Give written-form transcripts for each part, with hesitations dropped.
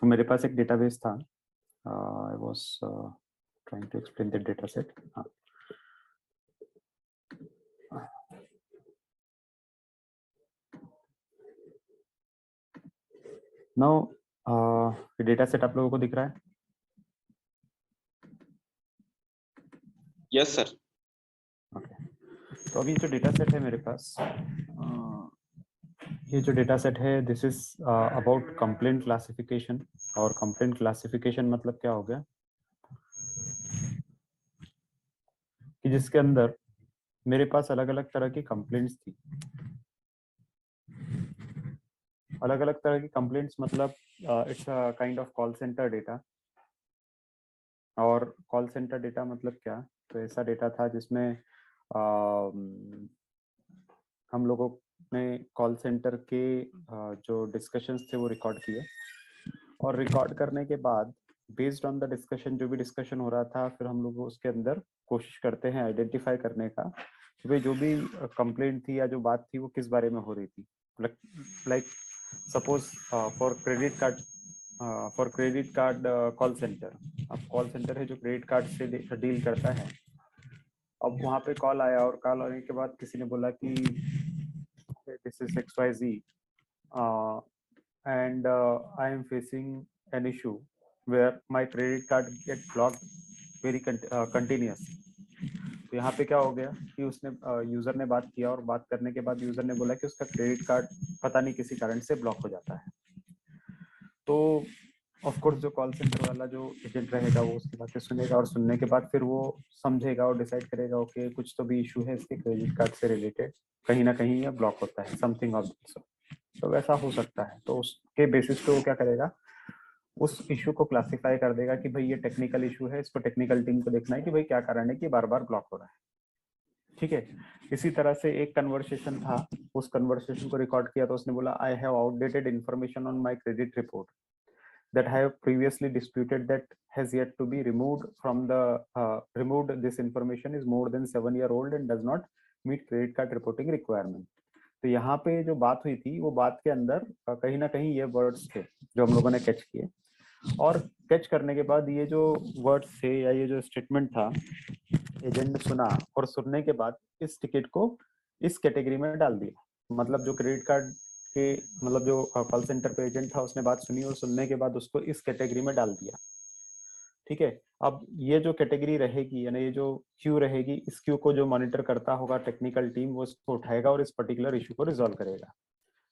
तो मेरे पास एक डेटाबेस था. I was trying to explain the data set. Now data set आप लोगों को दिख रहा है? Yes sir. ओके. तो अभी जो डेटा सेट है मेरे पास, ये जो डेटा सेट है, this is about complaint classification. और कंप्लेंट क्लासिफिकेशन मतलब क्या हो गया कि जिसके अंदर मेरे पास अलग अलग तरह की कंप्लेंट्स थी. अलग अलग तरह की कंप्लेंट्स मतलब it's a kind of call centre data. और कॉल सेंटर डेटा मतलब क्या? तो ऐसा डेटा था जिसमें हम लोगों ने कॉल सेंटर के जो डिस्कशंस थे वो रिकॉर्ड किए. और रिकॉर्ड करने के बाद बेस्ड ऑन द डिस्कशन, जो भी डिस्कशन हो रहा था, फिर हम लोग उसके अंदर कोशिश करते हैं आइडेंटिफाई करने का कि भाई जो भी कंप्लेंट थी या जो बात थी वो किस बारे में हो रही थी. Like suppose for credit card call centre. अब कॉल सेंटर है जो क्रेडिट कार्ड से डील करता है. अब वहाँ पे कॉल आया और कॉल आने के बाद किसी ने बोला कि this is XYZ and I am facing an issue where my credit card get blocked very continuously. तो यहाँ पे क्या हो गया कि उसने यूजर ने बात किया और बात करने के बाद यूजर ने बोला कि उसका क्रेडिट कार्ड पता नहीं किसी कारण से ब्लॉक हो जाता है. तो ऑफ कोर्स जो कॉल सेंटर वाला जो एजेंट रहेगा वो उसकी बातें सुनेगा और सुनने के बाद फिर वो समझेगा और डिसाइड करेगा ओके कुछ तो भी इशू है इसके क्रेडिट कार्ड से रिलेटेड, कहीं ना कहीं ये ब्लॉक होता है, समथिंग ऑफ दिस. तो वैसा हो सकता है. तो उसके बेसिस पे वो क्या करेगा, उस इशू को क्लासिफाई कर देगा कि भाई ये टेक्निकल इशू है, इसको टेक्निकल टीम को देखना है कि भाई क्या कारण है कि बार बार ब्लॉक हो रहा है. ठीक है. इसी तरह से एक कन्वर्सेशन था, उस कन्वर्सेशन को रिकॉर्ड किया तो उसने बोला I have outdated information on my credit report that I have previously disputed that has yet to be removed from the removed. This information is more than 7-year-old and does not meet credit card reporting requirement. तो यहाँ पे जो बात हुई थी वो बात के अंदर कहीं ना कहीं ये वर्ड्स थे जो हम लोगों ने कैच किए. और कैच करने के बाद ये जो वर्ड्स थे या ये जो स्टेटमेंट था, एजेंट ने सुना और सुनने के बाद इस टिकट को इस कैटेगरी में डाल दिया. मतलब जो क्रेडिट कार्ड के मतलब जो कॉल सेंटर पे एजेंट था उसने बात सुनी और सुनने के बाद उसको इस कैटेगरी में डाल दिया. ठीक है. अब ये जो कैटेगरी रहेगी यानी ये जो क्यू रहेगी, इस क्यू को जो मॉनिटर करता होगा टेक्निकल टीम वो इसको उठाएगा और इस पर्टिकुलर इशू को रिजॉल्व करेगा.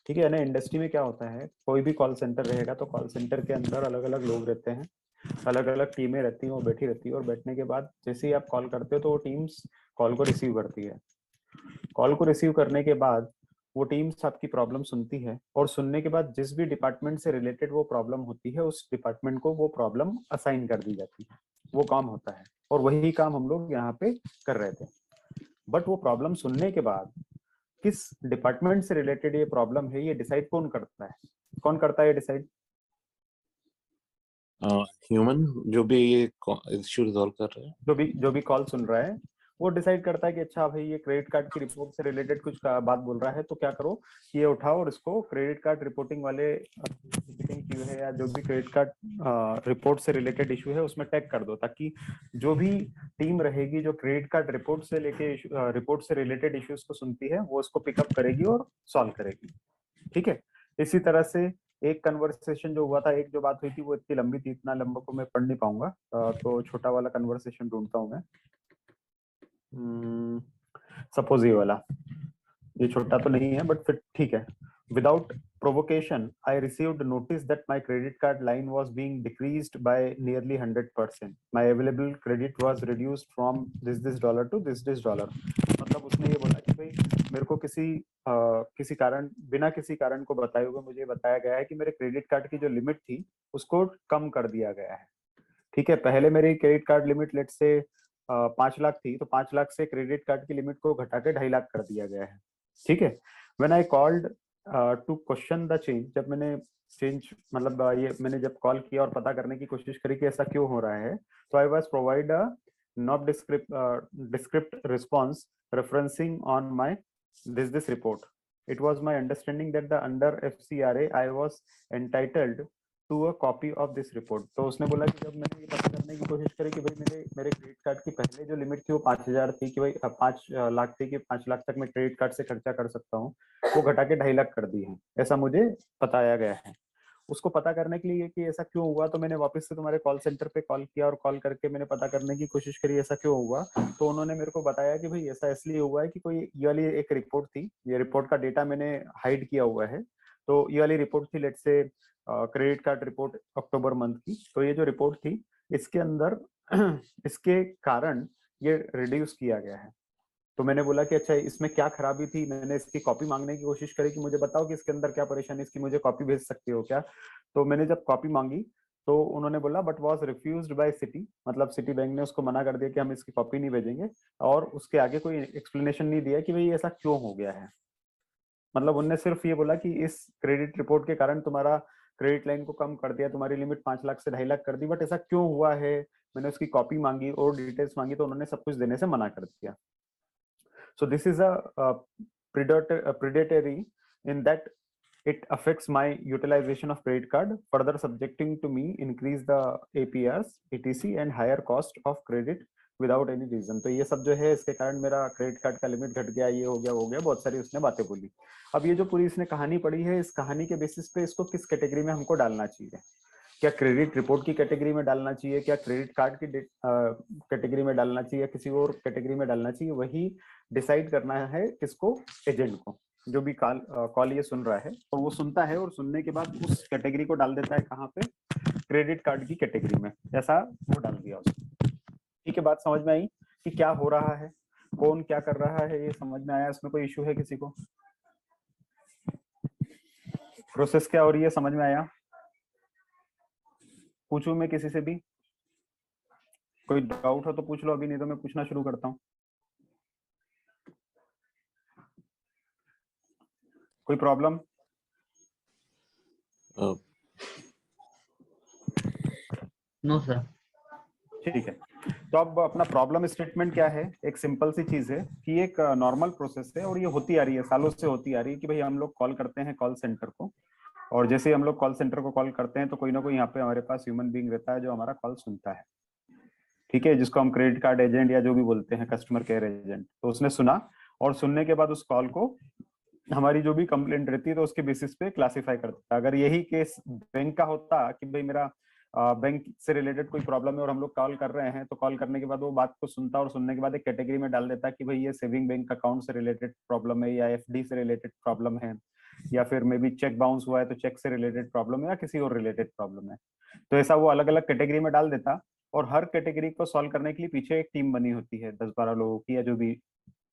ठीक है. यानी इंडस्ट्री में क्या होता है, कोई भी कॉल सेंटर रहेगा तो कॉल सेंटर के अंदर अलग अलग लोग रहते हैं, अलग अलग टीमें रहती हैं, वो बैठी रहती है और बैठने के बाद जैसे ही आप कॉल करते हो तो वो टीम्स कॉल को रिसीव करती है. कॉल को रिसीव करने के बाद वो टीम्स आपकी प्रॉब्लम सुनती है और सुनने के बाद जिस भी डिपार्टमेंट से रिलेटेड वो प्रॉब्लम होती है उस डिपार्टमेंट को वो प्रॉब्लम असाइन कर दी जाती है. वो काम होता है और वही काम हम लोग यहाँ पे कर रहे थे. बट वो प्रॉब्लम सुनने के बाद किस डिपार्टमेंट से रिलेटेड ये प्रॉब्लम है ये डिसाइड कौन करता है? कौन करता है ये डिसाइड? ह्यूमन जो भी ये इश्यू रिजॉल्व कर रहे हैं, जो भी कॉल सुन रहा है वो डिसाइड करता है कि अच्छा भाई ये क्रेडिट कार्ड की रिपोर्ट से रिलेटेड कुछ बात बोल रहा है तो क्या करो ये उठाओ और इसको क्रेडिट कार्ड रिपोर्टिंग वाले क्यू है या जो भी क्रेडिट कार्ड रिपोर्ट से रिलेटेड इशू है उसमें टैग कर दो, ताकि जो भी टीम रहेगी जो क्रेडिट कार्ड रिपोर्ट से लेके रिपोर्ट से रिलेटेड इश्यूज को सुनती है वो उसको पिकअप करेगी और सॉल्व करेगी. ठीक है. इसी तरह से एक कन्वर्सेशन जो हुआ था, एक जो बात हुई थी वो इतनी लंबी थी, इतना लंबा को मैं पढ़ नहीं पाऊंगा, तो छोटा वाला कन्वर्सेशन ढूंढता हूँ मैं. सपोज ये वाला, ये छोटा तो नहीं है बट फिर ठीक है. Without provocation, I received notice that my credit card line was being decreased by nearly 100%. My available credit was reduced from this dollar to this dollar. मतलब उसने ये बोला कि भाई मेरे को किसी कारण, बिना किसी कारण को बताए हुए मुझे बताया गया है कि मेरे क्रेडिट कार्ड की जो लिमिट थी उसको कम कर दिया गया है. ठीक है. पहले मेरी क्रेडिट कार्ड लिमिट लेट से 5 लाख थी, तो 5 लाख से क्रेडिट कार्ड की लिमिट को घटा के 2.5 लाख कर दिया गया है. ठीक है. When I called to question the change, जब मैंने चेंज मतलब ये मैंने जब कॉल किया और पता करने की कोशिश करी कि ऐसा क्यों हो रहा है, तो I was provide a not describe response referencing on my this report. It was my understanding that the under FCRA I was entitled to a copy of this report. तो उसने बोला कि जब मैंने ये पता करने की कोशिश करी कि भाई मेरे मेरे क्रेडिट कार्ड की पहले जो लिमिट थी वो 5,000 थी, कि भाई 5 लाख थी, कि 5 लाख तक मैं क्रेडिट कार्ड से खर्चा कर सकता हूँ, वो घटा के 2.5 लाख कर दी है, ऐसा मुझे बताया गया है। उसको पता करने के लिए कि ऐसा क्यों हुआ, तो मैंने वापस से तुम्हारे कॉल सेंटर पे कॉल किया और कॉल करके मैंने पता करने की कोशिश करी ऐसा क्यों हुआ। तो उन्होंने मेरे को बताया कि भाई ऐसा इसलिए हुआ है कि कोई ये वाली एक रिपोर्ट थी, ये रिपोर्ट का डेटा मैंने हाइड किया हुआ है। तो ये वाली रिपोर्ट थी, let's say credit card report October month की। तो ये जो रिपोर्ट थी इसके अंदर इसके कारण ये रिड्यूस किया गया है। तो मैंने बोला कि अच्छा इसमें क्या खराबी थी, मैंने इसकी कॉपी मांगने की कोशिश करी कि मुझे बताओ कि इसके अंदर क्या परेशानी, इसकी मुझे कॉपी भेज सकते हो क्या। तो मैंने जब कॉपी मांगी तो उन्होंने बोला but was refused by Citi, मतलब सिटी बैंक ने उसको मना कर दिया कि हम इसकी कॉपी नहीं भेजेंगे, और उसके आगे कोई एक्सप्लेनेशन नहीं दिया कि भाई ऐसा क्यों हो गया है। मतलब उनने सिर्फ ये बोला कि इस क्रेडिट रिपोर्ट के कारण तुम्हारा क्रेडिट लाइन को कम कर दिया, तुम्हारी लिमिट 5 लाख से 2.5 लाख कर दी, बट ऐसा क्यों हुआ है, मैंने उसकी कॉपी मांगी और डिटेल्स मांगी तो उन्होंने सब कुछ देने से मना कर दिया। So this is a predatory in that it affects my utilization of credit card, further subjecting to me increase the APRs, etc and higher cost of credit without any reason। तो ये सब जो है इसके कारण मेरा क्रेडिट कार्ड का limit घट गया, ये हो गया, वो हो गया, बहुत सारी उसने बातें बोली। अब ये जो पूरी इसने कहानी पढ़ी है, इस कहानी के बेसिस पे इसको किस कैटेगरी में हमको डालना चाहिए, क्या क्रेडिट रिपोर्ट की कैटेगरी में डालना चाहिए, क्या क्रेडिट कार्ड की कैटेगरी में डालना चाहिए, किसी और कैटेगरी में डालना चाहिए, वही डिसाइड करना है किसको, एजेंट को, जो भी कॉल ये सुन रहा है। और वो सुनता है और सुनने के बाद उस कैटेगरी को डाल देता है कहाँ पे, क्रेडिट कार्ड की कैटेगरी में, ऐसा वो डाल दिया उसने। ठीक है, बात समझ में आई कि क्या हो रहा है, कौन क्या कर रहा है, ये समझ में आया। इसमें कोई इश्यू है किसी को, प्रोसेस क्या हो रही है समझ में आया? पूछूं मैं किसी से भी, कोई डाउट हो तो पूछ लो अभी, नहीं तो मैं पूछना शुरू करता हूँ। कोई प्रॉब्लम? No sir. ठीक है, तो अब अपना प्रॉब्लम स्टेटमेंट क्या है, एक सिंपल सी चीज है कि एक नॉर्मल प्रोसेस है और ये होती आ रही है, सालों से होती आ रही है कि भाई हम लोग कॉल करते हैं कॉल सेंटर को, और जैसे ही हम लोग कॉल सेंटर को कॉल करते हैं तो कोई ना कोई यहाँ पे हमारे पास ह्यूमन बीइंग रहता है जो हमारा कॉल सुनता है। ठीक है, जिसको हम क्रेडिट कार्ड एजेंट या जो भी बोलते हैं, कस्टमर केयर एजेंट। तो उसने सुना और सुनने के बाद उस कॉल को हमारी जो भी कंप्लेंट रहती है तो उसके बेसिस पे क्लासिफाई करता है। अगर यही केस बैंक का होता कि भाई मेरा बैंक से रिलेटेड कोई प्रॉब्लम है और हम लोग कॉल कर रहे हैं, तो कॉल करने के बाद वो बात को सुनता और सुनने के बाद एक कैटेगरी में डाल देता कि भाई ये सेविंग बैंक अकाउंट से रिलेटेड प्रॉब्लम है, या एफडी से रिलेटेड प्रॉब्लम है, या फिर मे बी चेक बाउंस हुआ है तो चेक से रिलेटेड प्रॉब्लम है, या किसी और रिलेटेड प्रॉब्लम है। तो ऐसा वो अलग अलग कैटेगरी में डाल देता, और हर कैटेगरी को सॉल्व करने के लिए पीछे एक टीम बनी होती है 10-12 लोगों की, या जो भी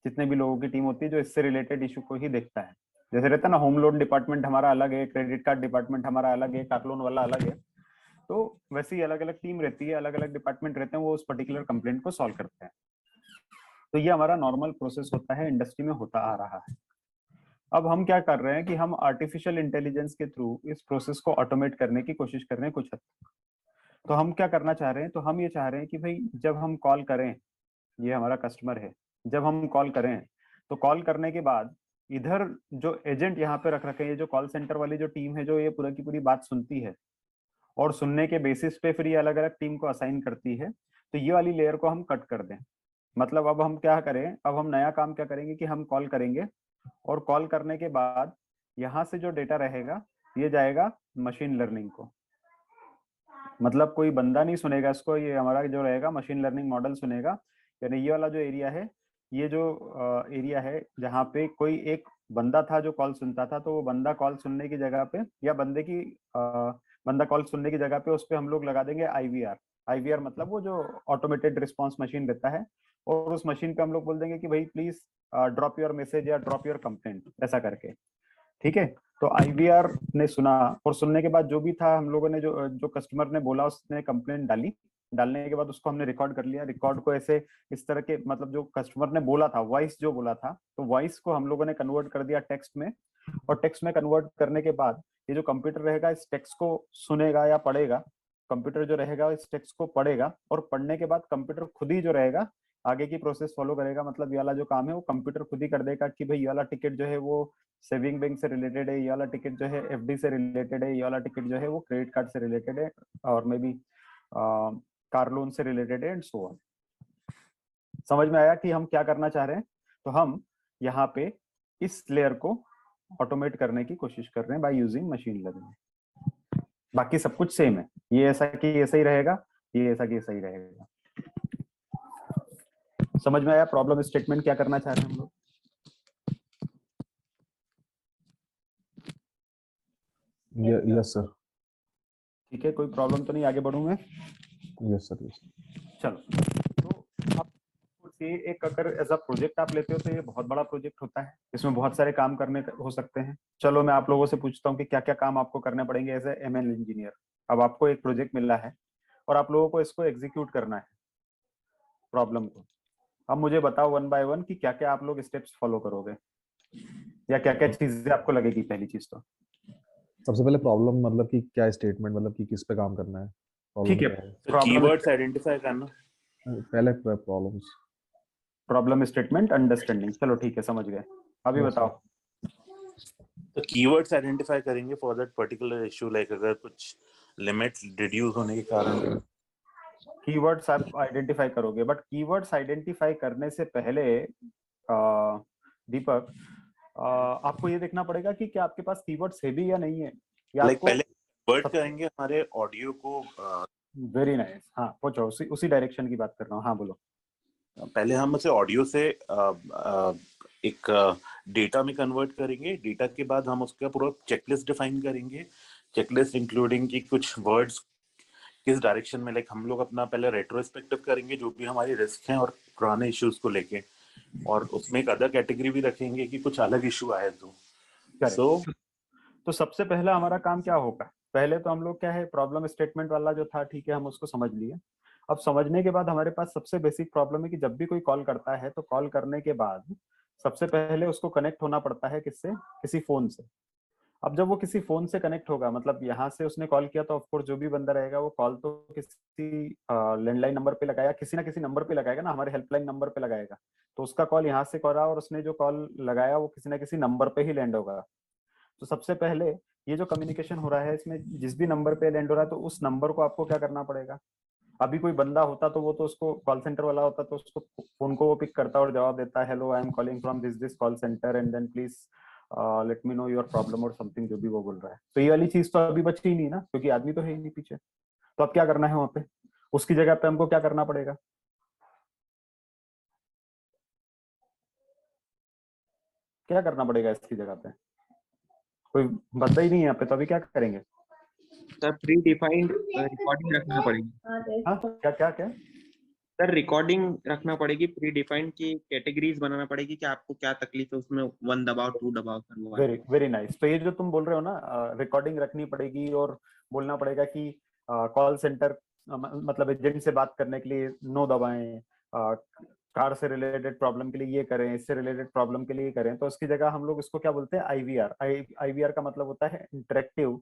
जितने भी लोगों की टीम होती है जो इससे रिलेटेड इशू को ही देखता है। जैसे रहता है ना, होम लोन डिपार्टमेंट हमारा अलग है, क्रेडिट कार्ड डिपार्टमेंट हमारा अलग है, कार लोन वाला अलग है, तो वैसे ही अलग अलग टीम रहती है, अलग अलग डिपार्टमेंट रहते हैं, वो उस पर्टिकुलर कंप्लेंट को सॉल्व करते हैं। तो ये हमारा नॉर्मल प्रोसेस होता है, इंडस्ट्री में होता आ रहा है। अब हम क्या कर रहे हैं कि हम आर्टिफिशियल इंटेलिजेंस के थ्रू इस प्रोसेस को ऑटोमेट करने की कोशिश कर रहे हैं कुछ हद तक। तो हम क्या करना चाह रहे हैं, तो हम ये चाह रहे हैं कि भाई जब हम कॉल करें, ये हमारा कस्टमर है, जब हम कॉल करें तो कॉल करने के बाद इधर जो एजेंट यहाँ पे रख रखे हैं, ये जो कॉल सेंटर वाली जो टीम है जो ये पूरा की पूरी बात सुनती है, और सुनने के बेसिस पे फिर ये अलग अलग टीम को असाइन करती है, तो ये वाली लेयर को हम कट कर दें। मतलब अब हम क्या करें, अब हम नया काम क्या करेंगे कि हम कॉल करेंगे, और कॉल करने के बाद यहाँ से जो डेटा रहेगा ये जाएगा मशीन लर्निंग को। मतलब कोई बंदा नहीं सुनेगा इसको, ये हमारा जो रहेगा मशीन लर्निंग मॉडल सुनेगा। यानी ये वाला जो एरिया है, ये जो एरिया है जहाँ पे कोई एक बंदा था जो कॉल सुनता था, तो वो बंदा कॉल सुनने की जगह पे, या बंदा कॉल सुनने की जगह पे उस पे हम लोग लगा देंगे आईवीआर। आईवीआर मतलब वो जो ऑटोमेटेड रिस्पॉन्स मशीन रहता है, और उस मशीन पे हम लोग बोल देंगे कि भाई प्लीज ड्रॉप योर मैसेज या ड्रॉप योर कंप्लेंट, ऐसा करके। ठीक है, तो आईवीआर ने सुना, और सुनने के बाद जो भी था हम लोगों ने जो जो कस्टमर ने बोला उसने कंप्लेंट डाली, डालने के बाद उसको हमने रिकॉर्ड कर लिया। रिकॉर्ड को ऐसे इस तरह के, मतलब जो कस्टमर ने बोला था, वॉइस जो बोला था, तो वॉइस को हम लोगों ने कन्वर्ट कर दिया टेक्स्ट में, और टेक्स्ट में कन्वर्ट करने के बाद ये जो कंप्यूटर रहेगा इस टेक्स्ट को सुनेगा या पढ़ेगा। कंप्यूटर जो रहेगा इस टेक्स्ट को पढ़ेगा, और पढ़ने के बाद कंप्यूटर खुद ही जो रहेगा आगे की प्रोसेस फॉलो करेगा, मतलब ये वाला जो काम है वो कंप्यूटर खुद ही कर देगा कि भाई ये वाला टिकट जो है वो सेविंग बैंक से रिलेटेड है, ये वाला टिकट जो है एफडी से रिलेटेड है, ये वाला टिकट जो है वो क्रेडिट कार्ड से रिलेटेड है, और मे बी कार लोन से रिलेटेड है, एंड सो ऑन। समझ में आया कि हम क्या करना चाह रहे हैं? तो हम यहाँ पे इस लेयर को ऑटोमेट करने की कोशिश कर रहे हैं बाय यूजिंग मशीन लर्निंग। बाकी सब कुछ सेम है, ये ऐसा कि ऐसा ही रहेगा, ये ऐसा कि ऐसा ही रहेगा। समझ में आया प्रॉब्लम स्टेटमेंट क्या करना चाह रहे हैं हम लोग? Yes sir. ठीक है, कोई प्रॉब्लम तो नहीं, आगे बढ़ूं मैं? Yes sir. चलो, तो आप ये एक अगर एज अ प्रोजेक्ट आप लेते हो तो ये बहुत बड़ा प्रोजेक्ट होता है, इसमें बहुत सारे काम करने हो सकते हैं। चलो मैं आप लोगों से पूछता हूँ कि क्या क्या काम आपको करने पड़ेंगे एज ए एमएल इंजीनियर। अब आपको एक प्रोजेक्ट मिला है और आप लोगों को इसको एग्जीक्यूट करना है, प्रॉब्लम को। अब मुझे बताओ वन बाय वन कि क्या क्या आप लोग स्टेप्स फॉलो करोगे, या क्या क्या चीजें आपको लगेगी। पहली चीज तो सबसे पहले प्रॉब्लम मतलब कि क्या स्टेटमेंट, मतलब कि किस पे काम करना है, प्रॉब्लम ठीक है, क्या है, तो कीवर्ड्स आइडेंटिफाई करना। पहले प्रॉब्लम्स। प्रॉब्लम स्टेटमेंट अंडरस्टैंडिंग, चलो ठीक है समझ गए। अभी Yes, बताओ। तो कीवर्ड्स आइडेंटिफाई करेंगे for that particular issue, like अगर कुछ लिमिट रिड्यूस होने के कारण। कीवर्ड्स आप आइडेंटिफाई करोगे, बट कीवर्ड्स आइडेंटिफाई करने से पहले दीपक आपको ये देखना पड़ेगा कि क्या आपके पास कीवर्ड्स है भी या नहीं है, या लाइक आपको पहले वर्ड करेंगे हमारे ऑडियो को। वेरी नाइस, हाँ पूछो, उसी डायरेक्शन की बात कर रहा हूँ, हाँ बोलो। पहले हम उसे ऑडियो से एक डेटा में कन्वर्ट करेंगे। डेटा के बाद हम उसका पूरा चेकलिस्ट डिफाइन करेंगे। चेकलिस्ट इंक्लूडिंग की कुछ वर्ड्स किस डायरेक्शन में, लाइक हम लोग अपना पहले रेट्रोस्पेक्टिव करेंगे जो भी हमारी रिस्क हैं और पुराने इश्यूज को लेके, और उसमें एक अदर कैटेगरी भी रखेंगे कि कुछ अलग इशू आए तो। सो तो सबसे पहला हमारा काम क्या होगा? पहले तो हम लोग क्या है, प्रॉब्लम स्टेटमेंट वाला जो था, ठीक है हम उसको समझ लिए। अब समझने के बाद हमारे पास सबसे बेसिक प्रॉब्लम है कि जब भी कोई कॉल करता है तो कॉल करने के बाद सबसे पहले उसको कनेक्ट होना पड़ता है किससे? किसी फोन से। अब जब वो किसी फोन से कनेक्ट होगा, मतलब यहाँ से उसने कॉल किया, तो ऑफकोर्स जो भी बंदा रहेगा वो कॉल तो किसी लैंडलाइन नंबर पे लगाया, किसी ना किसी नंबर पे लगाएगा ना, हमारे हेल्पलाइन नंबर पे लगाएगा। तो उसका कॉल यहाँ से करा और उसने जो कॉल लगाया वो किसी ना किसी नंबर पे ही लैंड होगा। तो सबसे पहले ये जो कम्युनिकेशन हो रहा है इसमें जिस भी नंबर पे लैंड हो रहा है, तो उस नंबर को आपको क्या करना पड़ेगा? अभी कोई बंदा होता तो वो तो उसको कॉल सेंटर वाला होता तो उसको फोन को वो पिक करता और जवाब देता, hello I am calling from this this call center and then please let me know your problem और समथिंग, जो भी वो बोल रहा है। तो ये वाली चीज तो अभी बची ही नहीं ना, क्योंकि आदमी तो है ही नहीं पीछे। तो अब क्या करना है वहां पे? उसकी जगह पे हमको क्या करना पड़ेगा? क्या करना पड़ेगा इसकी जगह पे? कोई बंदा ही नहीं है यहाँ पे, तो अभी क्या करेंगे? सर प्री डिफाइंड रिकॉर्डिंग रखना पड़ेगी। हाँ क्या क्या क्या? सर रिकॉर्डिंग रखना पड़ेगी, प्री डिफाइंड की कैटेगरीज बनाना पड़ेगी कि आपको क्या तकलीफ है उसमें, 1 दबाओ 2 दबाओ सर वो। Very very nice. तो ये जो तुम बोल रहे हो ना, रिकॉर्डिंग रखनी पड़ेगी और बोलना पड़ेगा कि कॉल सेंटर मतलब एजेंट से बात करने के लिए नो दबाएं, कार से रिलेटेड प्रॉब्लम के लिए ये करें, इससे रिलेटेड प्रॉब्लम के लिए ये करें। तो उसकी जगह हम लोग इसको क्या बोलते हैं? आईवीआर। आईवीआर का मतलब होता है इंटरेक्टिव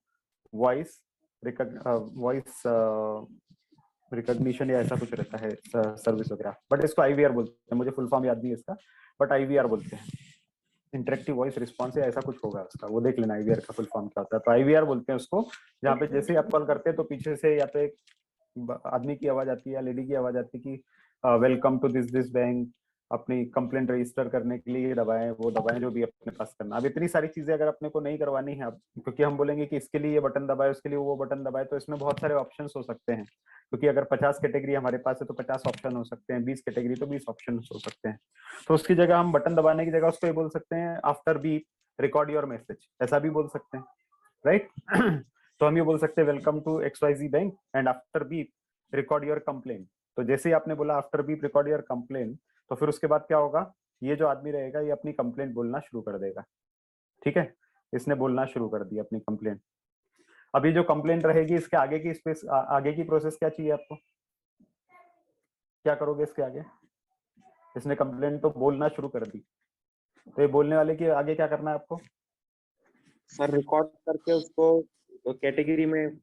वॉइस वॉइस रिकॉग्निशन, या ऐसा कुछ रहता है सर्विस वगैरह, बट इसको आईवीआर बोलते हैं। मुझे फुल फॉर्म याद नहीं है इसका, बट आईवीआर बोलते हैं। इंटरेक्टिव वॉइस रिस्पॉन्स या ऐसा कुछ होगा उसका, वो देख लेना आईवीआर का फुल फॉर्म क्या होता है। तो आईवीआर बोलते हैं उसको, जहाँ पे जैसे ही आप कॉल करते हैं तो पीछे से या तो एक आदमी की आवाज आती है या लेडी की आवाज आती है कि welcome to this this bank, अपनी कंप्लेंट रजिस्टर करने के लिए ये दबाएं, वो दबाएं, जो भी अपने पास करना। अब इतनी सारी चीजें अगर अपने को नहीं करवानी है, अब क्योंकि हम बोलेंगे कि इसके लिए ये बटन दबाए, उसके लिए वो बटन दबाए, तो इसमें बहुत सारे ऑप्शन हो सकते हैं। क्योंकि अगर 50 कैटेगरी हमारे पास है तो 50 ऑप्शन हो सकते हैं, 20 कैटेगरी तो 20 ऑप्शन हो सकते हैं। तो उसकी जगह हम बटन दबाने की जगह उसको ये बोल सकते हैं, after beep record your message, ऐसा भी बोल सकते हैं, राइट? तो हम ये बोल सकते हैं, welcome to XYZ bank and after beep record your complaint. तो जैसे ही आपने बोला after beep record your complaint, तो फिर उसके बाद क्या होगा? ये जो आदमी रहेगा ये अपनी कंप्लेंट बोलना शुरू कर देगा। ठीक है, इसने बोलना शुरू कर दिया अपनी कंप्लेंट। अभी जो कंप्लेंट रहेगी इसके आगे की स्पेस, आगे की प्रोसेस क्या चाहिए आपको? क्या करोगे इसके आगे? इसने कंप्लेंट तो बोलना शुरू कर दी, तो ये बोलने वाले के आगे क्या करना है आपको? सर रिकॉर्ड करके उसको कैटेगरी में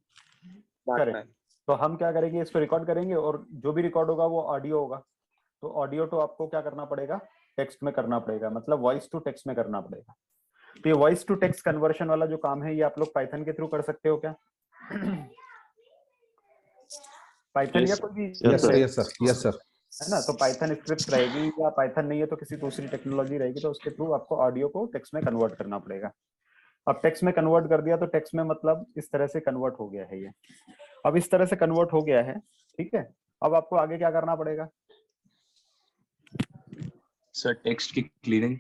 बांटना है। तो हम क्या करेंगे, इसको रिकॉर्ड करेंगे और जो भी रिकॉर्ड होगा वो ऑडियो होगा। तो ऑडियो टू आपको क्या करना पड़ेगा, टेक्स्ट में करना पड़ेगा, मतलब वॉइस टू टेक्स्ट में करना पड़ेगा। तो ये वॉइस टू टेक्स्ट कन्वर्शन वाला जो काम है ये आप लोग पाइथन के थ्रू कर सकते हो क्या? पाइथन या कोई भी yes sir, yes sir, yes sir. है ना, तो पाइथन स्क्रिप्ट रहेगी, या पाइथन नहीं है तो किसी दूसरी टेक्नोलॉजी रहेगी, तो उसके थ्रू आपको ऑडियो को टेक्स्ट में कन्वर्ट करना पड़ेगा। अब टेक्स्ट में कन्वर्ट कर दिया तो टेक्स्ट में मतलब इस तरह से कन्वर्ट हो गया है ये। अब इस तरह से कन्वर्ट हो गया है, ठीक है। अब आपको आगे क्या करना पड़ेगा? सर टेक्स्ट की क्लीनिंग।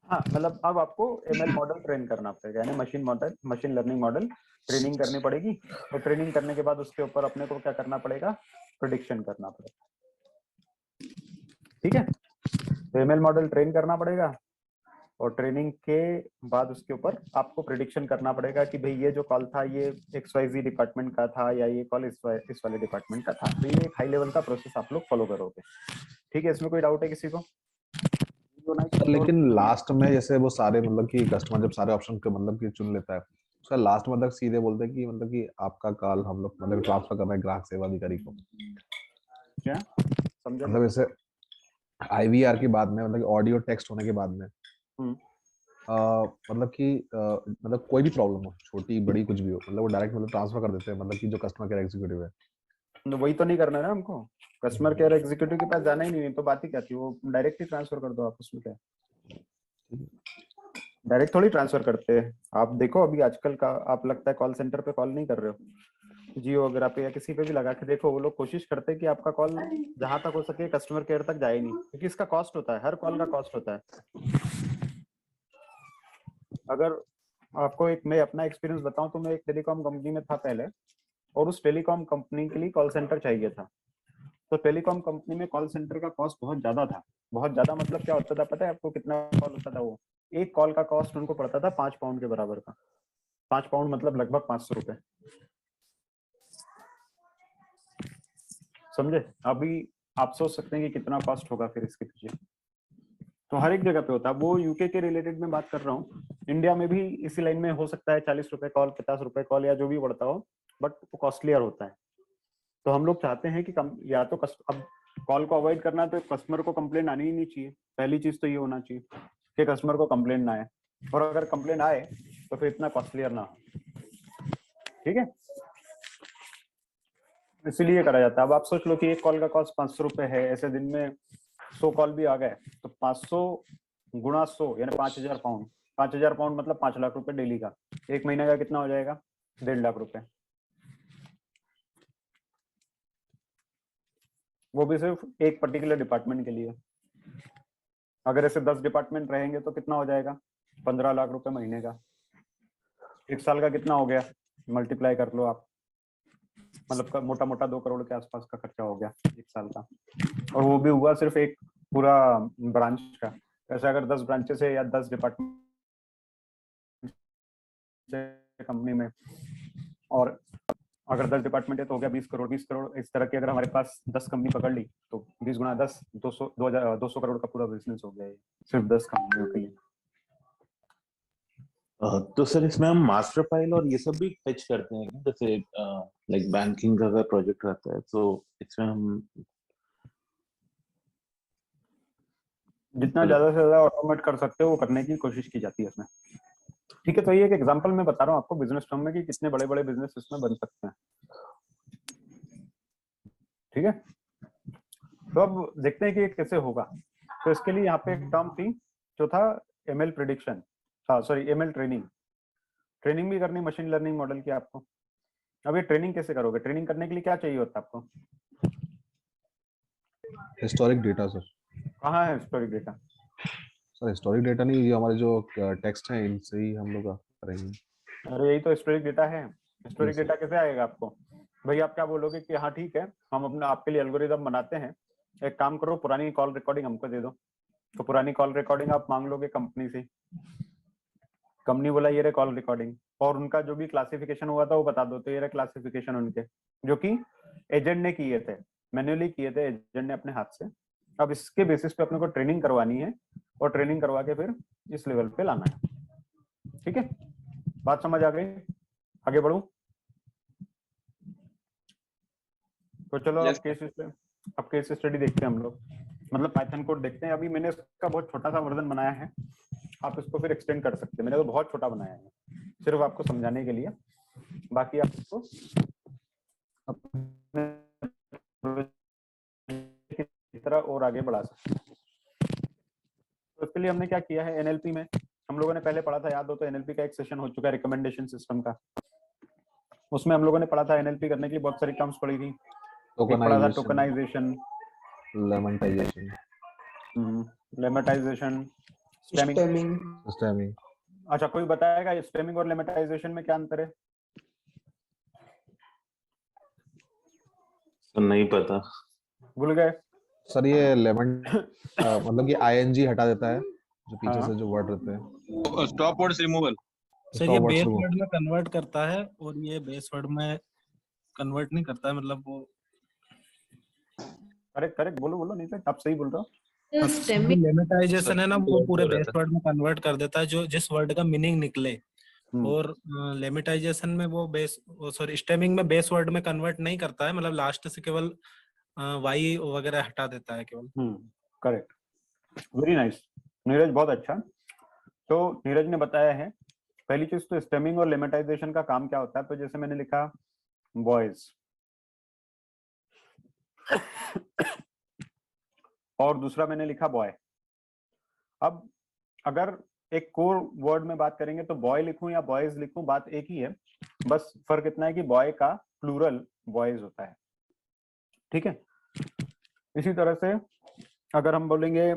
हाँ, मतलब अब आपको एमएल मॉडल ट्रेन करना पड़ेगा, यानी machine model, machine learning model training करनी पड़ेगी। और ट्रेनिंग करने के बाद उसके ऊपर अपने को क्या करना पड़ेगा, प्रेडिक्शन करना पड़ेगा, ठीक है। तो एमएल मॉडल ट्रेन करना पड़ेगा और ट्रेनिंग के बाद उसके ऊपर आपको प्रेडिक्शन करना पड़ेगा कि भाई ये जो कॉल था ये XYZ डिपार्टमेंट का था या ये कॉल इस वाले डिपार्टमेंट का था। तो ये एक हाई लेवल का प्रोसेस आप लोग फॉलो करोगे, ठीक है। इसमें कोई डाउट है किसी को? लेकिन लास्ट में जैसे वो सारे मतलब कि कस्टमर जब सारे ऑप्शन के मतलब कि चुन लेता है, उसका लास्ट में मतलब सीधे बोलते हैं कि मतलब कि आपका कॉल हम लोग मतलब ट्रांसफर कर रहे हैं ग्राहक सेवा अधिकारी को। क्या समझा? मतलब जैसे IVR के बाद में मतलब ऑडियो टेक्स्ट होने के बाद में मतलब कि मतलब कोई भी प्रॉब्लम हो, छोटी बड़ी कुछ भी हो, मतलब वो डायरेक्ट मतलब ट्रांसफर कर देते हैं, मतलब कि जो कस्टमर केयर एग्जीक्यूटिव है। तो वही तो नहीं करना है ना हमको, कस्टमर केयर एग्जीक्यूटिव के पास जाना ही नहीं है, तो बात ही क्या थी, वो डायरेक्ट ही ट्रांसफर कर दो आप, उसमें क्या डायरेक्ट थोड़ी ट्रांसफर करते हैं। आप देखो अभी आजकल का, आप लगता है कॉल सेंटर पे कॉल नहीं कर रहे हो, जियो वगैरह पे या किसी पे भी लगा के देखो, वो लोग कोशिश करते हैं कि आपका कॉल जहां तक हो सके कस्टमर केयर तक जाए नहीं, क्योंकि इसका कॉस्ट होता है, हर कॉल का कॉस्ट होता है। अगर आपको एक मैं अपना एक्सपीरियंस बताऊं तो मैं एक टेलीकॉम कंपनी में था पहले, और उस टेलीकॉम कंपनी के लिए कॉल सेंटर चाहिए था। तो टेलीकॉम कंपनी में कॉल सेंटर का कॉस्ट बहुत ज्यादा था, बहुत ज्यादा। मतलब क्या होता था पता है आपको, कितना कॉल होता था? वो एक कॉल का कॉस्ट उनको पड़ता था 5 पाउंड के बराबर का। 5 पाउंड मतलब लगभग 500 रुपए, समझे? अभी आप सोच सकते हैं कि कितना कॉस्ट होगा फिर इसके पीछे। तो हर एक जगह पे होता है, वो यूके के रिलेटेड में बात कर रहा हूँ। इंडिया में भी इसी लाइन में हो सकता है 40 रुपए कॉल, 50 रुपए कॉल, या जो भी बढ़ता हो, बट वो कॉस्टलियर होता है। तो हम लोग चाहते हैं कि या तो अब कॉल को अवॉइड करना है तो कस्टमर को कंप्लेंट आनी ही नहीं चाहिए। पहली चीज तो ये होना चाहिए कि कस्टमर को कंप्लेंट ना आए, और अगर कंप्लेंट आए तो फिर इतना कॉस्टलियर ना हो, ठीक है। इसीलिए करा जाता है। अब आप सोच लो कि एक कॉल का कॉस्ट 500 रुपए है, ऐसे दिन में 100 कॉल भी आ गए तो 500 गुणा 100 यानी 5000 पाउंड। 5000 पाउंड मतलब 5 लाख रुपए डेली का। एक महीने का कितना हो जाएगा? 1.5 लाख रुपए, वो भी सिर्फ एक पर्टिकुलर डिपार्टमेंट के लिए। अगर ऐसे 10 डिपार्टमेंट रहेंगे तो कितना हो जाएगा? 15 लाख रुपए महीने का। एक साल का कितना हो गया? मल्टीप्लाई कर लो आप, मतलब मोटा मोटा 2 करोड़ के आसपास का खर्चा हो गया एक साल का। और वो भी हुआ सिर्फ एक पूरा ब्रांच का। ऐसे अगर 10 ब्रांचेस है या 10 डिपार्टमेंट कंपनी में, और अगर 10 डिपार्टमेंट है तो हो गया 20 करोड़। 20 करोड़ इस तरह की अगर हमारे पास 10 कंपनी पकड़ ली तो 20 गुना 10 200 करोड़ का पूरा बिजनेस हो गया है सिर्फ 10 कंपनियों के लिए। तो सर इसमें हम मास्टर फाइल और ये सब भी फेच करते हैं क्या? जैसे लाइक बैंकिंग का अगर प्रोजेक्ट रहता है तो इसमें हम जितना ज्यादा से ज्यादा ऑटोमेट कर सकते हो वो करने की कोशिश की जाती है इसमें, ठीक है। तो ये एक एग्जांपल मैं बता रहा हूँ आपको बिजनेस टर्म में कि कितने बड़े बड़े बिजनेस इसमें बन सकते हैं, ठीक है। तो अब देखते हैं कि ये कैसे होगा। तो इसके लिए यहाँ पे एक टर्म थी जो था ML prediction, sorry ML training. Training भी करनी मशीन लर्निंग मॉडल की आपको। अब ये ट्रेनिंग कैसे करोगे? ट्रेनिंग करने के लिए क्या चाहिए होता है आपको? Historic data sir. कहाँ है historic data? Sir historic data नहीं, ये हमारे जो टेक्स्ट हैं इनसे ही हम लोग करेंगे। अरे यही तो हिस्टोरिक डेटा है। Historic sir. डेटा कैसे आएगा आपको? भाई आप क्या बोलोगे कि हाँ ठीक है हम अपना आपके लिए एल्गोरिदम बनाते हैं, एक काम करो पुरानी कॉल रिकॉर्डिंग हमको दे दो। तो पुरानी कॉल रिकॉर्डिंग आप मांग लोगे कंपनी से, कंपनी बोला ये रहे कॉल रिकॉर्डिंग, और उनका जो भी क्लासिफिकेशन हुआ था वो बता दो, तो ये रहे क्लासिफिकेशन उनके, जो कि एजेंट ने किए थे, मैन्युअली किए थे एजेंट ने अपने हाथ से। अब इसके बेसिस पे अपने को ट्रेनिंग करवानी है, और ट्रेनिंग करवा के फिर इस लेवल पे लाना है, ठीक है। बात समझ आ गई? आगे बढ़ू? तो चलो अब केस स्टडी देखते हैं हम लोग। मतलब पाइथन कोड देखते हैं। अभी मैंने इसका बहुत छोटा सा वर्जन बनाया है, आप इसको फिर एक्सटेंड कर सकते हैं। मैंने तो बहुत छोटा बनाया है सिर्फ आपको समझाने के लिए, बाकी आप इसको अपने की तरह और आगे बढ़ा सकते हैं। तो इसके लिए हमने क्या किया है, एनएलपी में हम लोगों ने पहले पढ़ा था, याद हो तो एनएलपी का एक सेशन हो चुका है रिकमेंडेशन सिस्टम का, उसमें हम लोगों ने पढ़ा था एनएलपी करने के लिए बहुत सारी टर्म्स पढ़ी थी। एक पढ़ा था टोकनाइजेशन, लेमेटाइजेशन, स्टेमिंग। अच्छा, कोई बताएगा स्टेमिंग और लेमेटाइजेशन में क्या अंतर है? नहीं पता, भूल गए? सर ये लेमेंट मतलब कि आईएनजी हटा देता है जो पीछे से जो वर्ड रहते हैं, स्टॉप वर्ड्स रिमूवल। सर ये बेस वर्ड में कन्वर्ट करता है और ये बेस वर्ड में कन्वर्ट नहीं करता है, मतलब वो करेक्ट बोलो बोलो, नहीं तो आप सही बोल रहे हो। लेमेटाइजेशन है ना, वो पूरे बेस वर्ड में कन्वर्ट कर देता है जो जिस वर्ड का मीनिंग निकले, और लेमेटाइजेशन में वो स्टेमिंग में बेस वर्ड में कन्वर्ट नहीं करता है, मतलब लास्ट से केवल वाई वगैरह हटा देता है केवल। करेक्ट, वेरी नाइस नीरज, बहुत अच्छा। तो नीरज ने बताया है पहली चीज तो स्टेमिंग और लेमेटाइजेशन का काम क्या होता है। तो जैसे मैंने लिखा बॉयज और दूसरा मैंने लिखा बॉय। अब अगर एक कोर वर्ड में बात करेंगे तो बॉय लिखूं या बॉयज लिखूं, बात एक ही है, बस फर्क इतना है कि बॉय का प्लूरल बॉयज होता है। ठीक है, इसी तरह से अगर हम बोलेंगे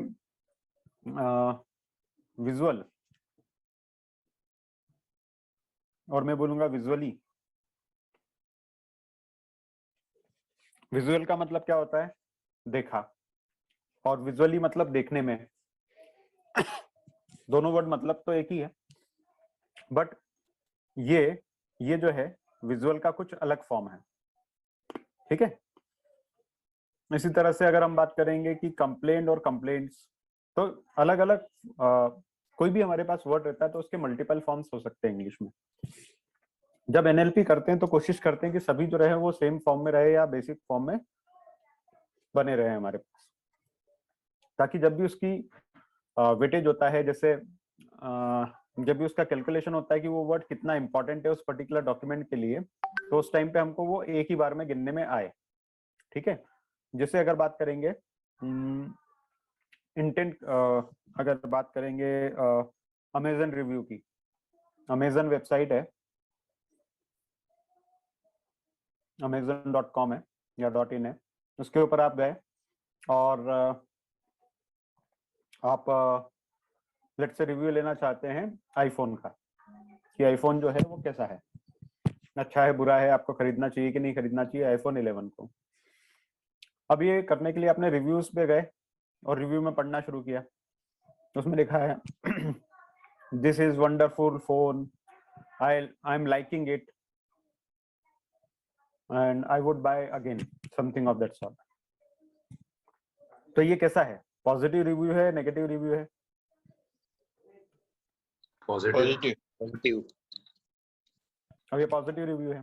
विजुअल और मैं बोलूंगा विजुअली, विजुअल का मतलब क्या होता है, देखा, और विजुअली मतलब देखने में। दोनों वर्ड मतलब तो एक ही है, बट ये जो है विजुअल का कुछ अलग फॉर्म है। ठीक है, इसी तरह से अगर हम बात करेंगे कि कंप्लेंट और कंप्लेंट्स, तो अलग अलग कोई भी हमारे पास वर्ड रहता है तो उसके मल्टीपल फॉर्म्स हो सकते हैं इंग्लिश में। जब एनएलपी करते हैं तो कोशिश करते हैं कि सभी जो रहे वो सेम फॉर्म में रहे या बेसिक फॉर्म में बने रहे हमारे पास, ताकि जब भी उसकी वेटेज होता है, जैसे जब भी उसका कैलकुलेशन होता है कि वो वर्ड कितना इंपॉर्टेंट है उस पर्टिकुलर डॉक्यूमेंट के लिए, तो उस टाइम पे हमको वो एक ही बार में गिनने में आए। ठीक है, जैसे अगर बात करेंगे इंटेंट, अगर बात करेंगे अमेजन रिव्यू की, अमेजन वेबसाइट है, amazon.com है या .in है, उसके ऊपर आप गए और आप लेट्स से रिव्यू लेना चाहते हैं आईफोन का, कि आईफोन जो है वो कैसा है, अच्छा है बुरा है, आपको खरीदना चाहिए कि नहीं खरीदना चाहिए आईफोन 11 को। अब ये करने के लिए आपने रिव्यूज पे गए और रिव्यू में पढ़ना शुरू किया, उसमें लिखा है this is wonderful phone, I am liking it and I would buy again, something of that sort. तो ये कैसा है, पॉजिटिव रिव्यू है, नेगेटिव रिव्यू है? पॉजिटिव। अब ये पॉजिटिव रिव्यू है,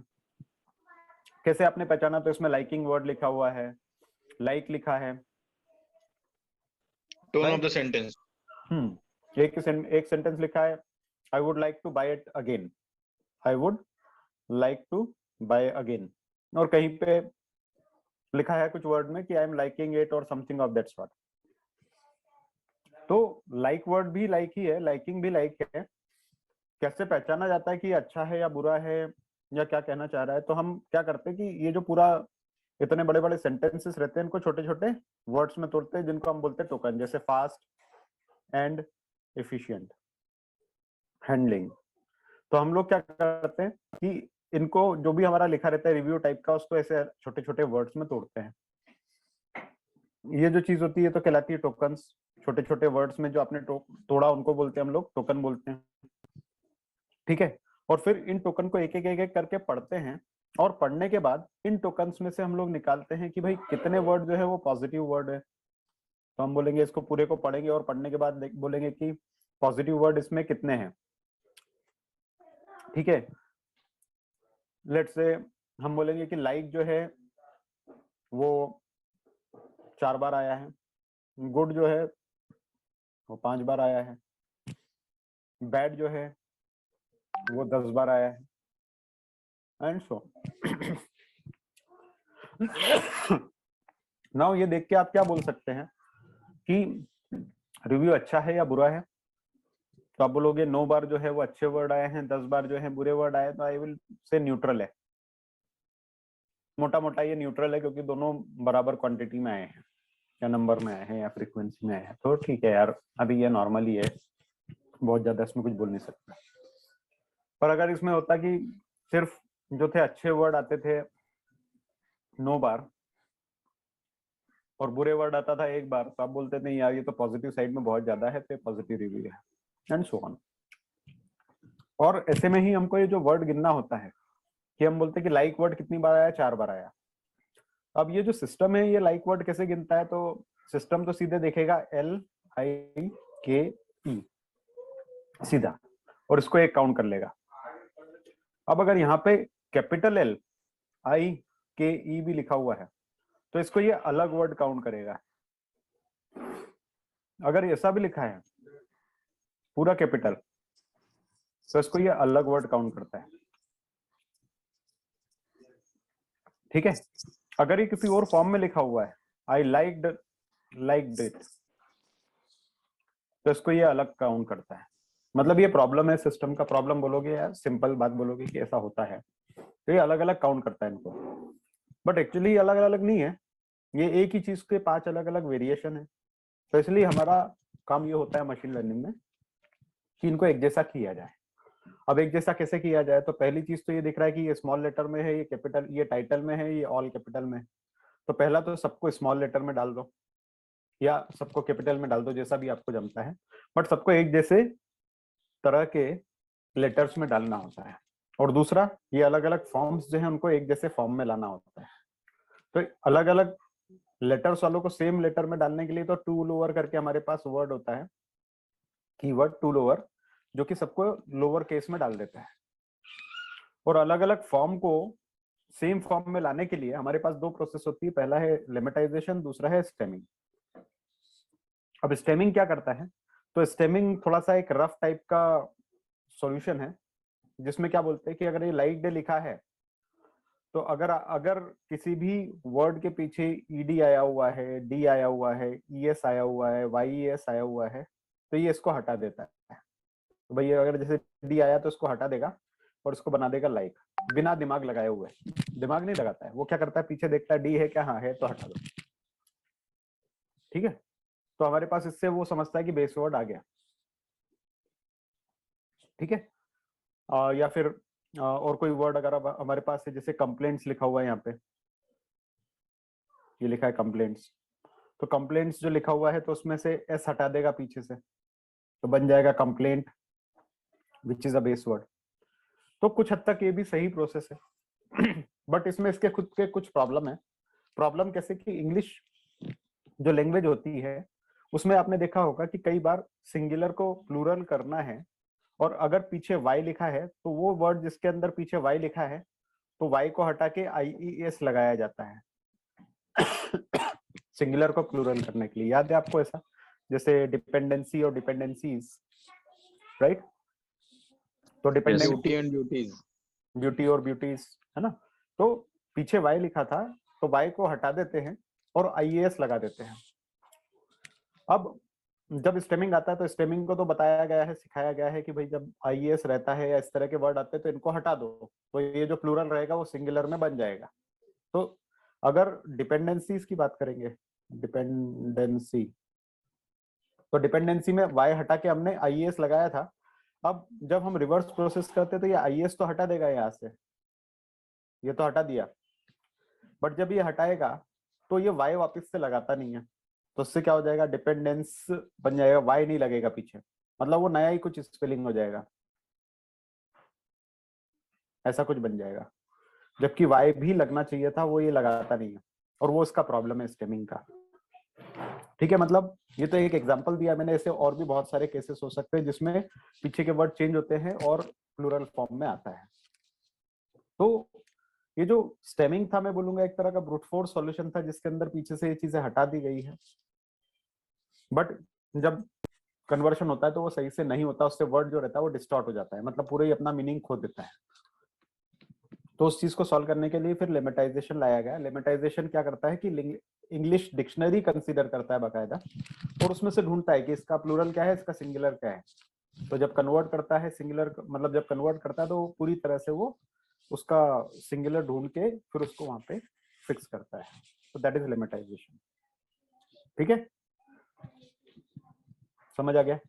कैसे आपने पहचाना? तो इसमें लाइकिंग वर्ड लिखा हुआ है, लाइक लिखा है, टोन ऑफ द सेंटेंस। एक सेंटेंस लिखा है I would like to buy it again, I would like to buy again, और कहीं पे लिखा है कुछ वर्ड में कि आई एम लाइकिंग इट और समथिंग ऑफ दैट सॉर्ट। तो लाइक वर्ड भी लाइक ही है, लाइकिंग भी लाइक है। कैसे पहचाना जाता है कि अच्छा है या बुरा है या क्या कहना चाह रहा है? तो हम क्या करते हैं कि ये जो पूरा इतने बड़े बड़े सेंटेंसेस रहते हैं इनको छोटे छोटे वर्ड्स में तोड़ते हैं, जिनको हम बोलते हैं टोकन, जैसे फास्ट एंड एफिशिएंट हैंडलिंग। तो हम लोग क्या करते हैं कि इनको जो भी हमारा लिखा रहता है रिव्यू टाइप का, उसको ऐसे छोटे छोटे वर्ड्स में तोड़ते हैं। ये जो चीज होती है तो कहलाती है टोकन्स। छोटे छोटे वर्ड्स में जो आपने तोड़ा उनको बोलते हैं हम लोग टोकन बोलते हैं। ठीक है, और फिर इन टोकन को एक एक करके पढ़ते हैं, और पढ़ने के बाद इन टोकन्स में से हम लोग निकालते हैं कि भाई कितने वर्ड जो है वो पॉजिटिव वर्ड है। तो हम बोलेंगे इसको पूरे को पढ़ेंगे और पढ़ने के बाद बोलेंगे कि पॉजिटिव वर्ड इसमें कितने हैं। ठीक है, लेट्स से हम बोलेंगे कि लाइक जो है वो 4 बार आया है, गुड जो है वो 5 बार आया है, बैड जो है वो 10 बार आया है, एंड सो। नाउ ये देख के आप क्या बोल सकते हैं कि रिव्यू अच्छा है या बुरा है? तो आप बोलोगे 9 बार जो है वो अच्छे वर्ड आए हैं, 10 बार जो है बुरे वर्ड आए, तो आई विल से न्यूट्रल है। मोटा मोटा ये न्यूट्रल है क्योंकि दोनों बराबर क्वांटिटी में आए हैं, या नंबर में आए हैं या फ्रीक्वेंसी में आए हैं, तो ठीक है यार, अभी ये नॉर्मल ही है, बहुत ज्यादा इसमें कुछ बोल नहीं सकता। पर अगर इसमें होता कि सिर्फ जो थे अच्छे वर्ड आते थे 9 बार और बुरे वर्ड आता था 1 बार, तो आप बोलते नहीं यार ये तो पॉजिटिव साइड में बहुत ज्यादा है, तो पॉजिटिव रिव्यू है, एंड सो ऑन। और ऐसे में ही हमको ये जो वर्ड गिनना होता है कि हम बोलते हैं कि लाइक वर्ड कितनी बार आया, 4 बार आया। अब ये जो सिस्टम है ये लाइक वर्ड कैसे गिनता है? तो सिस्टम तो सीधे देखेगा LIKE सीधा, और इसको एक काउंट कर लेगा। अब अगर यहाँ पे कैपिटल LIKE भी लिखा हुआ है तो इसको ये अलग वर्ड काउंट करेगा। अगर ऐसा भी लिखा है पूरा कैपिटल तो इसको ये अलग वर्ड काउंट करता है, ठीक है। अगर ये किसी और फॉर्म में लिखा हुआ है आई लाइक्ड इट, तो इसको ये अलग काउंट करता है। मतलब ये प्रॉब्लम है सिस्टम का, प्रॉब्लम बोलोगे या सिंपल बात बोलोगे कि ऐसा होता है, तो ये अलग अलग काउंट करता है इनको, बट एक्चुअली अलग अलग नहीं है, ये एक ही चीज के 5 अलग अलग वेरिएशन है। तो इसलिए हमारा काम ये होता है मशीन लर्निंग में कि इनको एक जैसा किया जाए। अब एक जैसा कैसे किया जाए? तो पहली चीज तो ये दिख रहा है कि ये स्मॉल लेटर में है, ये कैपिटल, ये टाइटल में है, ये ऑल कैपिटल में। तो पहला तो सबको स्मॉल लेटर में डाल दो या सबको कैपिटल में डाल दो, जैसा भी आपको जमता है, बट सबको एक जैसे तरह के लेटर्स में डालना होता है। और दूसरा, ये अलग अलग फॉर्म्स जो है उनको एक जैसे फॉर्म में लाना होता है। तो अलग अलग लेटर्स वालों को सेम लेटर में डालने के लिए तो टू लोअर करके हमारे पास वर्ड होता है, कीवर्ड टू लोअर, जो कि सबको लोअर केस में डाल देता है। और अलग अलग फॉर्म को सेम फॉर्म में लाने के लिए हमारे पास 2 प्रोसेस होती है, पहला है लेमेटाइजेशन, दूसरा है स्टेमिंग। अब स्टेमिंग क्या करता है? तो स्टेमिंग थोड़ा सा एक रफ टाइप का सॉल्यूशन है, जिसमें क्या बोलते हैं कि अगर ये लाइक डे लिखा है तो अगर किसी भी वर्ड के पीछे ईडी आया हुआ है, डी आया हुआ है, ईएस आया हुआ है, वाईएस आया हुआ है, तो ये इसको हटा देता है। तो भैया अगर जैसे डी आया तो इसको हटा देगा और इसको बना देगा लाइक, बिना दिमाग लगाए हुए। दिमाग नहीं लगाता है वो, क्या करता है पीछे देखता है डी है क्या, हाँ है तो हटा दो, ठीक है। तो हमारे पास इससे वो समझता है कि बेस वर्ड आ गया, ठीक है। या फिर और कोई वर्ड अगर अब हमारे पास है, जैसे कंप्लेंट्स लिखा हुआ है यहाँ पे, ये लिखा है कंप्लेंट्स, तो कंप्लेंट्स जो लिखा हुआ है तो उसमें से एस हटा देगा पीछे से, तो बन जाएगा complaint which is a base word. तो कुछ हद तक ये भी सही प्रोसेस है बट इसमें इसके खुद के कुछ प्रॉब्लम है। प्रॉब्लम कैसे कि इंग्लिश जो लैंग्वेज होती है उसमें आपने देखा होगा कि कई बार सिंगुलर को प्लूरल करना है, और अगर पीछे वाई लिखा है तो वो वर्ड जिसके अंदर पीछे वाई लिखा है तो वाई को हटा के IES लगाया जाता है सिंगुलर को प्लूरल करने के लिए। याद है आपको ऐसा? जैसे डिपेंडेंसी और डिपेंडेंसीज, राइट? तो dependency beauty and beauties, beauty और ब्यूटीज, है ना? तो पीछे वाई लिखा था तो वाई को हटा देते हैं और IAS लगा देते हैं। अब जब स्टेमिंग आता है तो स्टेमिंग को तो बताया गया है, सिखाया गया है कि भाई जब IAS रहता है या इस तरह के वर्ड आते हैं तो इनको हटा दो, तो ये जो प्लूरल रहेगा वो सिंगुलर में बन जाएगा। तो अगर डिपेंडेंसीज की बात करेंगे, डिपेंडेंसी, तो डिपेंडेंसी में वाई हटा के हमने IAS लगाया था। अब जब हम रिवर्स प्रोसेस करते तो ये IAS तो हटा देगा यहाँ से, ये तो हटा दिया, बट जब ये हटाएगा तो ये वाई वापस से लगाता नहीं है, तो उससे क्या हो जाएगा, डिपेंडेंस बन जाएगा, वाई नहीं लगेगा पीछे, मतलब वो नया ही कुछ स्पेलिंग हो जाएगा, ऐसा कुछ बन जाएगा। जबकि वाई भी लगना चाहिए था, वो ये लगाता नहीं है, और वो उसका प्रॉब्लम है स्टेमिंग का, ठीक है। मतलब ये तो एक एग्जांपल दिया मैंने, ऐसे और भी बहुत सारे केसेस हो सकते हैं जिसमें पीछे के वर्ड चेंज होते हैं और प्लूरल फॉर्म में आता है। तो ये जो स्टेमिंग था मैं बोलूंगा एक तरह का ब्रूट फोर्स सॉल्यूशन था, जिसके अंदर पीछे से ये चीजें हटा दी गई है। बट जब कन्वर्शन होता है तो वो सही से नहीं होता, उससे वर्ड जो रहता है वो डिस्टॉर्ट हो जाता है, मतलब पूरा ही अपना मीनिंग खो देता है। तो उस चीज को सॉल्व करने के लिए फिर लेमेटाइजेशन लाया गया। लेमेटाइजेशन क्या करता है कि इंग्लिश डिक्शनरी कंसीडर करता है बाकायदा, और उसमें से ढूंढता है कि इसका प्लूरल क्या है, इसका सिंगुलर क्या है। तो जब कन्वर्ट करता है सिंगुलर, मतलब जब कन्वर्ट करता है तो पूरी तरह से वो उसका सिंगुलर ढूंढ के फिर उसको वहां पे फिक्स करता है। तो दैट इज लेमेटाइजेशन। ठीक है, समझ आ गया?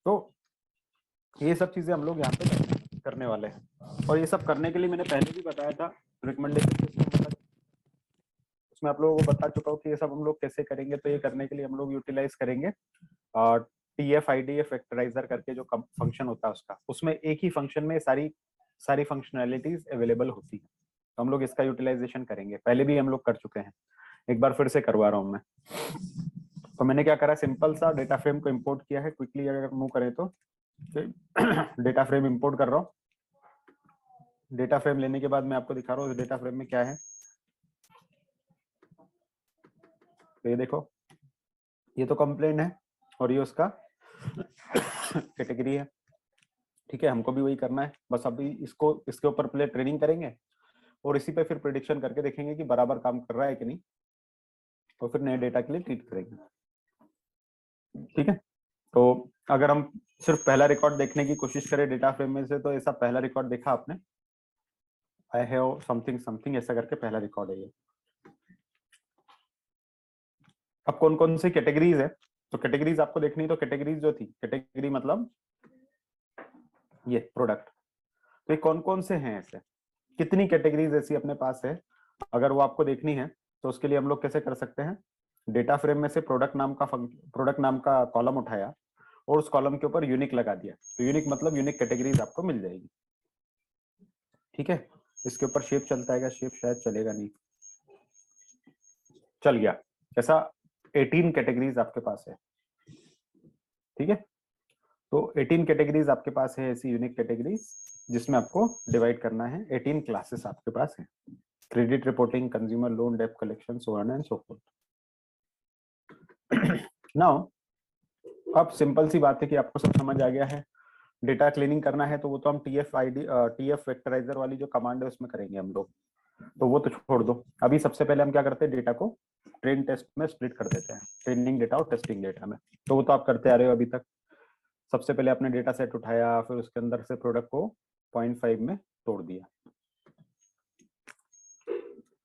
तो ये सब चीजें हम लोग यहाँ पे करने वाले हैं, और ये सब करने के लिए मैंने पहले भी बताया था रिकमेंडेशन, उसमें आप लोगों को बता चुका हूँ कि ये सब हम लोग कैसे करेंगे। तो ये करने के लिए हम लोग यूटिलाइज करेंगे TF-IDF वेक्टराइजर करके जो फंक्शन होता है उसका, उसमें एक ही फंक्शन में सारी फंक्शनैलिटीज अवेलेबल होती है। तो हम लोग इसका यूटिलाइजेशन करेंगे, पहले भी हम लोग कर चुके हैं, एक बार फिर से करवा रहा हूँ मैं। तो मैंने क्या करा, सिंपल सा डेटा फ्रेम को इंपोर्ट किया है। क्विकली अगर मूव करें तो डेटा फ्रेम इंपोर्ट कर रहा हूँ। डेटा फ्रेम लेने के बाद मैं आपको दिखा रहा हूँ डेटा फ्रेम में क्या है। तो ये देखो, ये तो कंप्लेंट है और ये उसका कैटेगरी है। ठीक है, हमको भी वही करना है, बस अभी इसके ऊपर पहले ट्रेनिंग करेंगे और इसी पे फिर प्रेडिक्शन करके देखेंगे कि बराबर काम कर रहा है कि नहीं, और फिर नए डेटा के लिए ट्रीट करेंगे। ठीक है, तो अगर हम सिर्फ पहला रिकॉर्ड देखने की कोशिश करें डेटा फ्रेम में से, तो ऐसा पहला रिकॉर्ड देखा आपने, आई हैव समथिंग समथिंग ऐसा करके पहला रिकॉर्ड है ये। अब कौन कौन सी कैटेगरीज है, तो कैटेगरीज आपको देखनी, तो कैटेगरीज जो थी, कैटेगरी मतलब ये प्रोडक्ट, तो ये कौन कौन से हैं, ऐसे कितनी कैटेगरीज ऐसी अपने पास है, अगर वो आपको देखनी है तो उसके लिए हम लोग कैसे कर सकते हैं। डेटा फ्रेम में से प्रोडक्ट नाम का कॉलम उठाया और उस कॉलम के ऊपर यूनिक लगा दिया, तो यूनिक मतलब यूनिक कैटेगरीज आपको मिल जाएगी। ठीक है, इसके ऊपर शेप चलता है, शेप शायद चलेगा नहीं, चल गया। ऐसा 18 कैटेगरीज आपके पास है। ठीक है, तो 18 कैटेगरीज आपके पास है, ऐसी यूनिक कैटेगरीज जिसमें आपको डिवाइड करना है। 18 क्लासेस आपके पास है, credit reporting, consumer loan, debt collection, so on and so forth. Now अब सिंपल सी बात है कि आपको सब समझ आ गया है। डेटा क्लीनिंग करना है तो वो तो हम TF वेक्टराइजर वाली जो कमांड है उसमें करेंगे हम लोग, तो वो तो छोड़ दो। अभी सबसे पहले हम क्या करते हैं, डेटा को ट्रेन टेस्ट में स्प्लिट कर देते हैं, ट्रेनिंग डेटा और टेस्टिंग डेटा में। तो वो तो आप करते आ रहे हो अभी तक। सबसे पहले आपने डेटा सेट उठाया, फिर उसके अंदर से प्रोडक्ट को 0.5 में तोड़ दिया।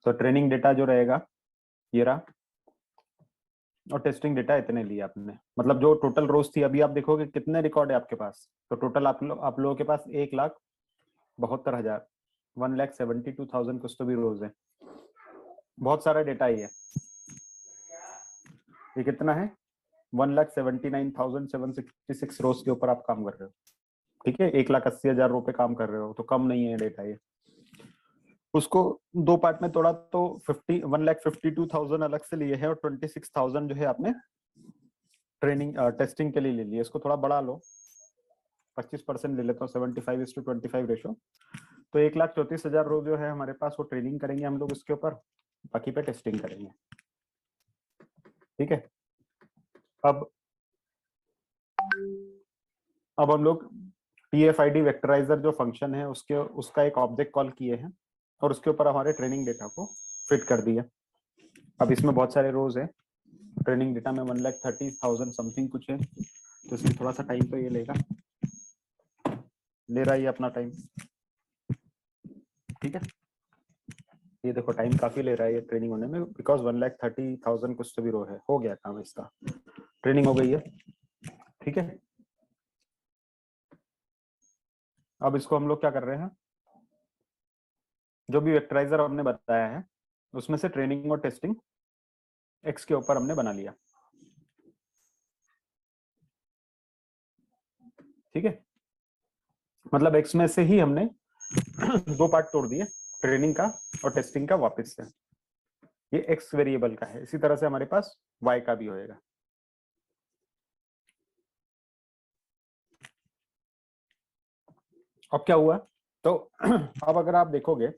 तो ट्रेनिंग डेटा जो रहेगा ये रहा, और टेस्टिंग डेटा इतने लिए आपने, मतलब जो टोटल रोज थी। अभी आप देखोगे कितने रिकॉर्ड है आपके पास, तो टोटल आप लोगों के पास 1,72,000 1,72,000 कुछ तो भी रोज है। बहुत सारा डेटा ही है। ये कितना है, 1,79,766 रोज के ऊपर आप काम कर रहे हो। ठीक है, 1,80,000 रुपए काम कर रहे हो, तो कम नहीं है डेटा ये। उसको दो पार्ट में तोड़ा तो 1,52,000 अलग से लिए है, और 26,000 जो है आपने ट्रेनिंग टेस्टिंग के लिए ले लिया। इसको थोड़ा बढ़ा लो, 25% ले लेता हूँ, 75:25 रेशो। तो 1,34,000 रोज जो है हमारे पास, वो ट्रेनिंग करेंगे हम लोग उसके ऊपर, बाकी पे टेस्टिंग करेंगे। ठीक है, अब हम लोग TF-ID वेक्टराइजर जो फंक्शन है उसका एक ऑब्जेक्ट कॉल किए हैं, और उसके ऊपर हमारे ट्रेनिंग डेटा को फिट कर दिया। अब इसमें बहुत सारे रोज है, ट्रेनिंग डेटा में 1,30,000 समथिंग कुछ है, तो इसमें थोड़ा सा टाइम तो ये ले रहा है ये अपना टाइम। ठीक है, ये देखो टाइम काफी ले रहा है ये ट्रेनिंग होने में, बिकॉज 1,30,000 कुछ तो भी रो है। हो गया काम, इसका ट्रेनिंग हो गई है। ठीक है, अब इसको हम लोग क्या कर रहे हैं, जो भी वेक्टराइजर हमने बताया है उसमें से ट्रेनिंग और टेस्टिंग एक्स के ऊपर हमने बना लिया। ठीक है, मतलब एक्स में से ही हमने दो पार्ट तोड़ दिए, ट्रेनिंग का और टेस्टिंग का वापस से। ये एक्स वेरिएबल का है, इसी तरह से हमारे पास वाई का भी होएगा। अब क्या हुआ, तो अब अगर आप देखोगे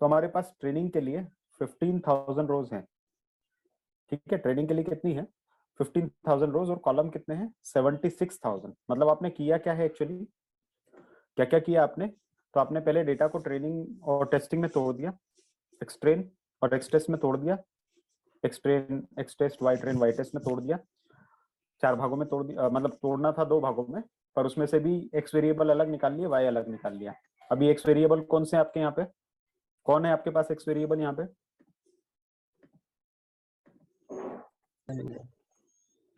तो हमारे पास ट्रेनिंग के लिए 15,000 रोज हैं, ठीक है, ट्रेनिंग के लिए कितनी है 15,000 रोज और कॉलम कितने हैं 76,000। मतलब आपने किया क्या है एक्चुअली, क्या क्या किया आपने, तो आपने पहले डेटा को ट्रेनिंग और टेस्टिंग में तोड़ दिया, एक्सट्रेन और एक्सटेस्ट में तोड़ दिया, X train X test y train y test में तोड़ दिया, 4 भागों में तोड़ दिया, मतलब तोड़ना था 2 भागों में, पर उसमें से भी एक्स वेरिएबल अलग निकाल लिया, वाई अलग निकाल लिया। अभी एक्स वेरिएबल कौन से आपके यहाँ पे, कौन है आपके पास एक्स वेरिएबल यहाँ पे,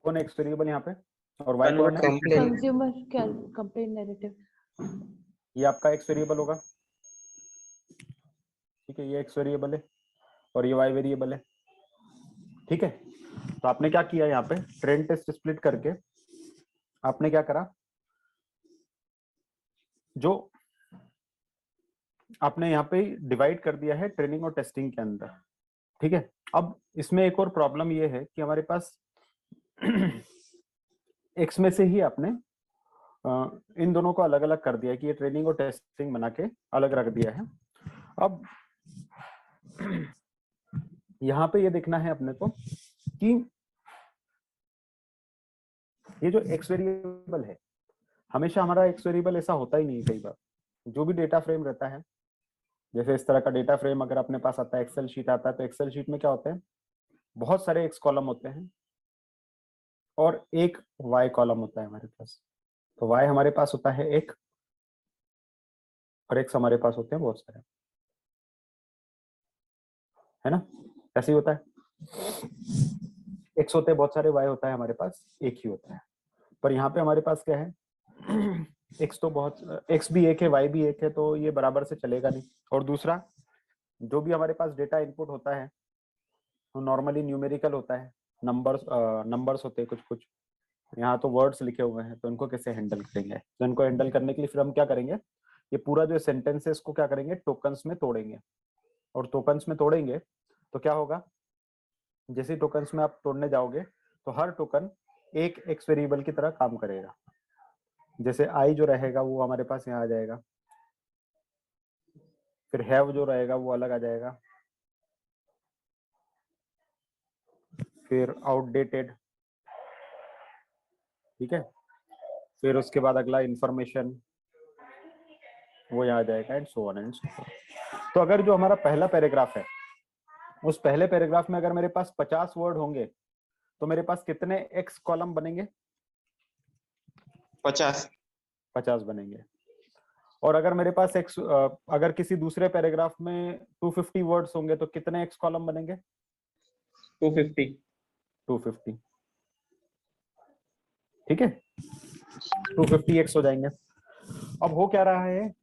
कौन है एक्स वेरिएबल यहाँ पे, और वाई कौन है, कंज्यूमर कंप्लेन नैरेटिव, ये आपका एक्स वेरिएबल होगा, ठीक है, ये एक्स वेरिएबल है और ये वाई वेरिएबल है, ठीक है। तो आपने क्या किया यहाँ पे, ट्रेन टेस्ट स्प्लिट करके आपने क्या करा, जो आपने यहाँ पे डिवाइड कर दिया है ट्रेनिंग और टेस्टिंग के अंदर, ठीक है। अब इसमें एक और प्रॉब्लम ये है कि हमारे पास एक्स में से ही आपने इन दोनों को अलग अलग कर दिया है कि ये ट्रेनिंग और टेस्टिंग बना के अलग रख दिया है। अब यहाँ पे ये देखना है अपने को कि ये जो एक्स वेरिएबल है, हमेशा हमारा एक्स वेरिएबल ऐसा होता ही नहीं, कई बार जो भी डेटा फ्रेम रहता है, जैसे इस तरह का डेटा फ्रेम अगर अपने पास आता है, एक्सेल शीट आता है, तो एक्सेल शीट में क्या होते हैं, बहुत सारे एक्स कॉलम होते हैं और एक वाई कॉलम होता है हमारे पास। तो वाई हमारे पास होता है एक और एक्स हमारे पास होते हैं बहुत सारे, है ना, ऐसे ही होता है, एक्स होते हैं बहुत सारे, वाई होता है हमारे पास एक ही होता है। पर यहाँ पे हमारे पास क्या है, एक्स तो बहुत, एक्स भी एक है वाई भी एक है, तो ये बराबर से चलेगा नहीं। और दूसरा, जो भी हमारे पास डेटा इनपुट होता है वो नॉर्मली न्यूमेरिकल होता है, नंबर्स होते हैं कुछ कुछ, यहाँ तो वर्ड्स लिखे हुए हैं, तो इनको कैसे हैंडल करेंगे, तो इनको हैंडल करने के लिए फिर हम क्या करेंगे, ये पूरा जो सेंटेंस है इसको क्या करेंगे, टोकन्स में तोड़ेंगे। और टोकन्स में तोड़ेंगे तो क्या होगा, जैसे टोकन्स में आप तोड़ने जाओगे तो हर टोकन एक एक्स वेरिएबल की तरह काम करेगा। जैसे आई जो रहेगा वो हमारे पास यहाँ आ जाएगा, फिर हैव जो रहेगा वो अलग आ जाएगा, फिर आउटडेटेड, ठीक है, फिर उसके बाद अगला इंफॉर्मेशन वो यहाँ आ जाएगा, and so on and so forth. तो अगर जो हमारा पहला पैराग्राफ है, उस पहले पैराग्राफ में अगर मेरे पास 50 वर्ड होंगे तो मेरे पास कितने एक्स कॉलम बनेंगे, 50 बनेंगे। और अगर मेरे पास एक्स, अगर किसी दूसरे पैराग्राफ में 250 वर्ड्स होंगे तो कितने एक्स कॉलम बनेंगे, 250, ठीक है, 250 एक्स हो जाएंगे। अब हो क्या रहा है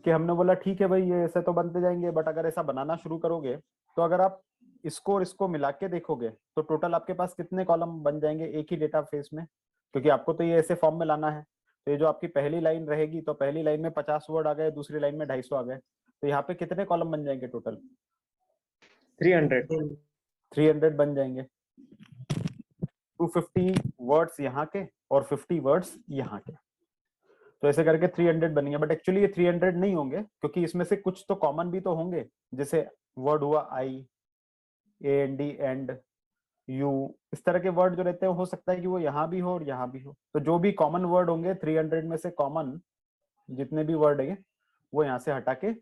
कि हमने बोला ठीक है भाई ये ऐसे तो बनते जाएंगे, बट अगर ऐसा बनाना शुरू करोगे तो अगर आप इसको और इसको मिला के देखोगे तो टोटल आपके पास कितने कॉलम बन जाएंगे एक ही डेटा फेस में, क्योंकि आपको तो ये ऐसे फॉर्म में लाना है। तो ये जो आपकी पहली लाइन रहेगी, तो पहली लाइन में 50 वर्ड आ गए, दूसरी लाइन में 250 आ गए, तो यहाँ पे कितने कॉलम बन जाएंगे टोटल, 300 बन जाएंगे। 250 वर्ड्स यहाँ के और 50 वर्ड्स यहाँ के, तो ऐसे करके 300 बनेंगे। बट एक्चुअली ये 300 नहीं होंगे, क्योंकि इसमें से कुछ तो कॉमन भी तो होंगे, जैसे वर्ड हुआ आई, एंड, एंड, यू, इस तरह के वर्ड जो रहते हैं हो सकता है कि वो यहाँ भी हो और यहाँ भी हो। तो जो भी कॉमन वर्ड होंगे 300 में से, कॉमन जितने भी वर्ड है वो यहाँ से हटा के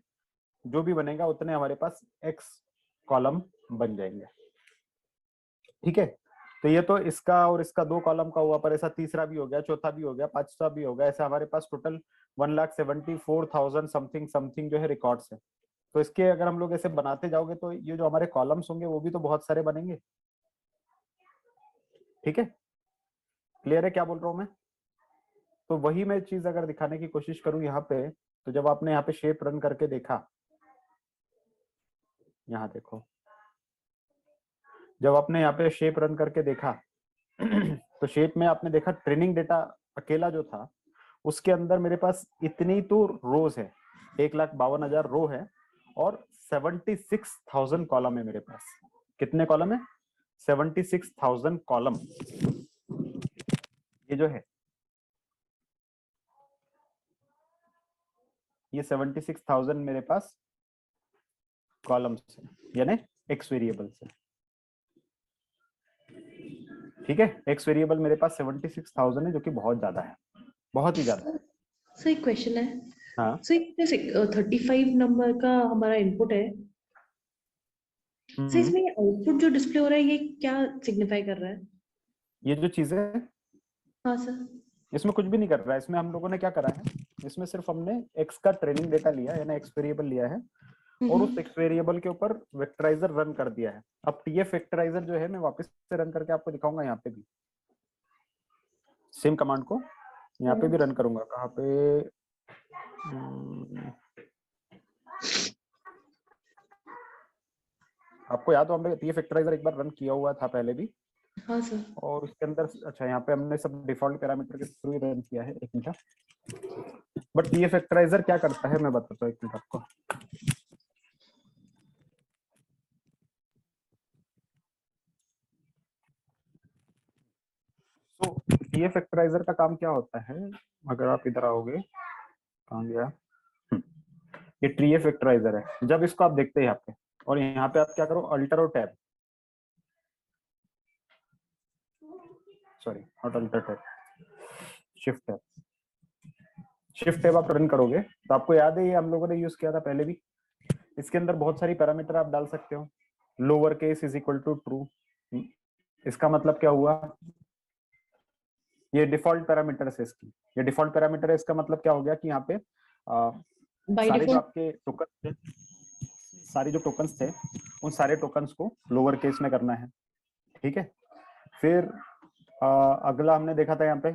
जो भी बनेगा उतने हमारे पास एक्स कॉलम बन जाएंगे, ठीक है। तो ये तो इसका और इसका 2 कॉलम का हुआ, पर ऐसा तीसरा भी हो गया, चौथा भी हो गया, पांचवा भी हो गया, ऐसा हमारे पास टोटल 1,74,000 समथिंग समथिंग जो है रिकॉर्ड्स है। तो इसके अगर हम लोग ऐसे बनाते जाओगे तो ये जो हमारे कॉलम्स होंगे वो भी तो बहुत सारे बनेंगे, ठीक है, क्लियर है क्या बोल रहा हूं मैं। तो वही मैं चीज अगर दिखाने की कोशिश करूं यहाँ पे, तो जब आपने यहाँ पे शेप रन करके देखा, यहाँ देखो, जब आपने यहाँ पे शेप रन करके देखा तो शेप में आपने देखा ट्रेनिंग डेटा अकेला जो था उसके अंदर मेरे पास इतनी तो रोज है, 1,52,000 रो है और 76,000 कॉलम है मेरे पास। कितने कॉलम है, 76,000 कॉलम। ये जो है ये 76,000 मेरे पास कॉलम्स है, यानी एक्स वेरिएबल्स है, ठीक है, एक्स वेरिएबल मेरे पास 76,000 है, जो कि बहुत ज्यादा है, बहुत ही ज्यादा है। सर एक क्वेश्चन है। हाँ सर जैसे 35 नंबर का हमारा इनपुट है, सर इसमें आउटपुट जो डिस्प्ले हो रहा है ये क्या सिग्निफाई कर रहा है? ये जो चीजें, हाँ सर। इसमें कुछ भी नहीं कर रहा है। इसमें हम लोगों ने क्या करा है, इसमें सिर्फ हमने एक्स का ट्रेनिंग डेटा लिया है, यानी एक्स वेरिएबल लिया है, और उस एक्स वेरिएबल के ऊपर वेक्टराइजर रन कर दिया है। अब टीएफ वेक्टराइजर जो है मैं वापस से रन करके आपको दिखाऊंगा, यहाँ पे भी सेम कमांड को यहाँ पे भी रन करूंगा। कहाँ पे, आपको याद हो हमने टीएफ वेक्टराइजर एक बार रन किया हुआ था पहले भी, हाँ सर। और उसके अंदर अच्छा यहाँ पे हमने सब डिफॉल्ट पैरामीटर के थ्रू ही रन किया है। एक मिनट, बट टीएफ वेक्टराइजर क्या करता है मैं बताता हूँ, एक मिनट आपको। तो टीएफ वेक्टराइजर का काम क्या होता है, अगर आप इधर आओगे, कहाँ गया, ये टीएफ वेक्टराइजर है। जब इसको आप देखते हैं यहाँ पे, और यहाँ पे आप क्या करो, अल्टर और tab, sorry not alter tab, shift tab, shift tab आप रन करोगे तो आपको याद है ये हम लोगों ने यूज किया था पहले भी। इसके अंदर बहुत सारी पैरामीटर आप डाल सकते हो। Lower case is equal to true, इसका मतलब क्या हुआ, ये डिफॉल्ट पैरामीटर है इसकी, ये डिफॉल्ट पैरामीटर है। इसका मतलब क्या हो गया कि यहाँ पे सारे जो आपके टोकन थे, सारे जो टोकन्स थे, उन सारे टोकन्स को लोअर केस में करना है। ठीक है, फिर अगला हमने देखा था यहाँ पे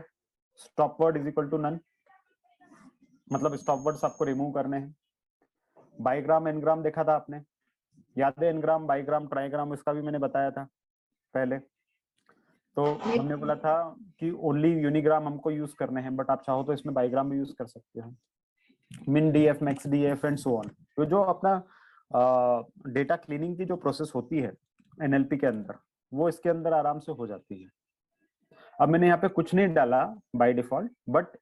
stop word is equal to none, मतलब स्टॉप वर्ड्स आपको रिमूव करने हैं। बाईग्राम एनग्राम देखा था आपने, याद है, एनग्राम बाईग्राम ट्राईग्राम, इसका भी मैंने बताया था पहले। तो हमने बोला था कि ओनली यूनिग्राम हमको यूज करने हैं, बट आप चाहो तो इसमें बाईग्राम भी यूज कर सकते हो। मिन DF, max DF and so on. तो जो अपना डेटा क्लीनिंग की जो प्रोसेस होती है एनएलपी के अंदर, वो इसके अंदर आराम से हो जाती है। अब मैंने यहाँ पे कुछ नहीं डाला बाय डिफॉल्ट, बट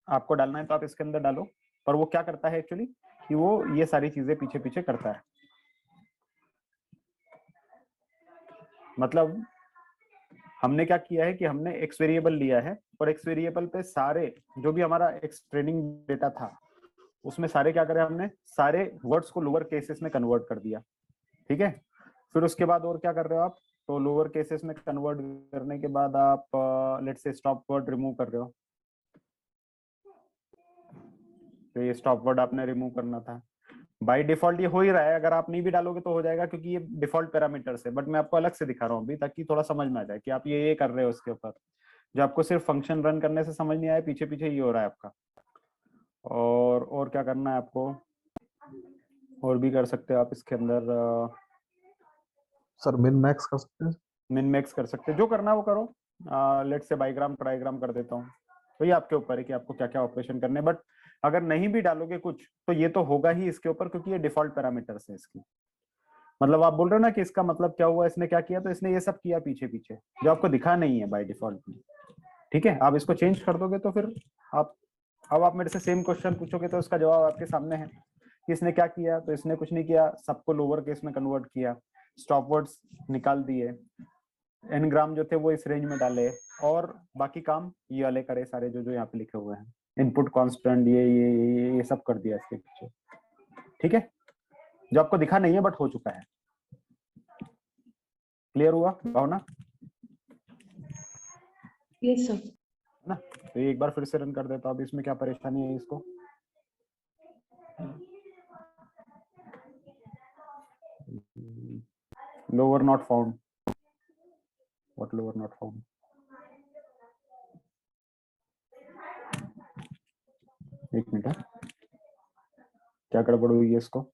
आपको डालना है तो आप इसके अंदर डालो। पर वो क्या करता है एक्चुअली, कि वो ये सारी चीजें पीछे पीछे करता है। मतलब हमने क्या किया है कि हमने एक्स वेरिएबल लिया है, और एक्स वेरिएबल पे सारे जो भी हमारा एक्स ट्रेनिंग डेटा था, उसमें सारे क्या करे, हमने सारे वर्ड्स को लोअर केसेस में कन्वर्ट कर दिया। ठीक है, फिर उसके बाद और क्या कर रहे हो आप, तो लोअर केसेस में कन्वर्ट करने के बाद आप let's say stop word remove कर रहे हो, तो ये स्टॉप वर्ड आपने रिमूव करना था। बाय डिफॉल्ट ये हो ही रहा है, अगर आप नहीं भी डालोगे तो हो जाएगा, क्योंकि ये डिफॉल्ट पैरामीटर्स है। बट मैं आपको अलग से दिखा रहा हूँ अभी, ताकि थोड़ा समझ में आ जाए कि आप ये कर रहे हो उसके ऊपर। जो आपको सिर्फ फंक्शन रन करने से समझ नहीं आया, पीछे पीछे ये हो रहा है आपका। और क्या करना है आपको, और भी कर सकते हो आप इसके अंदर। सर मिन मैक्स कर सकते हैं? मिन मैक्स कर सकते हैं, जो करना है वो करो। लेट्स से बाईग्राम ट्राईग्राम कर देता हूँ। तो ये आपके ऊपर है कि आपको क्या क्या ऑपरेशन करने हैं। बट अगर नहीं भी डालोगे कुछ तो ये तो होगा ही इसके ऊपर, क्योंकि ये डिफॉल्ट पैरामीटर्स है इसकी। मतलब आप बोल रहे हो ना कि इसका मतलब क्या हुआ, इसने क्या किया, तो इसने ये सब किया पीछे पीछे, जो आपको दिखा नहीं है बाय डिफॉल्ट में। ठीक है, आप इसको चेंज कर दोगे तो फिर आप, अब आप मेरे से सेम क्वेश्चन पूछोगे तो उसका जवाब आपके सामने है कि इसने क्या किया। तो इसने कुछ नहीं किया, सबको लोअर केस में कन्वर्ट किया, स्टॉप वर्ड्स निकाल दिए, एन ग्राम जो थे वो इस रेंज में डाले, और बाकी काम ये वाले करे सारे जो जो यहाँ पे लिखे हुए हैं। इनपुट कांस्टेंट ये सब कर दिया इसके पीछे। ठीक है, जो आपको दिखा नहीं है बट हो चुका है। क्लियर हुआ भावना? Yes sir. ना, तो एक बार फिर से रन कर देता हूँ। अब इसमें क्या परेशानी है इसको, lower not found, what lower not found, एक मिनट, क्या गड़बड़ हुई है इसको।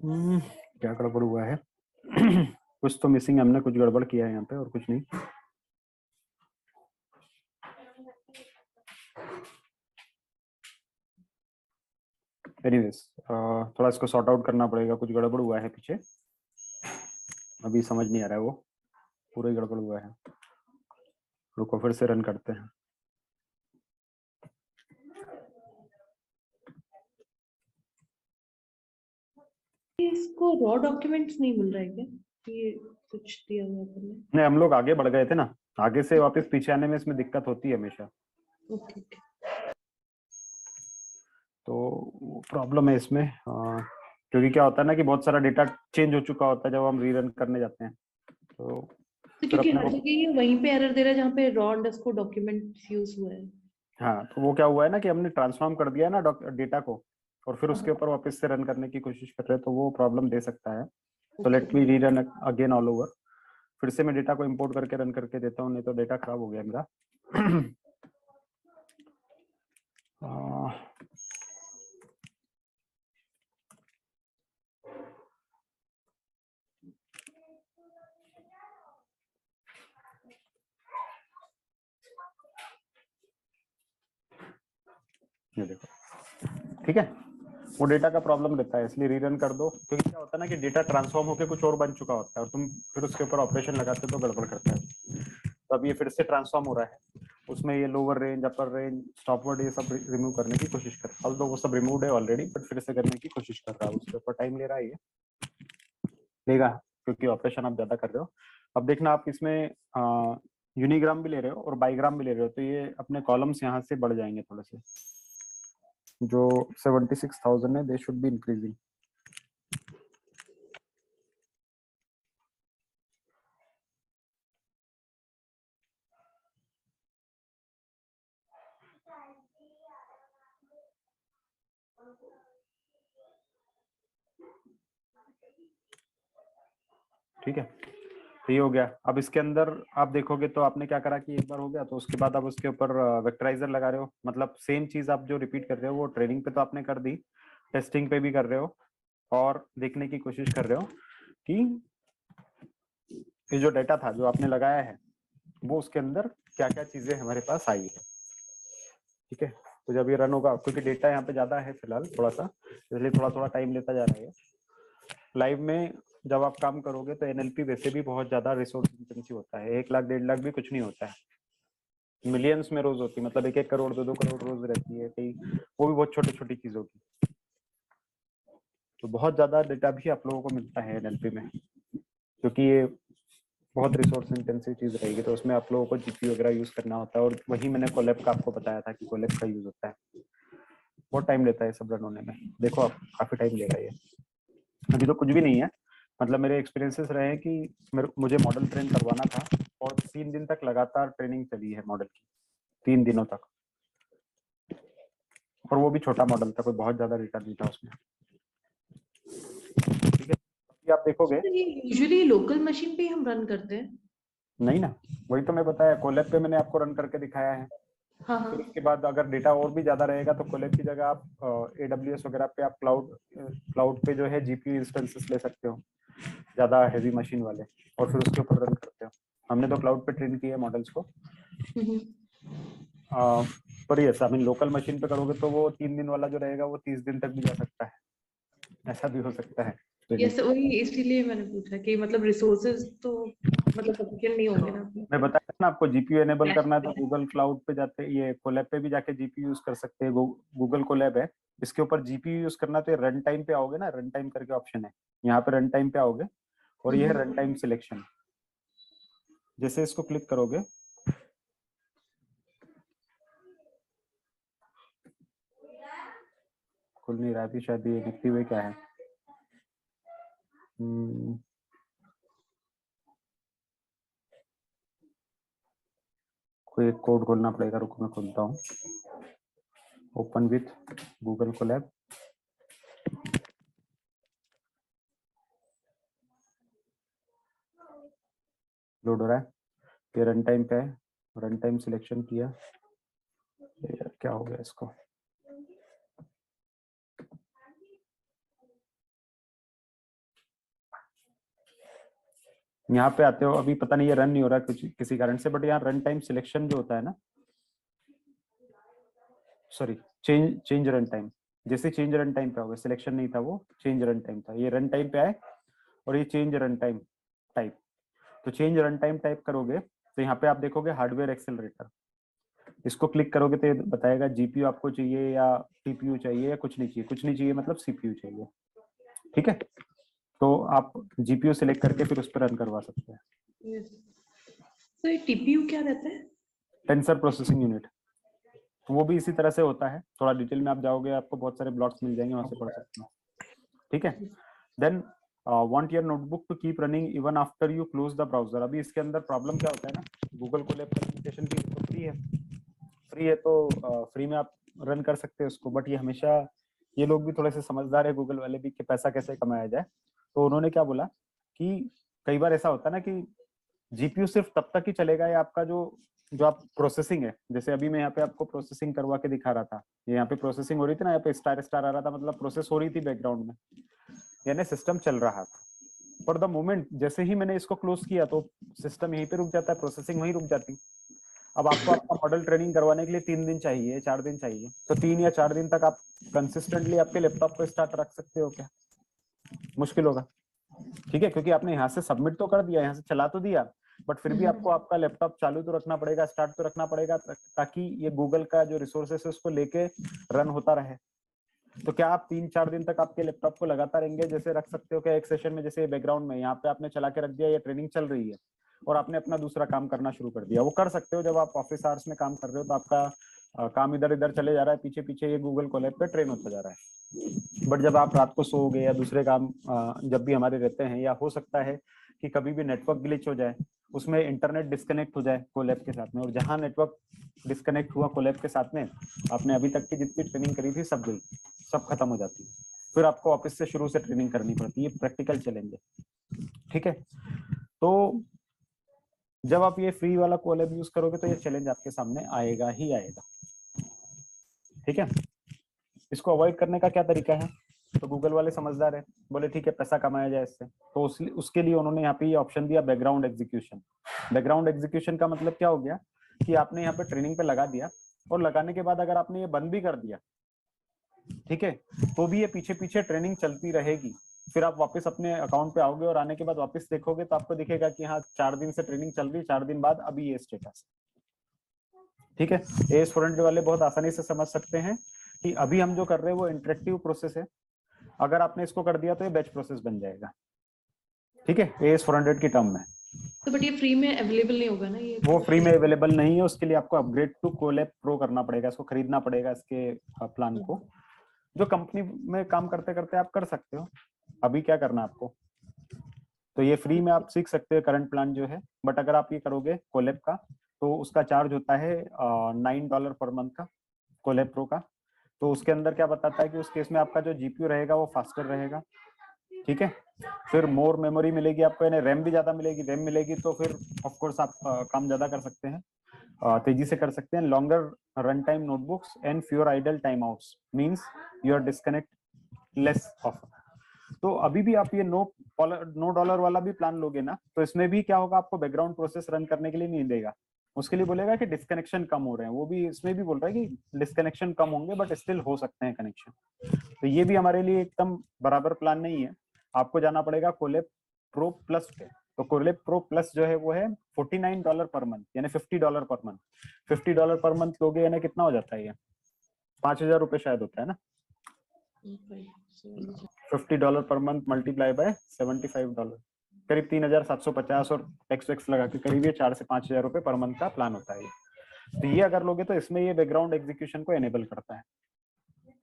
क्या गड़बड़ हुआ है। कुछ तो मिसिंग, हमने कुछ गड़बड़ किया है यहाँ पे और कुछ नहीं। एनीवेज थोड़ा इसको सॉर्ट आउट करना पड़ेगा, कुछ गड़बड़ हुआ है पीछे, अभी समझ नहीं आ रहा है, वो पूरा ही गड़बड़ हुआ है। रुको फिर से रन करते हैं। इसको रॉ डॉक्यूमेंट्स नहीं मिल रहा है क्या? ये कुछ दिया हुआ है नहीं, हम लोग आगे बढ़ गए थे ना, आगे से वापस पीछे आने में इसमें दिक्कत होती है हमेशा, ओके ओके। तो प्रॉब्लम है इसमें। क्योंकि क्या होता है ना कि बहुत सारा डेटा चेंज हो चुका होता है जब हम रीरन करने जाते हैं, तो तो क्योंकि हर जगह ये वहीं पे एरर दे रहा है जहाँ पे रॉ अंडरस्कोर डॉक्यूमेंट्स यूज हुआ है। हाँ, तो वो क्या हुआ है ना कि हमने ट्रांसफॉर्म कर दिया ना डेटा को, और फिर उसके ऊपर वापस से रन करने की कोशिश कर रहे हैं, तो वो प्रॉब्लम दे सकता है। तो let me rerun again all over. फिर से मैं डेटा को इंपोर्ट करके रन करके देता हूँ, नहीं तो डेटा खराब हो गया मेरा। ये देखो, ठीक है, वो डेटा का प्रॉब्लम रहता है, इसलिए रीरन कर दो। क्योंकि क्या होता है ना कि डेटा ट्रांसफॉर्म होकर कुछ और बन चुका होता है और तुम फिर उसके ऊपर ऑपरेशन लगाते हो तो गड़बड़ करता है। तो अब ये फिर से ट्रांसफॉर्म हो रहा है, उसमें ये लोअर रेंज, अपर रेंज, स्टॉपवर्ड, ये सब रिमूव करने की कोशिश कर रहा है। वो सब रिमूव्ड है ऑलरेडी, बट फिर से करने की कोशिश कर रहा है। उसके ऊपर टाइम ले रहा है, ये लेगा क्योंकि ऑपरेशन आप ज्यादा कर रहे हो। अब देखना, आप इसमें यूनिग्राम भी ले रहे हो और बाईग्राम भी ले रहे हो, तो ये अपने कॉलम्स यहाँ से बढ़ जाएंगे थोड़े से। जो 76,000 है, दे शुड बी इंक्रीजिंग। ठीक है, तो ये हो गया। अब इसके अंदर आप देखोगे तो आपने क्या करा कि एक बार हो गया, तो उसके बाद आप उसके ऊपर वेक्टराइजर लगा रहे हो। मतलब सेम चीज आप जो रिपीट कर रहे हो वो ट्रेनिंग पे तो आपने कर दी, टेस्टिंग पे भी कर रहे हो, और देखने की कोशिश कर रहे हो कि ये जो डेटा था जो आपने लगाया है वो उसके अंदर क्या क्या चीजें हमारे पास आई है। ठीक है, तो जब ये रन होगा, क्योंकि डेटा यहाँ पे ज्यादा है फिलहाल थोड़ा सा, इसलिए थोड़ा थोड़ा टाइम लेता जा रहा है। लाइव में जब आप काम करोगे तो एनएलपी वैसे भी बहुत ज्यादा रिसोर्स इंटेंसिव होता है। 1 लाख 1.5 लाख भी कुछ नहीं होता है, मिलियंस में रोज होती है, मतलब 1-1 करोड़ 2-2 करोड़ रोज रहती है कई, वो भी बहुत छोटी छोटी चीजों की। तो बहुत ज्यादा डेटा भी आप लोगों को मिलता है एनएलपी में, क्योंकि ये बहुत रिसोर्स इंटेंसिव चीज रहेगी, तो उसमें आप लोगों को जीपी वगैरह यूज करना होता है। और वही मैंने कोलैब का आपको बताया था कि कोलैब का यूज होता है, बहुत टाइम लेता है सब रन होने में। देखो आप, काफी टाइम ले रहा है ये, अभी तो कुछ भी नहीं है। मतलब मेरे एक्सपीरियंसेस रहे हैं कि मुझे मॉडल ट्रेन करवाना था और 3 दिन तक लगातार ट्रेनिंग चली है मॉडल की, 3 दिनों तक, और वो भी छोटा मॉडल था, कोई बहुत ज्यादा डेटा नहीं था उसमें। ठीक है, ये आप देखोगे। तो ये यूजुअली लोकल मशीन पे हम रन करते हैं। नहीं ना, वही तो मैं बताया, कोलैब पे मैंने आपको रन करके दिखाया है। हाँ हाँ। फिर उसके बाद अगर डेटा और भी ज्यादा रहेगा तो कोलैब की जगह आप AWS वगैरह पे आप क्लाउड पे जो है जीपीयू इंस्टेंसेस ले सकते हो, ज्यादा हैवी मशीन वाले, और फिर उसके ऊपर रन करते हो। हमने तो क्लाउड पे ट्रेन किया है मॉडल्स को। पर ये आई मीन लोकल मशीन पे करोगे तो वो 3 दिन वाला जो रहेगा वो 30 दिन तक भी जा सकता है, ऐसा भी हो सकता है। यस, वही इसीलिए मैंने पूछा कि मतलब रिसोर्सेज तो मतलब सफिशिएंट नहीं होंगे ना। मैं बताया ना आपको, जीपीयू एनेबल करना है तो गूगल क्लाउड पे जाते, ये कोलैब पे भी जाके जीपीयू यूज कर सकते हैं। गूगल कोलैब है, इसके ऊपर जीपीयू यूज करना तो रन टाइम पे आओगे ना, रन टाइम करके ऑप्शन है, यहाँ पे रन टाइम पे आओगे और ये है रन टाइम सिलेक्शन। जैसे इसको क्लिक करोगे, खुल नहीं रहा है शायद, ये लिखते हुए क्या है, कोई एक कोड खोलना पड़ेगा, रुको मैं खोलता हूँ। Open with Google Colab, load हो रहा है, ये रन टाइम पे है, रन टाइम सिलेक्शन किया। यार क्या हो गया इसको, यहाँ पे आते हो, अभी पता नहीं ये रन नहीं हो रहा कुछ किसी कारण से, बट यहाँ रन टाइम सिलेक्शन जो होता है ना, सॉरी चेंज रन टाइम, जैसे चेंज रन टाइम पे होगा, सिलेक्शन नहीं था वो, चेंज रन टाइम था, ये रन टाइम पे आए और ये चेंज रन टाइम टाइप, तो चेंज रन टाइम टाइप करोगे तो यहाँ पे आप देखोगे हार्डवेयर एक्सेलरेटर, इसको क्लिक करोगे तो ये बताएगा जीपीयू आपको चाहिए या टीपीयू चाहिए या कुछ नहीं चाहिए, कुछ नहीं चाहिए मतलब सीपीयू चाहिए, ठीक है। तो आप जीपीयू सिलेक्ट करके फिर उस पर रन करवा सकते हैं। तो ये टीपीयू क्या रहता है? टेंसर प्रोसेसिंग यूनिट, तो वो भी इसी तरह से होता है, थोड़ा डिटेल में आप जाओगे आपको बहुत सारे ब्लॉक्स मिल जाएंगे, वहां से पढ़ सकते हैं, ठीक है। Then want your notebook to keep running even after you close the browser. अभी इसके अंदर प्रॉब्लम क्या होता है ना, गूगल कोलैब एप्लीकेशन की तो फ्री है तो फ्री में आप रन कर सकते हैं उसको, बट ये हमेशा, ये लोग भी थोड़े से समझदार है गूगल वाले भी कि पैसा कैसे कमाया जाए, तो उन्होंने क्या बोला कि कई बार ऐसा होता है ना कि जीपीयू सिर्फ तब तक ही चलेगा, या आपका जो आप प्रोसेसिंग है, जैसे अभी मैं यहाँ पे आपको प्रोसेसिंग करवा के दिखा रहा था, यहाँ पे प्रोसेसिंग हो रही थी ना, यहाँ पे स्टार स्टार आ रहा था, मतलब प्रोसेस हो रही थी बैकग्राउंड में, यानी सिस्टम चल रहा था। फॉर द मोमेंट जैसे ही मैंने इसको क्लोज किया तो सिस्टम यहीं पे रुक जाता है, प्रोसेसिंग वहीं रुक जाती। अब आपको आपका मॉडल ट्रेनिंग करवाने के लिए 3 दिन चाहिए, 4 दिन चाहिए, तो 3 या 4 दिन तक आप कंसिस्टेंटली आपके लैपटॉप पे स्टार्ट रख सकते हो क्या? मुश्किल होगा, ठीक है, क्योंकि आपने यहाँ से सबमिट तो कर दिया, यहाँ से चला तो दिया, बट फिर भी आपको आपका लैपटॉप चालू तो रखना पड़ेगा, स्टार्ट तो रखना पड़ेगा, ताकि ये गूगल का जो रिसोर्सेस है उसको लेके रन होता रहे। तो क्या आप 3-4 दिन तक आपके लैपटॉप को लगातार एंगेज जैसे रख सकते हो क्या एक सेशन में? जैसे बैकग्राउंड में यहाँ पे आपने चला के रख दिया, ये ट्रेनिंग चल रही है और आपने अपना दूसरा काम करना शुरू कर दिया, वो कर सकते हो जब आप ऑफिस आवर्स में काम कर रहे हो, तो आपका काम इधर इधर चले जा रहा है, पीछे पीछे ये गूगल कोलैब पे ट्रेन होता जा रहा है। बट जब आप रात को सोओगे या दूसरे काम जब भी हमारे रहते हैं, या हो सकता है कि कभी भी नेटवर्क ग्लिच हो जाए, उसमें इंटरनेट डिस्कनेक्ट हो जाए कोलैब के साथ में, और जहां नेटवर्क डिस्कनेक्ट हुआ कोलैब के साथ में, आपने अभी तक की जितनी ट्रेनिंग करी थी सब गई, सब खत्म हो जाती है, फिर आपको ऑफिस से शुरू से ट्रेनिंग करनी पड़ती है, प्रैक्टिकल चैलेंज है, ठीक है। तो जब आप ये फ्री वाला कोलैब यूज करोगे तो ये चैलेंज आपके सामने आएगा ही आएगा, ठीक है। इसको अवॉइड करने का क्या तरीका है? तो गूगल वाले समझदार है, बोले ठीक है पैसा कमाया जाए इससे, तो उसके लिए उन्होंने यहाँ पे ये ऑप्शन दिया, बैकग्राउंड एग्जीक्यूशन। बैकग्राउंड एग्जीक्यूशन का मतलब क्या हो गया कि आपने यहाँ पे ट्रेनिंग पे लगा दिया, और लगाने के बाद अगर आपने ये बंद भी कर दिया, ठीक है, तो भी ये पीछे पीछे ट्रेनिंग चलती रहेगी। फिर आप वापस अपने अकाउंट पे आओगे और आने के बाद वापस देखोगे तो आपको दिखेगा कि हाँ 4 दिन से ट्रेनिंग चल रही, 4 दिन बाद अभी ये स्टेटस, ठीक है। एएस 400 वाले बहुत आसानी से समझ सकते हैं कि अभी हम जो कर रहे हैं वो इंटरेक्टिव प्रोसेस है, अगर आपने इसको कर दिया तो ये बैच प्रोसेस बन जाएगा, ठीक है, एएस 400 की टर्म में। तो बट ये फ्री में अवेलेबल नहीं होगा ना? ये वो फ्री में अवेलेबल नहीं है, उसके लिए आपको अपग्रेड टू कोलैब प्रो करना पड़ेगा, इसको खरीदना पड़ेगा, इसके प्लान को, जो कंपनी में काम करते करते आप कर सकते हो। अभी क्या करना आपको, तो ये फ्री में आप सीख सकते हो करंट प्लान जो है, बट अगर आप ये करोगे कोलैब का तो उसका चार्ज होता है $9 पर मंथ का, कोलैब प्रो का। तो उसके अंदर क्या बताता है कि उस केस में आपका जो जीपीयू रहेगा वो फास्टर रहेगा, ठीक है। फिर मोर मेमोरी मिलेगी आपको, यानी रैम भी ज्यादा मिलेगी, रैम मिलेगी तो फिर ऑफ कोर्स आप काम ज्यादा कर सकते हैं, तेजी से कर सकते हैं। Longer run time notebooks and fewer idle time outs means you are disconnect less off. तो अभी भी आप ये $9 वाला भी प्लान लोगे ना, तो इसमें भी क्या होगा, आपको बैकग्राउंड प्रोसेस रन करने के लिए नहीं देगा, उसके लिए बोलेगा कि डिस्कनेक्शन कम हो रहे हैं, वो भी इसमें भी बोल रहा है कि डिस्कनेक्शन कम होंगे बट स्टिल हो सकते हैं कनेक्शन। तो ये भी हमारे लिए एकदम बराबर प्लान नहीं है, आपको जाना पड़ेगा कोलैब प्रो प्लस पे। तो कोलैब प्रो प्लस जो है वो है $49 पर मंथ, यानी $50 पर मंथ। $50 पर मंथ लोगे यानी कितना हो जाता है, ये 5,000 रुपए शायद होता है ना। $50 पर मंथ मल्टीप्लाई बाय $75, करीब 3,750, और टैक्स वैक्स लगा के करीब ये 4 से 5,000 रुपए पर मंथ का प्लान होता है। तो ये अगर लोगे तो इसमें ये बैकग्राउंड एग्जीक्यूशन को एनेबल करता है।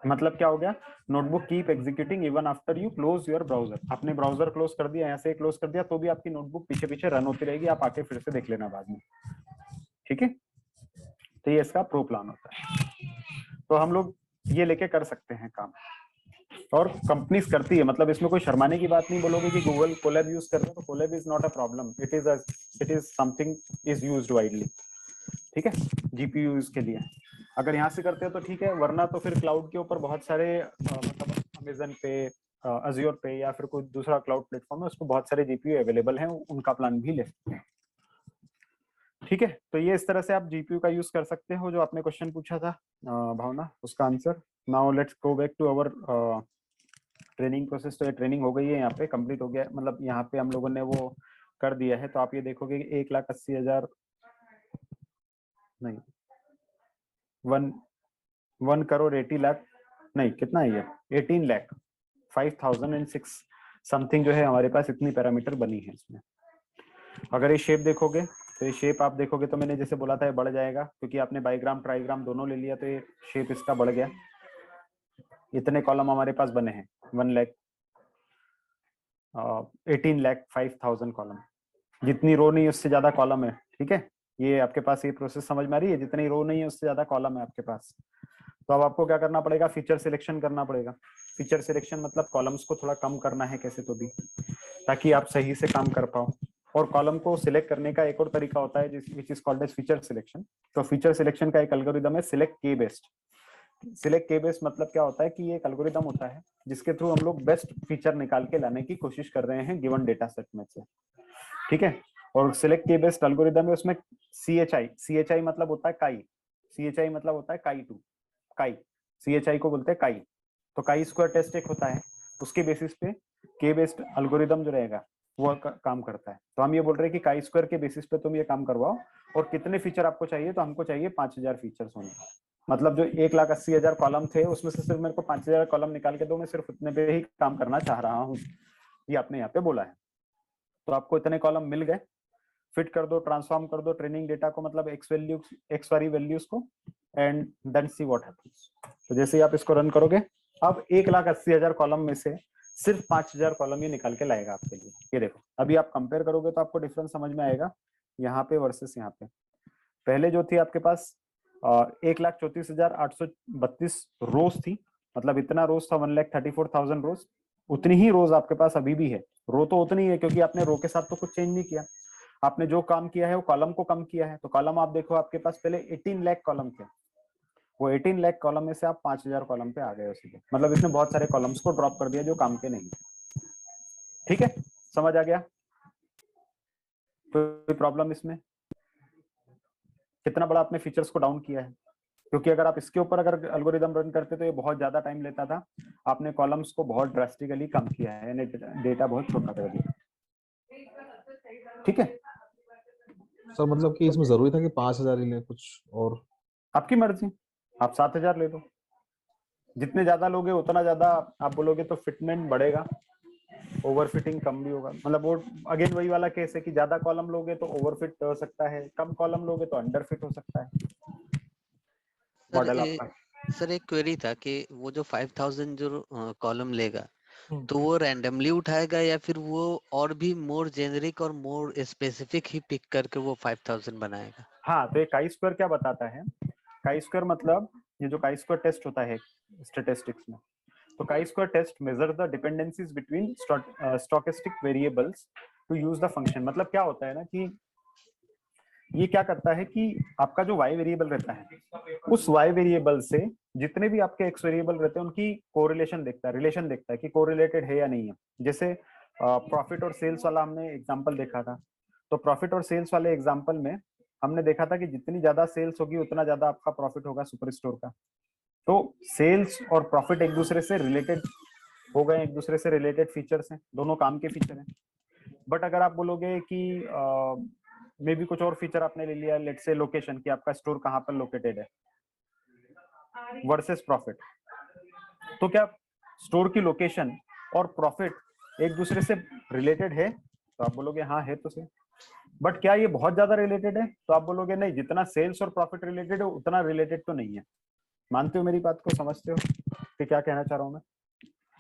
मतलब क्या हो गया, notebook keep executing even after you close your browser. आपने ब्राउजर क्लोज कर दिया, यहाँ से क्लोज कर दिया, तो भी आपकी नोटबुक पीछे पीछे रन होती रहेगी, आप आके फिर से देख लेना बाद में, ठीक है। तो ये इसका प्रो प्लान होता है, तो हम लोग ये लेके कर सकते हैं काम, और कंपनीज करती है, मतलब इसमें कोई शर्माने की बात नहीं। बोलोगे कि गूगल कोलैब यूज कर रहे हो, तो Colab is not a problem, it is something is used widely, ठीक है, जीपीयू यूज के लिए। अगर यहाँ से करते हो तो ठीक है, वरना तो फिर क्लाउड के ऊपर बहुत सारे मतलब अमेजन पे, अज्योर पे या फिर कोई दूसरा क्लाउड प्लेटफॉर्म है, उसको बहुत सारे जीपीयू अवेलेबल हैं, उनका प्लान भी ले सकते हैं। ठीक है, तो ये इस तरह से आप जीपीयू का यूज कर सकते हो। जो आपने क्वेश्चन पूछा था भावना, उसका answer. Now let's go back to our training process. तो ये ट्रेनिंग हो गई है, यहाँ पे कंप्लीट हो गया, मतलब यहाँ पे हम लोगों ने वो कर दिया है। तो आप ये देखोगे कि 1,80,000 नहीं, 1 करोड़ 80 लाख नहीं, कितना है ये, 18 लाख 5,006 समथिंग जो है हमारे पास इतनी पैरामीटर बनी है इसमें। अगर ये शेप देखोगे तो ये शेप आप देखोगे तो मैंने जैसे बोला था ये बढ़ जाएगा, क्योंकि आपने बाईग्राम ट्राईग्राम दोनों ले लिया, तो ये शेप इसका बढ़ गया। इतने कॉलम हमारे पास बने हैं, 18,05,000 कॉलम। जितनी रो नहीं उससे ज्यादा कॉलम है। ठीक है, ये आपके पास ये प्रोसेस समझ में आ रही है, जितनी रो नहीं है उससे ज्यादा कॉलम है आपके पास। तो अब आपको क्या करना पड़ेगा, फीचर सिलेक्शन करना पड़ेगा। फीचर सिलेक्शन मतलब कॉलम्स को थोड़ा कम करना है कैसे तो भी, ताकि आप सही से काम कर पाओ। और कॉलम को सिलेक्ट करने का एक और तरीका होता है which is called as feature selection. तो फीचर सिलेक्शन का एक एल्गोरिदम है सिलेक्ट के बेस्ड। सिलेक्ट के बेस्ड मतलब क्या होता है कि ये एक एल्गोरिदम होता है जिसके थ्रू हम लोग बेस्ट फीचर निकाल के लाने की कोशिश कर रहे हैं गिवन डेटा सेट में से। ठीक है, और सिलेक्ट के बेस्ड एल्गोरिदम है, उसमें CHI मतलब होता है काई, CHI मतलब होता है काई टू, काई, CHI को बोलते हैं काई। तो काई स्क्वायर टेस्ट एक होता है, उसके बेसिस पे के बेस्ड एल्गोरिदम जो रहेगा वो काम करता है। तो हम ये बोल रहे हैं कि काई स्क्वायर के बेसिस पे तुम ये काम करवाओ। और कितने फीचर आपको चाहिए, तो हमको चाहिए 5,000 फीचर्स होंगे। मतलब जो 1,80,000 कॉलम थे उसमें से सिर्फ मेरे को 5,000 कॉलम निकाल के दो, मैं सिर्फ उतने पे ही काम करना चाह रहा हूँ, ये आपने यहाँ पे बोला है। तो आपको इतने कॉलम मिल गए, फिट कर दो, ट्रांसफॉर्म कर दो ट्रेनिंग डेटा को, मतलब एक्स वाली वैल्यूज को, and then see what happens. तो जैसे ही आप इसको रन करोगे, अब 1,80,000 कॉलम में से सिर्फ 5,000 कॉलम ये निकाल के लाएगा आपके लिए। ये देखो, अभी आप कंपेयर करोगे तो आपको डिफरेंस समझ में आएगा यहाँ पे वर्सेस यहाँ पे। पहले जो थी आपके पास 1,34,832 रोज थी, मतलब इतना रोज था 1,34,000 रोज। उतनी ही रोज आपके पास अभी भी है, रो तो उतनी है क्योंकि आपने रो के साथ तो कुछ चेंज नहीं किया। आपने जो काम किया है वो कॉलम को कम किया है। तो कॉलम आप देखो, आपके पास पहले 18 लाख कॉलम थे, वो 18 लाख कॉलम में से आप 5,000 कॉलम पे आ गए उसी। मतलब इसने बहुत सारे कॉलम्स को ड्रॉप कर दिया जो काम के नहीं। ठीक है, समझ आ गया? कोई प्रॉब्लम इसमें? कितना बड़ा आपने फीचर्स को डाउन किया है, क्योंकि अगर आप इसके ऊपर अगर एल्गोरिदम रन करते तो ये बहुत ज्यादा टाइम लेता था। आपने कॉलम्स को बहुत ड्रास्टिकली कम किया है, डेटा बहुत छोटा कर दिया। ठीक है सर, मतलब कि इसमें जरूरी था कि 5,000 ही ले, कुछ और? आपकी मर्जी, आप 7,000 ले लो। जितने ज्यादा लोगे उतना ज्यादा आप बोलोगे तो फिटमेंट बढ़ेगा, ओवरफिटिंग कम भी होगा। मतलब वो अगेन वही वाला केस है कि ज्यादा कॉलम लोगे तो ओवरफिट हो सकता है, कम कॉलम लोगे तो अंडरफिट हो सकता है मॉडल आपका। सर एक क्वेरी था कि वो जो 5,000 जो कॉलम लेगा, तो वो रैंडमली उठाएगा या फिर वो और भी मोर जेनेरिक और मोर स्पेसिफिक ही पिक करके वो 5,000 बनाएगा? हाँ, तो ये काई स्क्वायर क्या बताता है, काई स्क्वायर मतलब ये जो काई स्क्वायर टेस्ट होता है स्टैटिस्टिक्स में, तो chi square test measure the dependencies between stochastic variables to use the function. मतलब क्या होता है ना कि ये क्या करता है कि आपका जो y वेरिएबल रहता है, उस y वेरिएबल से जितने भी आपके x वेरिएबल रहते हैं उनकी कोरिलेशन देखता है, रिलेशन देखता है कि कोरिलेटेड है या नहीं है। जैसे प्रॉफिट और सेल्स वाला हमने एग्जांपल देखा था, तो प्रॉफिट और सेल्स वाले एग्जांपल में हमने देखा था कि जितनी ज्यादा सेल्स होगी उतना ज्यादा आपका प्रॉफिट होगा सुपर स्टोर का। तो सेल्स और प्रॉफिट एक दूसरे से रिलेटेड हो गए, एक दूसरे से रिलेटेड फीचर्स हैं, दोनों काम के फीचर हैं। बट अगर आप बोलोगे कि मे भी कुछ और फीचर आपने ले लिया, लेट्स से लोकेशन, कि आपका स्टोर कहाँ पर लोकेटेड है वर्सेस प्रॉफिट, तो क्या स्टोर की लोकेशन और प्रॉफिट एक दूसरे से रिलेटेड है? तो आप बोलोगे हाँ है तो सही। बट क्या ये बहुत ज्यादा रिलेटेड है? तो आप बोलोगे नहीं, जितना सेल्स और प्रॉफिट रिलेटेड है उतना रिलेटेड तो नहीं है। मानते हो मेरी बात को, समझते हो कि क्या कहना चाह रहा हूँ मैं?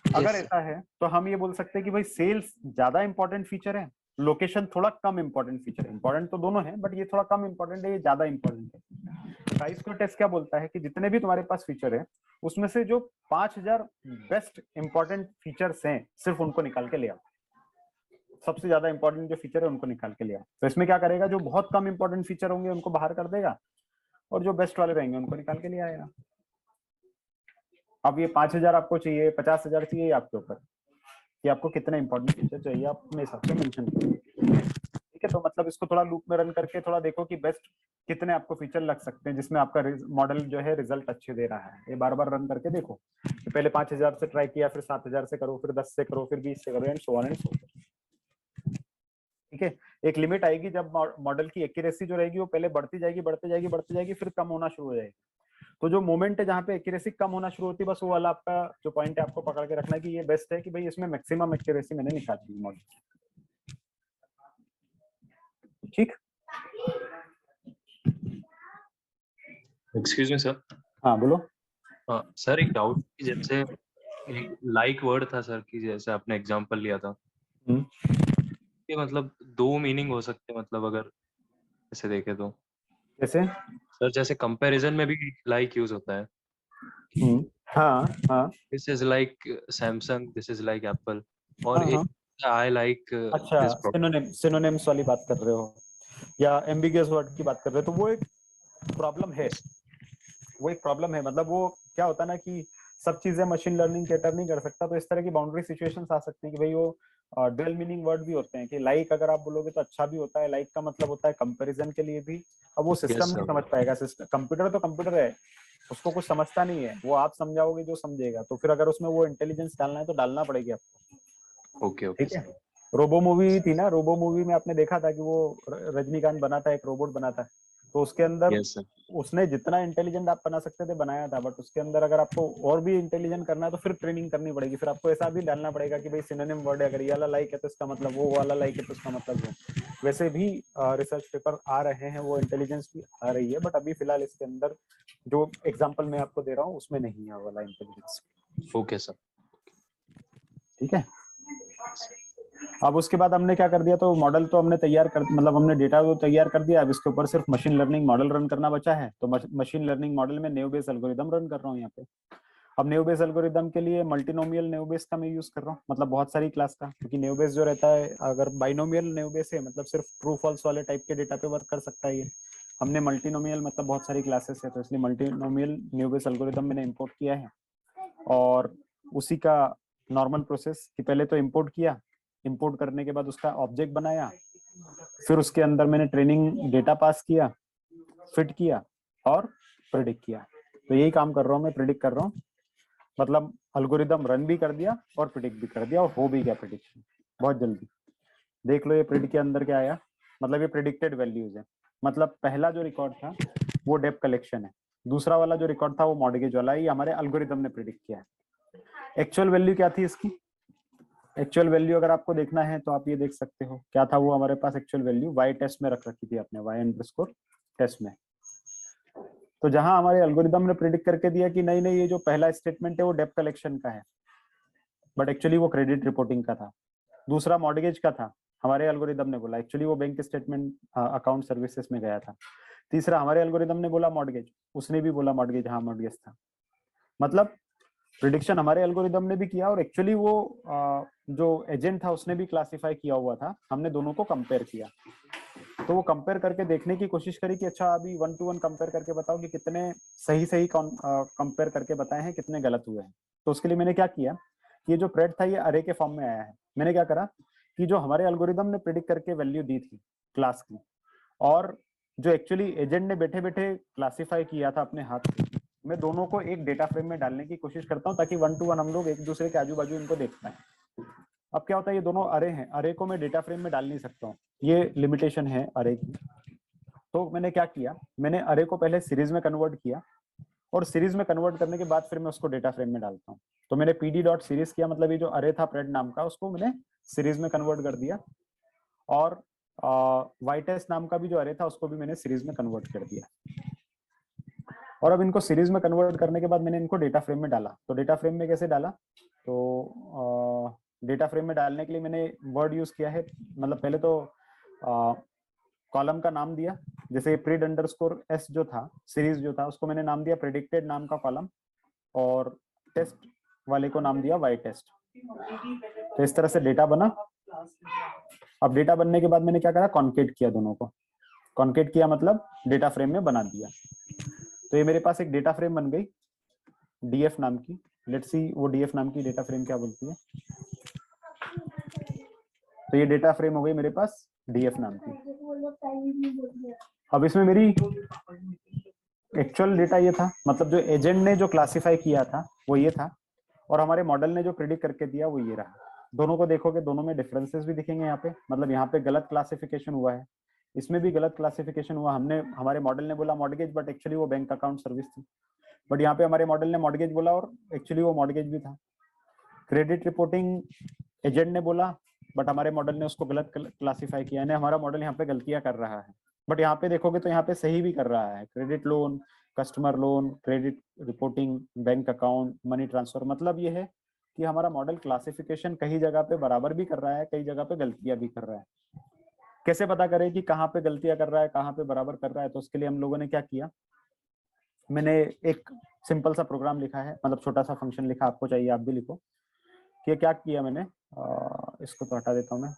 अगर ऐसा है तो हम ये बोल सकते हैं कि भाई सेल्स ज्यादा इंपॉर्टेंट फीचर है, लोकेशन थोड़ा कम इंपॉर्टेंट फीचर है। इंपॉर्टेंट तो दोनों है बट ये थोड़ा कम इंपॉर्टेंट है, ये ज्यादा इंपॉर्टेंट है। काई स्क्वायर टेस्ट क्या बोलता है कि जितने भी तुम्हारे पास फीचर है उसमें से जो 5,000 बेस्ट इंपॉर्टेंट फीचर्स हैं सिर्फ उनको निकाल के ले आओ, सबसे ज्यादा इंपॉर्टेंट जो फीचर है उनको निकाल के ले आओ। तो इसमें क्या करेगा, जो बहुत कम इंपॉर्टेंट फीचर होंगे उनको बाहर कर देगा और जो बेस्ट वाले रहेंगे उनको निकाल के ले आएगा। अब ये 5,000 आपको चाहिए, 50,000 चाहिए, आपके ऊपर। कि आपको कितने इंपॉर्टेंट फीचर चाहिए, आप अपने हिसाब से मेंशन करो। ठीक है, तो मतलब इसको थोड़ा लूप में रन करके थोड़ा देखो कि बेस्ट कितने आपको फीचर लग सकते हैं जिसमें आपका मॉडल जो है रिजल्ट अच्छे दे रहा है। ये बार बार रन करके देखो, तो पहले 5000 से ट्राई किया, फिर 7000 से करो, फिर 10 से करो, फिर 20 से करो, and so on and so forth. ठीक है, एक लिमिट आएगी जब मॉडल की एक्यूरेसी जो रहेगी वो पहले बढ़ती जाएगी बढ़ती जाएगी बढ़ती जाएगी, फिर कम होना शुरू हो जाएगी। तो जो मोमेंट है जहाँ पे एक्यूरेसी कम होना शुरू होती है, बस वो वाला आपका जो पॉइंट है आपको पकड़ के रखना है कि ये बेस्ट है, कि भाई इसमें मैक्सिमम एक्यूरेसी मैंने निकाल दी मॉडल। ठीक, एक्सक्यूज मी सर। हाँ बोलो। सर एक डाउट, जैसे एक लाइक वर्ड था सर, कि जैसे आपने एग्जांपल लिया था, ये मतलब दो मीनिंग हो सकते हैं, मतलब अगर ऐसे देखे तो। कैसे सर जैसे कंपैरिजन में भी लाइक यूज होता है। हाँ हाँ, this is like Samsung, this is like Apple, और हाँ, एक आई लाइक अच्छा दिस प्रोडक्ट। सिनोनिम्स वाली बात कर रहे हो या एम्बिगियस वर्ड की बात कर रहे हो, तो वो एक प्रॉब्लम है, वो एक प्रॉब्लम है। मतलब वो क्या होता है ना कि सब चीजें मशीन लर्निंग कैटर नहीं कर सकता, तो इस तरह की बाउंड्री सिचुएशंस आ सकती है कि भाई वो डुअल मीनिंग वर्ड भी होते हैं कि लाइक अगर आप बोलोगे तो अच्छा भी होता है, लाइक का मतलब होता है कंपैरिजन के लिए भी। अब वो सिस्टम नहीं समझ पाएगा, कंप्यूटर तो कंप्यूटर है, उसको कुछ समझता नहीं है, वो आप समझाओगे जो समझेगा। तो फिर अगर उसमें वो इंटेलिजेंस डालना है तो डालना पड़ेगी आपको। Okay okay. ठीक है, रोबो मूवी थी ना, रोबो मूवी में आपने देखा था कि वो रजनीकांत बना था, एक रोबोट बना था, तो उसके अंदर यस सर। उसने जितना इंटेलिजेंट आप बना सकते थे बनाया था, बट उसके अंदर अगर आपको और भी इंटेलिजेंट करना है तो फिर ट्रेनिंग करनी पड़ेगी, फिर आपको ऐसा भी डालना पड़ेगा कि भाई सिनोनिम वर्ड है, अगर ये वाला लाइक है तो इसका मतलब वो वाला लाइक है तो इसका मतलब वो। वैसे भी रिसर्च पेपर आ रहे हैं, वो इंटेलिजेंस भी आ रही है, बट अभी फिलहाल इसके अंदर जो एग्जाम्पल मैं आपको दे रहा हूँ उसमें नहीं है वाला इंटेलिजेंस। Okay sir. ठीक है, अब उसके बाद हमने क्या कर दिया, तो मॉडल तो हमने तैयार कर, मतलब हमने डेटा को तैयार कर दिया, अब इसके ऊपर सिर्फ मशीन लर्निंग मॉडल रन करना बचा है। तो मशीन लर्निंग मॉडल में नेव बेस एल्गोरिदम रन कर रहा हूँ यहाँ पे। अब नेव बेस एल्गोरिदम के लिए मल्टीनोमियल नेव बेस का मैं यूज कर रहा हूँ, मतलब बहुत सारी क्लास का, क्योंकि नेव बेस जो रहता है अगर बाइनोमियल नेव बेस है मतलब सिर्फ ट्रू फॉल्स वाले टाइप के डेटा पे वर्क कर सकता है ये। हमने मल्टीनोमियल मतलब बहुत सारी क्लासेस है, तो इसलिए मल्टीनोमियल नेव बेस एल्गोरिदम मैंने इम्पोर्ट किया है। और उसी का नॉर्मल प्रोसेस कि पहले तो इम्पोर्ट किया, इंपोर्ट करने के बाद उसका ऑब्जेक्ट बनाया, फिर उसके अंदर मैंने ट्रेनिंग डेटा पास किया, फिट किया और प्रेडिक्ट किया। तो यही काम कर रहा हूँ मैं, प्रेडिक्ट कर रहा हूँ, मतलब एल्गोरिदम रन भी कर दिया और प्रेडिक्ट भी कर दिया, और हो भी गया प्रेडिक्शन बहुत जल्दी। देख लो ये प्रेडिक्ट के अंदर क्या आया, मतलब ये प्रेडिक्टेड वैल्यूज है। मतलब पहला जो रिकॉर्ड था वो डेप्थ कलेक्शन है, दूसरा वाला जो रिकॉर्ड था वो मॉर्गेज वाला, ये हमारे एल्गोरिदम ने प्रेडिक्ट किया है। एक्चुअल वैल्यू क्या थी इसकी, एक्चुअल वैल्यू अगर आपको देखना है तो आप ये देख सकते हो क्या था वो हमारे पास एक्चुअल वैल्यू वाई टेस्ट में रख रखी थी आपने, वाई अंडरस्कोर टेस्ट में। तो जहां हमारे एल्गोरिदम ने प्रेडिक्ट करके दिया कि नहीं नहीं ये जो पहला स्टेटमेंट है वो डेप्थ कलेक्शन का है, बट एक्चुअली वो क्रेडिट रिपोर्टिंग का था। दूसरा मॉर्गेज का था, हमारे एल्गोरिदम ने बोला एक्चुअली वो बैंक स्टेटमेंट अकाउंट सर्विसेज में गया था। तीसरा हमारे एल्गोरिदम ने बोला मॉर्गेज, उसने भी बोला मॉर्गेज, हाँ मॉर्गेज था। मतलब प्रिडिक्शन हमारे एल्गोरिदम ने भी किया और एक्चुअली वो जो एजेंट था उसने भी क्लासिफाई किया हुआ था, हमने दोनों को कंपेयर किया। तो वो कंपेयर करके देखने की कोशिश करी कि अच्छा अभी 1 to 1 कंपेयर करके बताओ कि कितने सही सही कंपेयर करके बताए हैं, कितने गलत हुए हैं। तो उसके लिए मैंने क्या किया, ये जो प्रेड था ये अरे के फॉर्म में आया है। मैंने क्या करा कि जो हमारे एल्गोरिदम ने प्रिडिक्ट करके वैल्यू दी थी क्लास की, और जो एक्चुअली एजेंट ने बैठे बैठे क्लासिफाई किया था अपने हाथ से, मैं दोनों को एक डेटा फ्रेम में डालने की कोशिश करता हूँ ताकि 1 to 1 हम लोग एक दूसरे के आजू बाजू इनको देख पाए। अब क्या होता है, ये दोनों अरे हैं, अरे को मैं डेटा फ्रेम में डाल नहीं सकता हूँ, ये लिमिटेशन है अरे की। तो मैंने क्या किया, मैंने अरे को पहले सीरीज में कन्वर्ट किया, और सीरीज में कन्वर्ट करने के बाद फिर मैं उसको डेटा फ्रेम में डालता हूँ। तो मैंने pd.series किया, मतलब ये जो अरे था प्रेड नाम का उसको मैंने सीरीज में कन्वर्ट कर दिया, और वाइटेस्ट नाम का भी जो अरे था उसको भी मैंने सीरीज में कन्वर्ट कर दिया। और अब इनको सीरीज में कन्वर्ट करने के बाद मैंने इनको डेटा फ्रेम में डाला। तो डेटा फ्रेम में कैसे डाला, तो डेटा फ्रेम में डालने के लिए मैंने वर्ड यूज किया है, मतलब पहले तो कॉलम का नाम दिया, जैसे प्रीड अंडरस्कोर एस जो था, सीरीज जो था, उसको मैंने नाम दिया प्रेडिक्टेड नाम का कॉलम, और टेस्ट वाले को नाम दिया वाई टेस्ट। तो इस तरह से डेटा बना। अब डेटा बनने के बाद मैंने क्या करा, कॉन्केट किया, दोनों को कॉन्केट किया, मतलब डेटा फ्रेम में बना दिया। तो ये मेरे पास एक डेटा फ्रेम बन गई डीएफ नाम की। लेट्स सी वो डीएफ नाम की डेटा फ्रेम क्या बोलती है। तो ये डेटा फ्रेम हो गई मेरे पास डीएफ नाम की। अब इसमें मेरी एक्चुअल डेटा ये था, मतलब जो एजेंट ने जो क्लासिफाई किया था वो ये था, और हमारे मॉडल ने जो प्रिडिक्ट करके दिया वो ये रहा। दोनों को देखोगे, दोनों में डिफरेंसेस भी दिखेंगे यहाँ पे, मतलब यहाँ पे गलत क्लासिफिकेशन हुआ है, इसमें भी गलत क्लासिफिकेशन हुआ। हमारे मॉडल ने बोला मॉर्गेज, बट एक्चुअली वो बैंक अकाउंट सर्विस थी। बट यहाँ पे हमारे मॉडल ने मॉर्गेज बोला और एक्चुअली वो मॉर्गेज भी था। क्रेडिट रिपोर्टिंग एजेंट ने बोला, बट हमारे मॉडल ने उसको गलत क्लासिफाई किया, यानी हमारा मॉडल यहाँ पे गलतियां कर रहा है। बट यहाँ पे देखोगे तो यहाँ पे सही भी कर रहा है। Credit loan, customer loan, credit reporting, bank account, money transfer. मतलब ये है कि हमारा मॉडल क्लासिफिकेशन कई जगह पे बराबर भी कर रहा है, कई जगह पे गलतियां भी कर रहा है। कैसे पता करें कि कहाँ पे गलतियां कर रहा है, कहाँ पे बराबर कर रहा है? तो उसके लिए हम लोगों ने क्या किया, मैंने एक सिंपल सा प्रोग्राम लिखा है, मतलब छोटा सा फंक्शन लिखा, आपको चाहिए आप भी लिखो। कि क्या किया मैंने, इसको तो हटा देता हूँ मैं,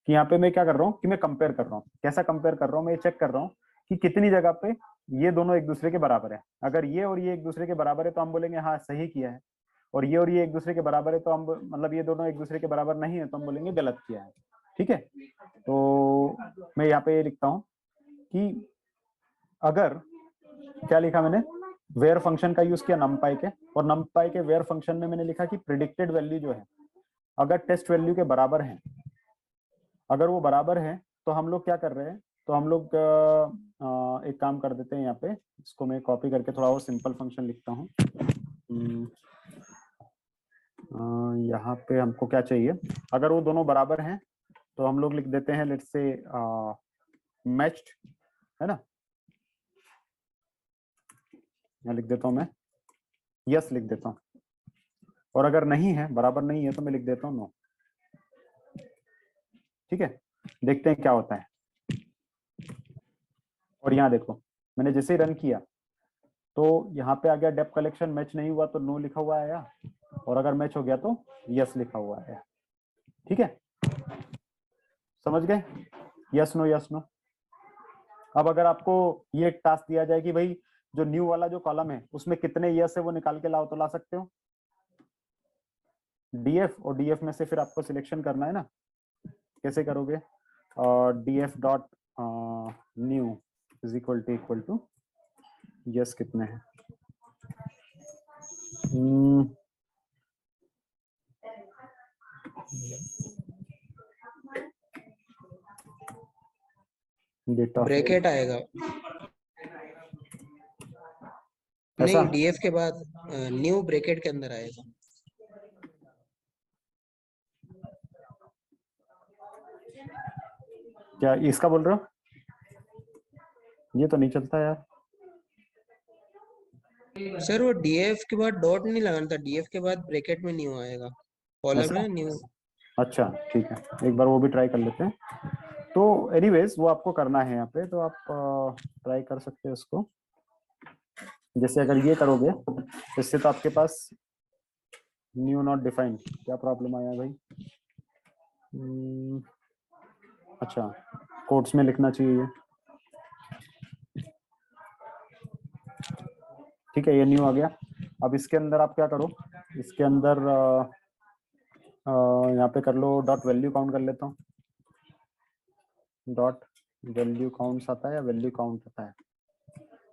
कि यहाँ पे मैं क्या कर रहा हूँ कि मैं कंपेयर कर रहा हूँ। कैसा कंपेयर कर रहा हूँ, मैं चेक कर रहा हूँ कि कितनी जगह पे ये दोनों एक दूसरे के बराबर है। अगर ये और ये एक दूसरे के बराबर है तो हम बोलेंगे हाँ सही किया है, और ये एक दूसरे के बराबर है तो हम, मतलब ये दोनों एक दूसरे के बराबर नहीं है तो हम बोलेंगे गलत किया है। ठीक है, तो मैं यहाँ पे ये लिखता हूँ कि अगर, क्या लिखा मैंने, वेयर फंक्शन का यूज किया numpy के, और numpy के वेयर फंक्शन में मैंने लिखा कि प्रिडिक्टेड वैल्यू जो है अगर टेस्ट वैल्यू के बराबर है, अगर वो बराबर है तो हम लोग क्या कर रहे हैं, तो हम लोग एक काम कर देते हैं, यहाँ पे इसको मैं कॉपी करके थोड़ा और सिंपल फंक्शन लिखता हूँ। यहाँ पे हमको क्या चाहिए, अगर वो दोनों बराबर हैं तो हम लोग लिख देते हैं लेट्स से मैच्ड, है ना। यहाँ लिख देता हूँ मैं यस लिख देता हूँ, और अगर नहीं है, बराबर नहीं है, तो मैं लिख देता हूँ नो। ठीक है, देखते हैं क्या होता है। और यहाँ देखो, मैंने जैसे ही रन किया तो यहाँ पे आ गया डेप कलेक्शन मैच नहीं हुआ तो नो लिखा हुआ आया, और अगर मैच हो गया तो यस लिखा हुआ आया। ठीक है, समझ गए, यस नो यस नो। अब अगर आपको ये एक टास्क दिया जाए कि भाई जो न्यू वाला जो कॉलम है उसमें कितने यस है वो निकाल के लाओ, तो ला सकते हो डीएफ, और डीएफ में से फिर आपको सिलेक्शन करना है ना। कैसे करोगे, df dot new is equal to yes कितने हैं, डेटा ब्रैकेट आएगा नहीं, डीएफ के बाद न्यू ब्रैकेट के अंदर आएगा। क्या इसका बोल रहे हो? ये तो नहीं चलता यार सर, वो डीएफ के बाद डॉट नहीं लगाना था, डीएफ के बाद ब्रैकेट में न्यू आएगा, कॉलम है न्यू। अच्छा ठीक है, एक बार वो भी ट्राई कर लेते हैं। तो एनीवेज वो आपको करना है यहाँ पे, तो आप ट्राई कर सकते हैं उसको। जैसे अगर ये करोगे इससे तो आपके पास न्यू नॉट डिफाइंड, क्या प्रॉब्लम आया भाई? अच्छा, कोट्स में लिखना चाहिए ये। ठीक है, ये न्यू आ गया। अब इसके अंदर आप क्या करो, इसके अंदर यहाँ पे कर लो डॉट वैल्यू काउंट कर लेता हूँ। डॉट वैल्यू काउंट्स आता है या वैल्यू काउंट आता है?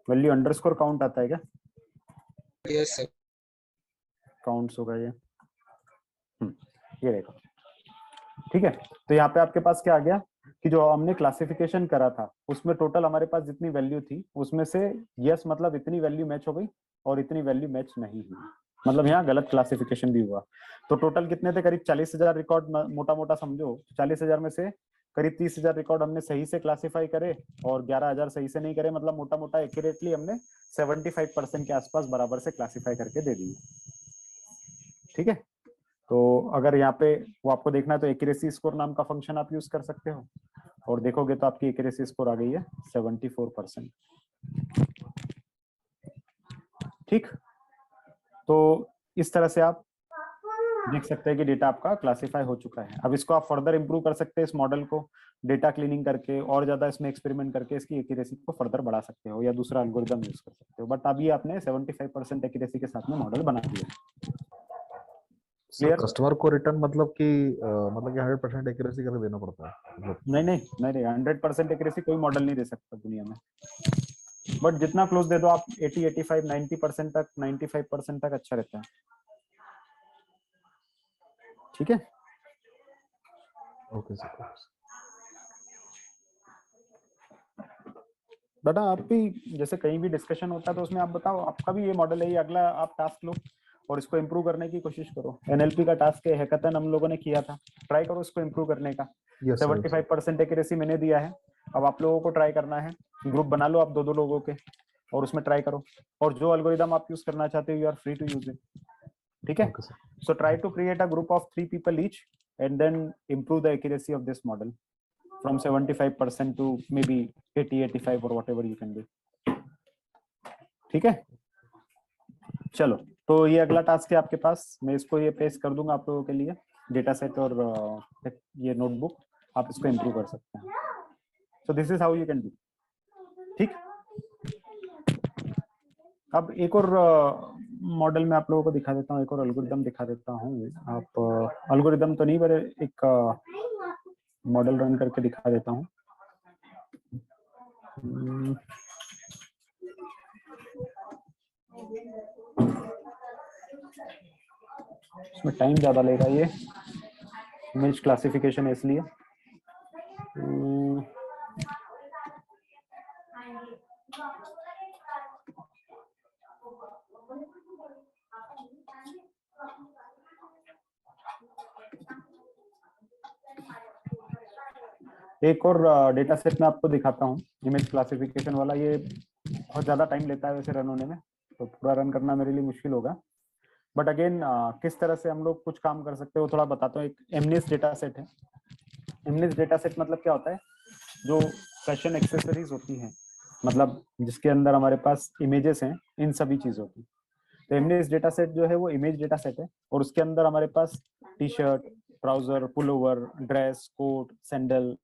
वैल्यू अंडरस्कोर काउंट आता है क्या? यस सर, काउंट्स होगा ये। ये देखो, ठीक है। तो यहाँ पे आपके पास क्या आ गया कि जो हमने क्लासिफिकेशन करा था उसमें टोटल हमारे पास जितनी वैल्यू थी उसमें से यस मतलब इतनी वैल्यू मैच हो गई और इतनी वैल्यू मैच नहीं हुई, मतलब यहाँ गलत क्लासिफिकेशन भी हुआ। तो टोटल कितने थे? करीब 40,000 रिकॉर्ड, मोटा मोटा समझो 40,000 में से करीब 30,000 रिकॉर्ड हमने सही से क्लासिफाई करे और 11,000 सही से नहीं करे, मतलब मोटा मोटा एक्यूरेटली हमने 75% के आसपास बराबर से क्लासिफाई करके दे दिए। ठीक है, तो अगर यहाँ पे वो आपको देखना है तो एक्यूरेसी स्कोर नाम का फंक्शन आप यूज कर सकते हो और देखोगे तो आपकी एक्यूरेसी स्कोर आ गई है 74%। ठीक, तो इस तरह से आप देख सकते हैं कि डेटा आपका क्लासिफाई हो चुका है। अब इसको आप फर्दर इंप्रूव कर सकते हैं, इस मॉडल को डेटा क्लीनिंग करके और ज्यादा इसमें एक्सपेरिमेंट करके इसकी एक्यूरेसी को फर्दर बढ़ा सकते हो या दूसरा एल्गोरिथम यूज कर सकते हो। बट अभी आपने 75% एक्यूरेसी के साथ में मॉडल बना दिया। क्लियर? कस्टमर को रिटर्न मतलब कि 100% एक्यूरेसी करके देना पड़ता है मतलब? नहीं 100% एक्यूरेसी कोई मॉडल नहीं दे सकता दुनिया में, बट जितना क्लोज दे दो आप 80, 85, 90% तक, 95% तक अच्छा रहता है। ठीक है, ओके सर। बेटा आप भी जैसे कहीं भी डिस्कशन होता है तो उसमें आप बताओ आपका भी ये मॉडल है, ये अगला आप टास्क लो और इसको इम्प्रूव करने की कोशिश करो। एनएलपी का टास्क है, हैकाथन हम लोगों ने किया था, ट्राई करो इसको इम्प्रूव करने का। 75% एक्यूरेसी मैंने दिया है, अब आप लोगों को ट्राई करना है। ग्रुप बना लो आप 2-2 लोगों के और उसमें ट्राई करो, और जो एल्गोरिदम आप यूज करना चाहते हो you are free to use it. ठीक है, so try to create a group of 3 people each and then improve the accuracy of this model from 75% to maybe 80, 85 or whatever you can do. ठीक है, चलो तो ये अगला task है आपके पास, मैं इसको ये पेश कर दूंगा आप लोगों के लिए, डेटा सेट और ये नोटबुक, आप इसको इम्प्रूव कर सकते हैं। सो this is how you can do. ठीक, अब एक और मॉडल में आप लोगों को दिखा देता हूँ, एक और एल्गोरिदम दिखा देता हूँ। आप एल्गोरिदम तो नहीं, पर एक मॉडल रन करके दिखा देता हूँ। इसमें टाइम ज्यादा लेगा, ये इमेज क्लासिफिकेशन है इसलिए। एक और डेटा सेट में आपको दिखाता हूँ, इमेज क्लासिफिकेशन वाला। ये बहुत ज़्यादा टाइम लेता है वैसे रन होने में, तो पूरा रन करना मेरे लिए मुश्किल होगा, बट अगेन किस तरह से हम लोग कुछ काम कर सकते हैं वो थोड़ा बताता हूँ। एक एमनिस डेटा सेट है। एमनिस डेटा सेट मतलब क्या होता है, जो फैशन एक्सेसरीज होती हैं, मतलब जिसके अंदर हमारे पास इमेजेस हैं, इन सभी चीज़ों की। तो एमनिस डेटा सेट जो है वो इमेज डेटा सेट है, और उसके अंदर हमारे पास T shirt, trouser, pullover, dress, coat, sandal,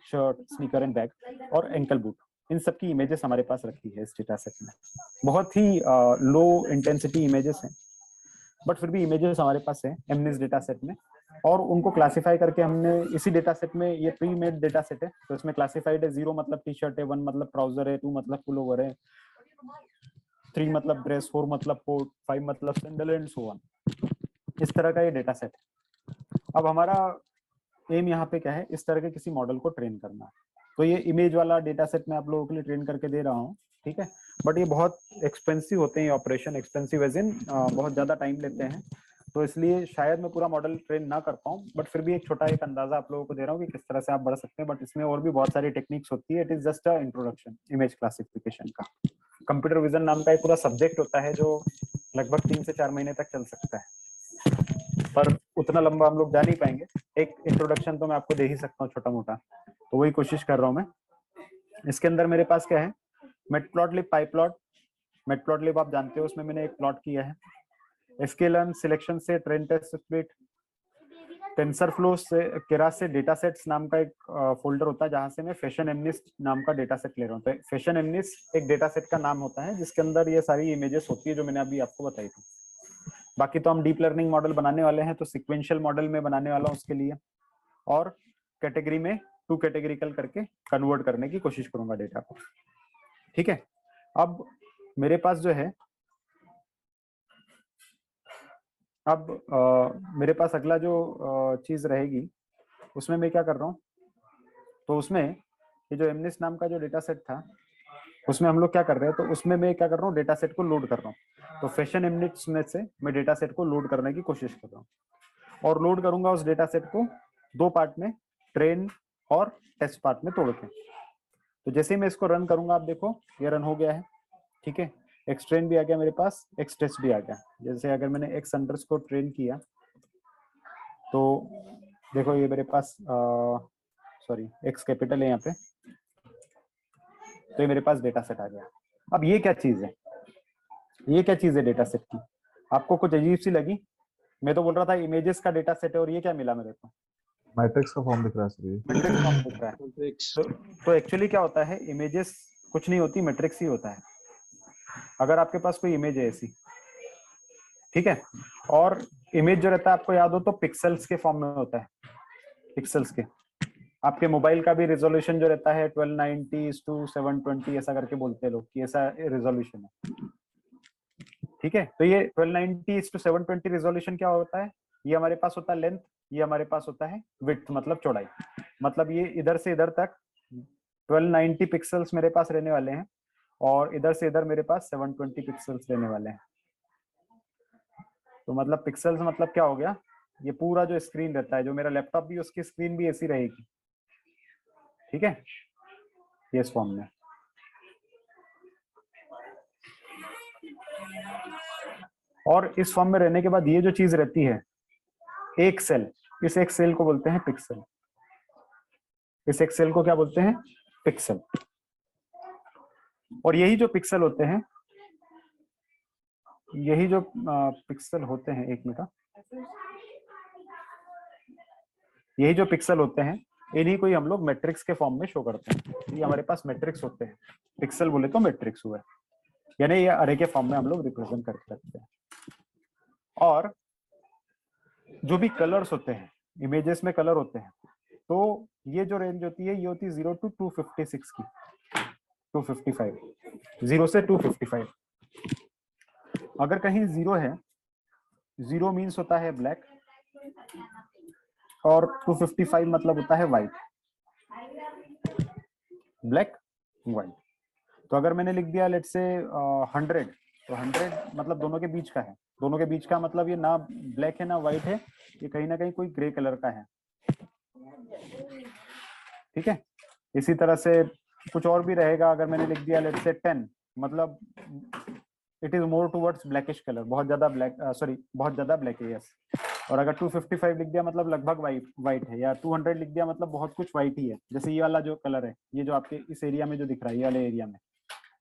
shirt, sneaker and bag और एंकल बूट, इन सब की इमेजेस हमारे पास रखी है इस डेटा सेट में। बहुत ही लो इंटेंसिटी इमेजेस हैं, बट फिर भी इमेजेस हमारे पास है एमनिस डेटा सेट में, और उनको क्लासिफाई करके हमने इसी डेटा सेट में, ये प्री मेड डेटा सेट है, तो इसमें क्लासिफाइड है 0 मतलब टी शर्ट है, 1 मतलब ट्राउजर है, 2 मतलब पुलोवर है, 3 मतलब ड्रेस, 4 मतलब कोट, 5 मतलब सैंडल एंड सो ऑन। इस तरह का ये डेटा सेट है। अब हमारा एम यहाँ पे क्या है, इस तरह के किसी मॉडल को ट्रेन करना है। तो ये इमेज वाला डेटा सेट मैं आप लोगों के लिए ट्रेन करके दे रहा हूँ, ठीक है, बट ये बहुत एक्सपेंसिव होते हैं ऑपरेशन, एक्सपेंसिव एज इन बहुत ज्यादा टाइम लेते हैं, तो इसलिए शायद मैं पूरा मॉडल ट्रेन ना कर पाऊँ, बट फिर भी एक छोटा एक अंदाजा आप लोगों को दे रहा हूँ कि किस तरह से आप बढ़ सकते हैं। बट इसमें और भी बहुत सारी टेक्निक्स होती है, it is just a introduction image classification का। कंप्यूटर विजन नाम का एक पूरा सब्जेक्ट होता है जो लगभग 3 से 4 महीने तक चल सकता है, पर उतना लंबा हम लोग जा नहीं पाएंगे। एक इंट्रोडक्शन तो मैं आपको दे ही सकता हूँ छोटा मोटा, तो वही कोशिश कर रहा हूँ मैं। इसके अंदर मेरे पास क्या है, मैटप्लॉटलिब, पाईप्लॉट। मैटप्लॉटलिब आप जानते हो, उसमें मैंने एक प्लॉट किया है। sklearn सिलेक्शन से ट्रेन टेस्ट स्प्लिट, टेंसरफ्लो से केरास से डेटा सेट्स नाम का एक फोल्डर होता है जहां से मैं फैशन एमनिस नाम का डेटा सेट ले रहा हूँ। तो फैशन एमनिस एक डेटा सेट का नाम होता है जिसके अंदर ये सारी इमेजेस होती है जो मैंने अभी आपको बताई थी। बाकी तो हम डीप लर्निंग मॉडल बनाने वाले हैं, तो सिक्वेंशियल मॉडल में बनाने वाला हूँ उसके लिए, और कैटेगरी में 2 कैटेगरिकल करके कन्वर्ट करने की कोशिश करूंगा डेटा को। ठीक है, अब मेरे पास जो है, अब मेरे पास अगला जो चीज रहेगी उसमें मैं क्या कर रहा हूँ, तो उसमें ये जो एमनिस नाम का जो डेटा सेट था उसमें हम लोग क्या कर रहे हैं, तो उसमें मैं क्या कर रहा हूँ, डेटा सेट को लोड कर रहा हूँ। तो फैशन एमनिस में से मैं डेटा सेट को लोड करने की कोशिश कर रहा हूँ, और लोड करूंगा उस डेटा सेट को 2 पार्ट में, ट्रेन और टेस्ट पार्ट में तोड़ के। तो जैसे ही मैं इसको रन करूंगा, आप देखो ये रन हो गया है, ठीक है, एक्स ट्रेन भी आ गया मेरे पास, एक्स टेस्ट भी आ गया। जैसे अगर मैंने एक्स अंडरस्कोर ट्रेन किया तो देखो ये मेरे पास सॉरी एक्स कैपिटल है यहाँ पे, तो ये मेरे पास डेटा सेट आ गया। अब ये क्या चीज है, ये क्या चीज है डेटा सेट की, आपको कुछ अजीब सी लगी? मैं तो बोल रहा था इमेजेस का डेटा सेट है, और ये क्या मिला मेरे को? मैट्रिक्स का फॉर्म दिख रहा है सर, मैट्रिक्स फॉर्म दिख रहा है। तो एक्चुअली क्या होता है, इमेजेस कुछ नहीं होती, मैट्रिक्स ही होता है। अगर आपके पास कोई इमेज है ऐसी, ठीक है, और इमेज जो रहता है आपको याद हो तो पिक्सल्स के फॉर्म में होता है, पिक्सल्स के। आपके मोबाइल का भी रेजोल्यूशन जो रहता है 1290:720 ऐसा करके बोलते हैं लोग कि ऐसा रेजोल्यूशन है, ठीक है। तो ये 1290:720 रेजोल्यूशन क्या होता है, ये हमारे पास होता है लेंथ, ये हमारे पास होता है विड्थ मतलब चौड़ाई। मतलब ये इधर से इधर तक 1290 पिक्सल्स मेरे पास रहने वाले हैं और इधर से इधर मेरे पास 720 पिक्सल्स रहने वाले हैं। तो मतलब पिक्सल्स मतलब क्या हो गया, ये पूरा जो स्क्रीन रहता है, जो मेरा लैपटॉप भी उसकी स्क्रीन भी ऐसी रहेगी, ठीक है, ये इस फॉर्म में। और इस फॉर्म में रहने के बाद ये जो चीज रहती है एक सेल, इस एक सेल को बोलते हैं पिक्सल। इस एक सेल को क्या बोलते हैं, पिक्सल। और यही जो पिक्सल होते हैं, यही जो पिक्सल होते हैं, एक मिनट, यही जो पिक्सल होते हैं इन्हीं को ही हम लोग मैट्रिक्स के फॉर्म में शो करते हैं। ये हमारे पास मैट्रिक्स होते हैं, पिक्सल बोले तो मैट्रिक्स हुआ, यानी ये अरे के फॉर्म में हम लोग रिप्रेजेंट कर सकते हैं। और जो भी कलर्स होते हैं, इमेजेस में कलर होते हैं, तो ये जो रेंज होती है ये होती है 0 to 256 की, 255, 0 से 255। अगर कहीं 0 है, 0 मीन्स होता है ब्लैक और 255 मतलब होता है व्हाइट, ब्लैक व्हाइट। तो अगर मैंने लिख दिया लेट्स से 100, तो 100 मतलब दोनों के बीच का है, दोनों के बीच का मतलब ये ना ब्लैक है ना व्हाइट है, ये कहीं ना कहीं कोई ग्रे कलर का है, ठीक है। इसी तरह से कुछ और भी रहेगा, अगर मैंने लिख दिया लेट्स से 10 मतलब it is more towards blackish colour, बहुत ज्यादा ब्लैक, सॉरी बहुत ज्यादा ब्लैक है, यस। और अगर 255 लिख दिया मतलब लगभग वाइट है, या 200 लिख दिया मतलब बहुत कुछ वाइट ही है। जैसे ये वाला जो कलर है, ये जो आपके इस एरिया में जो दिख रहा है, ये वाले एरिया में,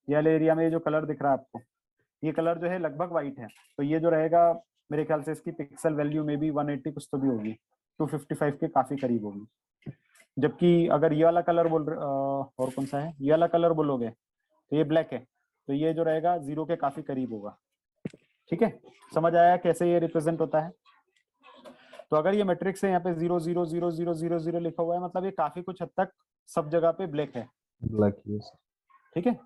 ये वाले एरिया में ये जो कलर दिख रहा है आपको, ये कलर जो है लगभग वाइट है। तो ये जो रहेगा मेरे ख्याल से इसकी पिक्सल वैल्यू में भी 180 कुछ तो भी होगी, 255 के काफी करीब होगी। जबकि अगर ये वाला कलर और कौन सा है, ये वाला कलर बोलोगे तो ये ब्लैक है, तो ये जो रहेगा 0 के काफी करीब होगा, ठीक है। समझ आया कैसे ये रिप्रेजेंट होता है। तो अगर ये मैट्रिक्स है, यहाँ पे 0 0 0 0 0 0 लिखा हुआ है, मतलब ये काफी कुछ हद तक सब जगह पे ब्लैक है, ब्लैक, यस, ठीक है।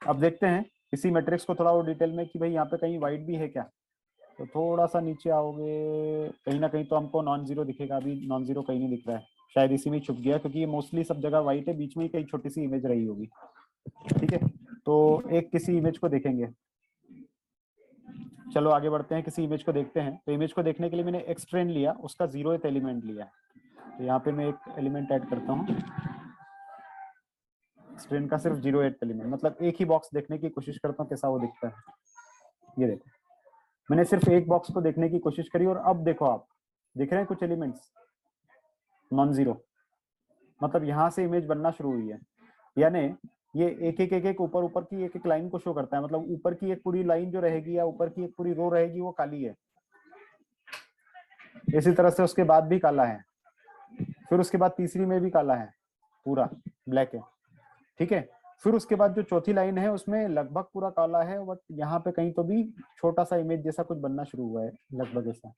अब देखते हैं इसी मैट्रिक्स को थोड़ा और डिटेल में कि भाई यहाँ पे कहीं व्हाइट भी है क्या। तो थोड़ा सा नीचे आओगे, कहीं ना कहीं तो हमको नॉन जीरो दिखेगा, अभी नॉन जीरो कहीं नहीं दिख रहा है, शायद इसी में छुप गया, क्योंकि ये मोस्टली सब जगह व्हाइट है, बीच में ही कहीं छोटी सी इमेज रही होगी, ठीक है। तो एक किसी इमेज को देखेंगे, चलो आगे बढ़ते हैं, किसी इमेज को देखते हैं। तो इमेज को देखने के लिए मैंने एक्सट्रेन लिया, उसका 0th एलिमेंट लिया। तो यहाँ पे मैं एक एलिमेंट ऐड करता हूँ, एक्सट्रेन का सिर्फ 0th एलिमेंट, मतलब एक ही बॉक्स देखने की कोशिश करता हूँ कैसा वो दिखता है। ये देखो, मैंने सिर्फ एक बॉक्स को देखने की कोशिश करी, और अब देखो आप दिख रहे हैं कुछ एलिमेंट्स नॉन जीरो, मतलब यहाँ से इमेज बनना शुरू हुई है। यानी ये एक ऊपर की एक लाइन को शो करता है, मतलब ऊपर की एक पूरी लाइन जो रहेगी या ऊपर की एक पूरी रो रहेगी वो काली है, इसी तरह से उसके बाद भी काला है, फिर उसके बाद तीसरी में भी काला है, पूरा ब्लैक है, ठीक है। फिर उसके बाद जो चौथी लाइन है उसमें लगभग पूरा काला है, बट यहाँ पे कहीं तो भी छोटा सा इमेज जैसा कुछ बनना शुरू हुआ है, लगभग ऐसा।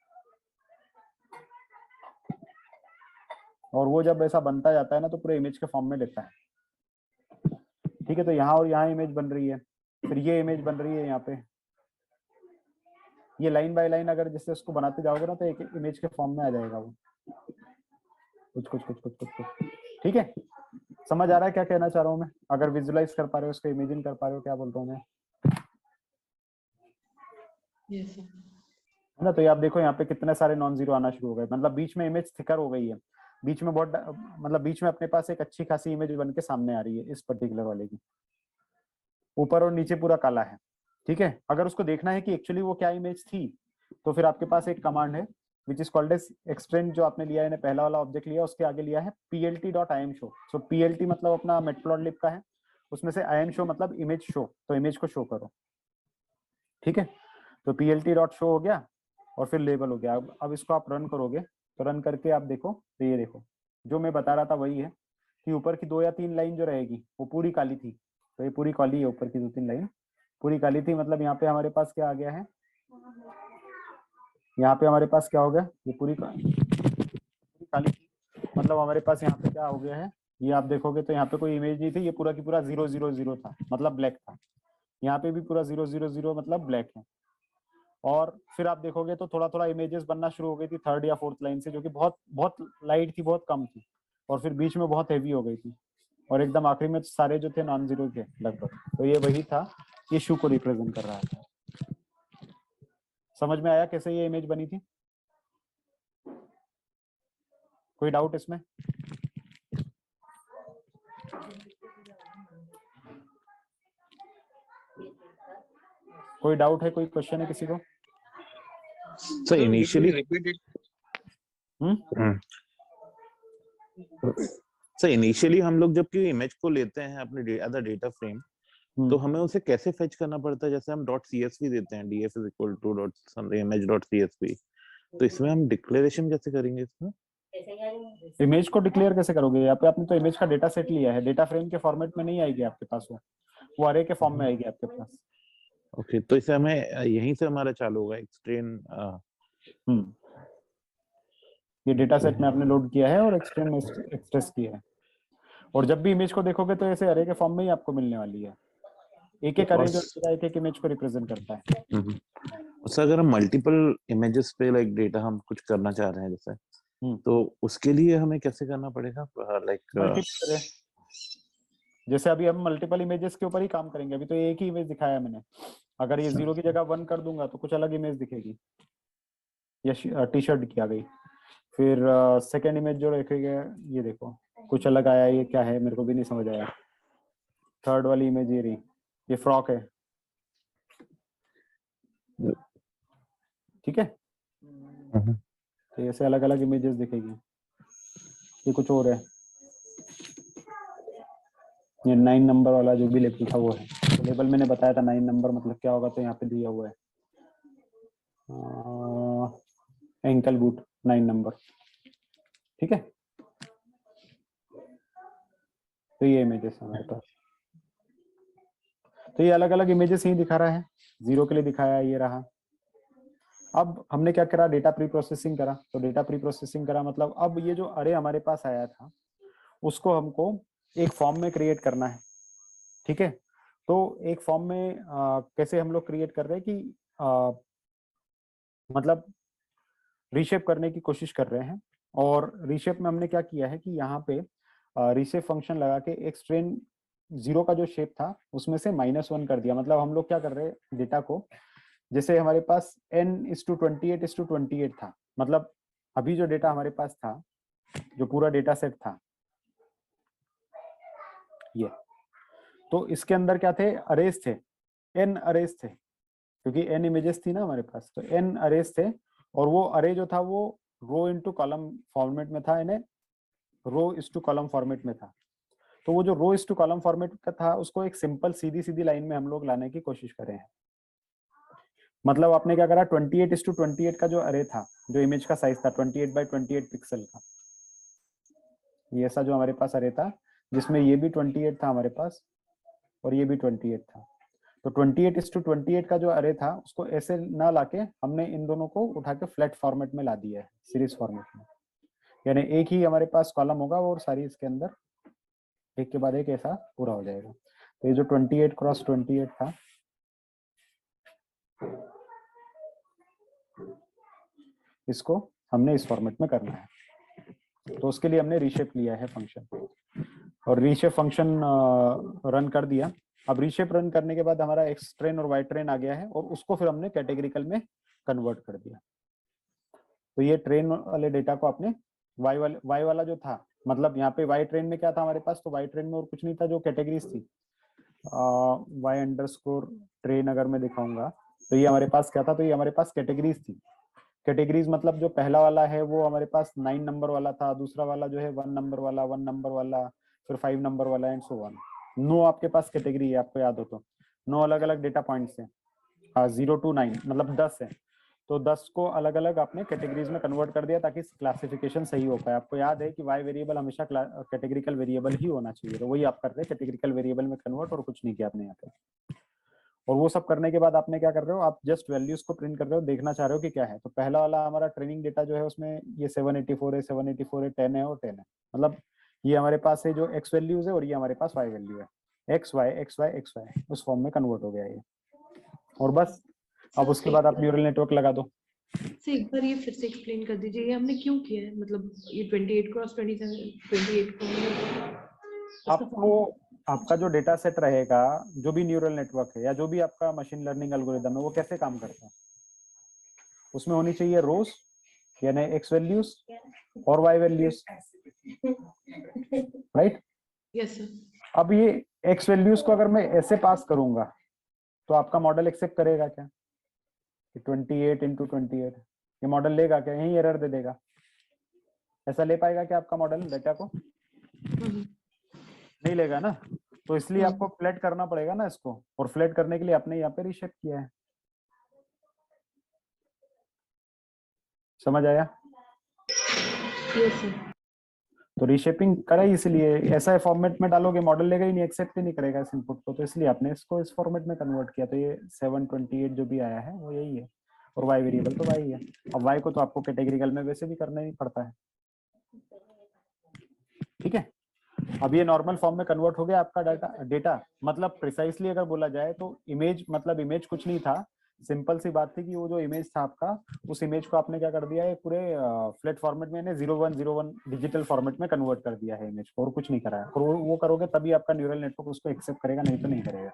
और वो जब ऐसा बनता जाता है ना तो पूरे इमेज के फॉर्म में लेता है, ठीक है। तो यहाँ और यहाँ इमेज बन रही है, फिर ये इमेज बन रही है यहाँ पे, ये लाइन बाय लाइन अगर जैसे उसको बनाते जाओगे ना तो एक इमेज के फॉर्म में आ जाएगा वो, कुछ, ठीक है। समझ आ रहा है क्या कहना चाह रहा हूँ मैं? अगर विजुलाइज कर पा रहे हो, उसको इमेजिन कर पा रहे हो, क्या बोल रहा हूँ मैं, यस सर। है ना। तो ये आप देखो यहाँ पे कितने सारे नॉन जीरो आना शुरू हो गए, मतलब बीच में इमेज थिकर हो गई है, बीच में बहुत, मतलब बीच में अपने पास एक अच्छी खासी इमेज बन के सामने आ रही है इस पर्टिकुलर वाले की, ऊपर और नीचे पूरा काला है, ठीक है। अगर उसको देखना है कि एक्चुअली वो क्या इमेज थी, तो फिर आपके पास एक कमांड है which is called as extend, जो आपने लिया है, पहला वाला ऑब्जेक्ट लिया, उसके आगे लिया है plt.imshow। सो plt मतलब अपना मैटप्लॉटलिब का है, उसमें से imshow मतलब इमेज शो, तो इमेज को शो करो, ठीक है। तो plt.show हो गया और फिर लेबल हो गया। अब इसको आप रन करोगे, तो रन करके आप देखो, तो ये देखो जो मैं बता रहा था वही है कि ऊपर की 2 या 3 लाइन जो रहेगी वो पूरी काली थी, तो ये पूरी काली है, ऊपर की 2-3 लाइन पूरी काली थी, मतलब यहाँ पे हमारे पास क्या आ गया है, यहाँ पे हमारे पास क्या हो गया, ये पूरी खाली, मतलब हमारे पास यहाँ पे क्या हो गया है, ये आप देखोगे तो यहाँ पे कोई इमेज नहीं थी, ये पूरा की पूरा 000 था, मतलब ब्लैक था। यहाँ पे भी पूरा 000 मतलब ब्लैक है। और फिर आप देखोगे तो थोड़ा थोड़ा इमेजेस बनना शुरू हो गई थी थर्ड या फोर्थ लाइन से, जो कि बहुत बहुत लाइट थी, बहुत कम थी, और फिर बीच में बहुत हैवी हो गई थी, और एकदम आखिरी में सारे जो थे नॉन जीरो थे लगभग। तो ये वही था, ये शू को रिप्रेजेंट कर रहा था। समझ में आया कैसे ये इमेज बनी थी? कोई डाउट इसमें? कोई डाउट है, कोई क्वेश्चन है किसी को? So initially, so initially हम लोग जब की इमेज को लेते हैं अपने अदर डेटा फ्रेम, तो हमें उसे कैसे फेच करना पड़ता है? जैसे हम .csv देते हैं, df is equal to image.csv, तो इसमें हम डिक्लेरेशन कैसे करेंगे? इसमें इमेज को डिक्लेयर कैसे करोगे? यहाँ पे आपने तो इमेज का डेटा सेट लिया है, डेटा फ्रेम के फॉर्मेट में नहीं आएगी आपके पास, वो अरे के फॉर्म में आएगी आपके पास। ओके, तो इसे हमें यहीं से हमारा चालू होगा एक्सट्रेन। ये डेटा सेट में आपने लोड किया है और एक्सट्रेन में एक्सप्रेस किया है, और जब भी इमेज को देखोगे तो ऐसे अरे के फॉर्म में ही आपको मिलने वाली है। एक एक अरे जो एक एक इमेज को रिप्रेजेंट करता है। उससे अगर हम मल्टीपल इमेजेस पे लाइक डेटा हम कुछ करना चाह रहे हैं जैसे, तो उसके लिए हमें कैसे करना पड़ेगा? लाइक जैसे अभी हम मल्टीपल इमेजेस के ऊपर ही काम करेंगे, अभी तो एक ही इमेज दिखाया मैंने। अगर ये 0 की जगह 1 कर दूंगा तो कुछ अलग इमेज दिखेगी, या टी शर्ट की आ गई। फिर सेकेंड इमेज जो रखेगा, ये देखो कुछ अलग आया, ये क्या है मेरे को भी नहीं समझ आया। थर्ड वाली इमेज ये रही, ये फ्रॉक है, ठीक है। तो ऐसे अलग अलग इमेजेस दिखेगी। ये कुछ और है, ये 9 नंबर वाला जो भी लेबल था वो है। तो लेबल मैंने बताया था 9 नंबर मतलब क्या होगा, तो यहाँ पे दिया हुआ है एंकल बूट 9 नंबर, ठीक है। तो ये इमेजेस हमारे पास, तो ये अलग अलग इमेजेस ही दिखा रहा है। 0 के लिए दिखाया, ये रहा। अब हमने क्या करा, डेटा प्री प्रोसेसिंग करा। तो डेटा प्री प्रोसेसिंग करा मतलब अब ये जो अरे हमारे पास आया था उसको हमको एक फॉर्म में क्रिएट करना है, ठीक है। तो एक फॉर्म में कैसे हम लोग क्रिएट कर रहे हैं कि मतलब रीशेप करने की कोशिश कर रहे हैं। और रीशेप में हमने क्या किया है कि यहाँ पे रीशेप फंक्शन लगा के एक स्ट्रेन 0 का जो शेप था उसमें से -1 कर दिया। मतलब हम लोग क्या कर रहे हैं, डेटा को, जैसे हमारे पास n/28/28 था, मतलब अभी जो डेटा हमारे पास था, जो पूरा डेटा सेट था ये, तो इसके अंदर क्या थे, अरेज थे, n अरेज थे, क्योंकि n इमेजेस थी ना हमारे पास, तो n अरेज थे। और वो अरे जो था वो रो इनटू कॉलम फॉर्मेट में था, यानी रो इज टू कॉलम फॉर्मेट में था। तो वो जो रो इज टू कॉलम फॉर्मेट का था उसको एक सिंपल सीधी सीधी लाइन में हम लोग लाने की कोशिश कर रहे हैं। मतलब आपने क्या करा, 28/28 का जो अरे था, जो इमेज का साइज था 28/28 पिक्सल का, ये ऐसा जो हमारे पास अरे था जिसमें ये भी 28 था हमारे पास और ये भी 28 था। तो 28/28 का जो अरे था उसको ऐसे ना लाके हमने इन दोनों को उठा के फ्लैट फॉर्मेट में ला दिया है, सीरीज फॉर्मेट में। यानी एक ही हमारे पास कॉलम होगा और सारी इसके अंदर एक के बाद एक ऐसा पूरा हो जाएगा। तो ये जो 28x28 था, इसको हमने इस फॉर्मेट में करना है। तो उसके लिए हमने रीशेप लिया है फंक्शन, और रीशेप फंक्शन रन कर दिया। अब रीशेप रन करने के बाद हमारा एक्स ट्रेन और वाई ट्रेन आ गया है, और उसको फिर हमने कैटेगरिकल में कन्वर्ट कर दिया। तो ये ट्रेन वाले डेटा को आपने वाई वाला जो था, मतलब यहाँ पे वाई ट्रेन में क्या था हमारे पास, तो वाई ट्रेन में और कुछ नहीं था, जो कैटेगरीज थी y_ ट्रेन अगर मैं दिखाऊंगा तो ये हमारे पास क्या था, तो ये हमारे पास कैटेगरीज थी। कैटेगरीज मतलब जो पहला वाला है वो हमारे पास 9 नंबर वाला था, दूसरा वाला जो है 1 नंबर वाला, 1 नंबर वाला, फिर 5 नंबर वाला एंड सो ऑन। 9 आपके पास कैटेगरी है, आपको याद हो तो 9 अलग अलग डेटा पॉइंट्स हैं, 0 to 9 मतलब 10 है। तो 10 को अलग अलग आपने कैटेगरीज में कन्वर्ट कर दिया ताकि क्लासिफिकेशन सही हो पाए। आपको याद है कि वाई वेरिएबल हमेशा कैटेगरिकल वेरिएबल ही होना चाहिए, तो वही आप कर रहे हैं, कैटेगरिकल वेरिएबल में कन्वर्ट, और कुछ नहीं किया आपने यहाँ पे। और वो सब करने के बाद आपने क्या कर रहे हो, आप जस्ट वैल्यूज को प्रिंट कर रहे हो, देखना चाह रहे हो कि क्या है। तो पहला वाला हमारा ट्रेनिंग डेटा जो है उसमें ये 784 है, 784 है, 10 है और 10 है। मतलब ये हमारे पास है जो एक्स वैल्यूज है और ये हमारे पास वाई वैल्यू है, X Y X Y X Y उस फॉर्म में कन्वर्ट हो गया ये। और बस अब उसके बाद आप न्यूरल नेटवर्क लगा दो। सर एक बार ये फिर से एक्सप्लेन कर दीजिए, ये हमने क्यों किया है? मतलब ये 28 क्रॉस 27 28 आपको आपका जो डेटा सेट रहेगा, जो भी न्यूरल नेटवर्क है या जो भी आपका मशीन लर्निंग एल्गोरिदम है, वो कैसे काम करता है, उसमें होनी चाहिए रोज यानी एक्स वैल्यूज और Y values, right? Yes sir. अब ये एक्स वैल्यूज को अगर मैं ऐसे पास करूंगा तो आपका मॉडल एक्सेप्ट करेगा क्या? 28 इंटू 28 ये मॉडल लेगा क्या? यही एरर दे देगा। ऐसा ले पाएगा क्या आपका मॉडल डेटा को? नहीं लेगा ना। तो इसलिए आपको फ्लैट करना पड़ेगा ना इसको, और फ्लैट करने के लिए आपने यहाँ पे रीशेप किया है। समझ आया? Yes sir. तो रीशेपिंग करा ही इसलिए, ऐसा फॉर्मेट में डालोगे मॉडल लेगा ही नहीं, एक्सेप्ट ही नहीं करेगा इस इनपुट को, तो इसलिए आपने इसको इस फॉर्मेट में कन्वर्ट किया। तो ये 728 जो भी आया है वो यही है, और वाई वेरिएबल तो वाई है। अब वाई को तो आपको कैटेगरिकल में वैसे भी करना ही पड़ता है, ठीक है? अब ये नॉर्मल फॉर्म में कन्वर्ट हो गया आपका डेटा। मतलब प्रिसाइसली अगर बोला जाए तो इमेज, मतलब इमेज कुछ नहीं था, सिंपल सी बात थी कि वो जो इमेज था आपका, उस इमेज को आपने क्या कर दिया है, पूरे फ्लैट फॉर्मेट में 0101 डिजिटल फॉर्मेट में कन्वर्ट कर दिया है इमेज को, और कुछ नहीं करा है। और वो करोगे तभी आपका न्यूरल नेटवर्क उसको एक्सेप्ट करेगा, नहीं तो नहीं करेगा।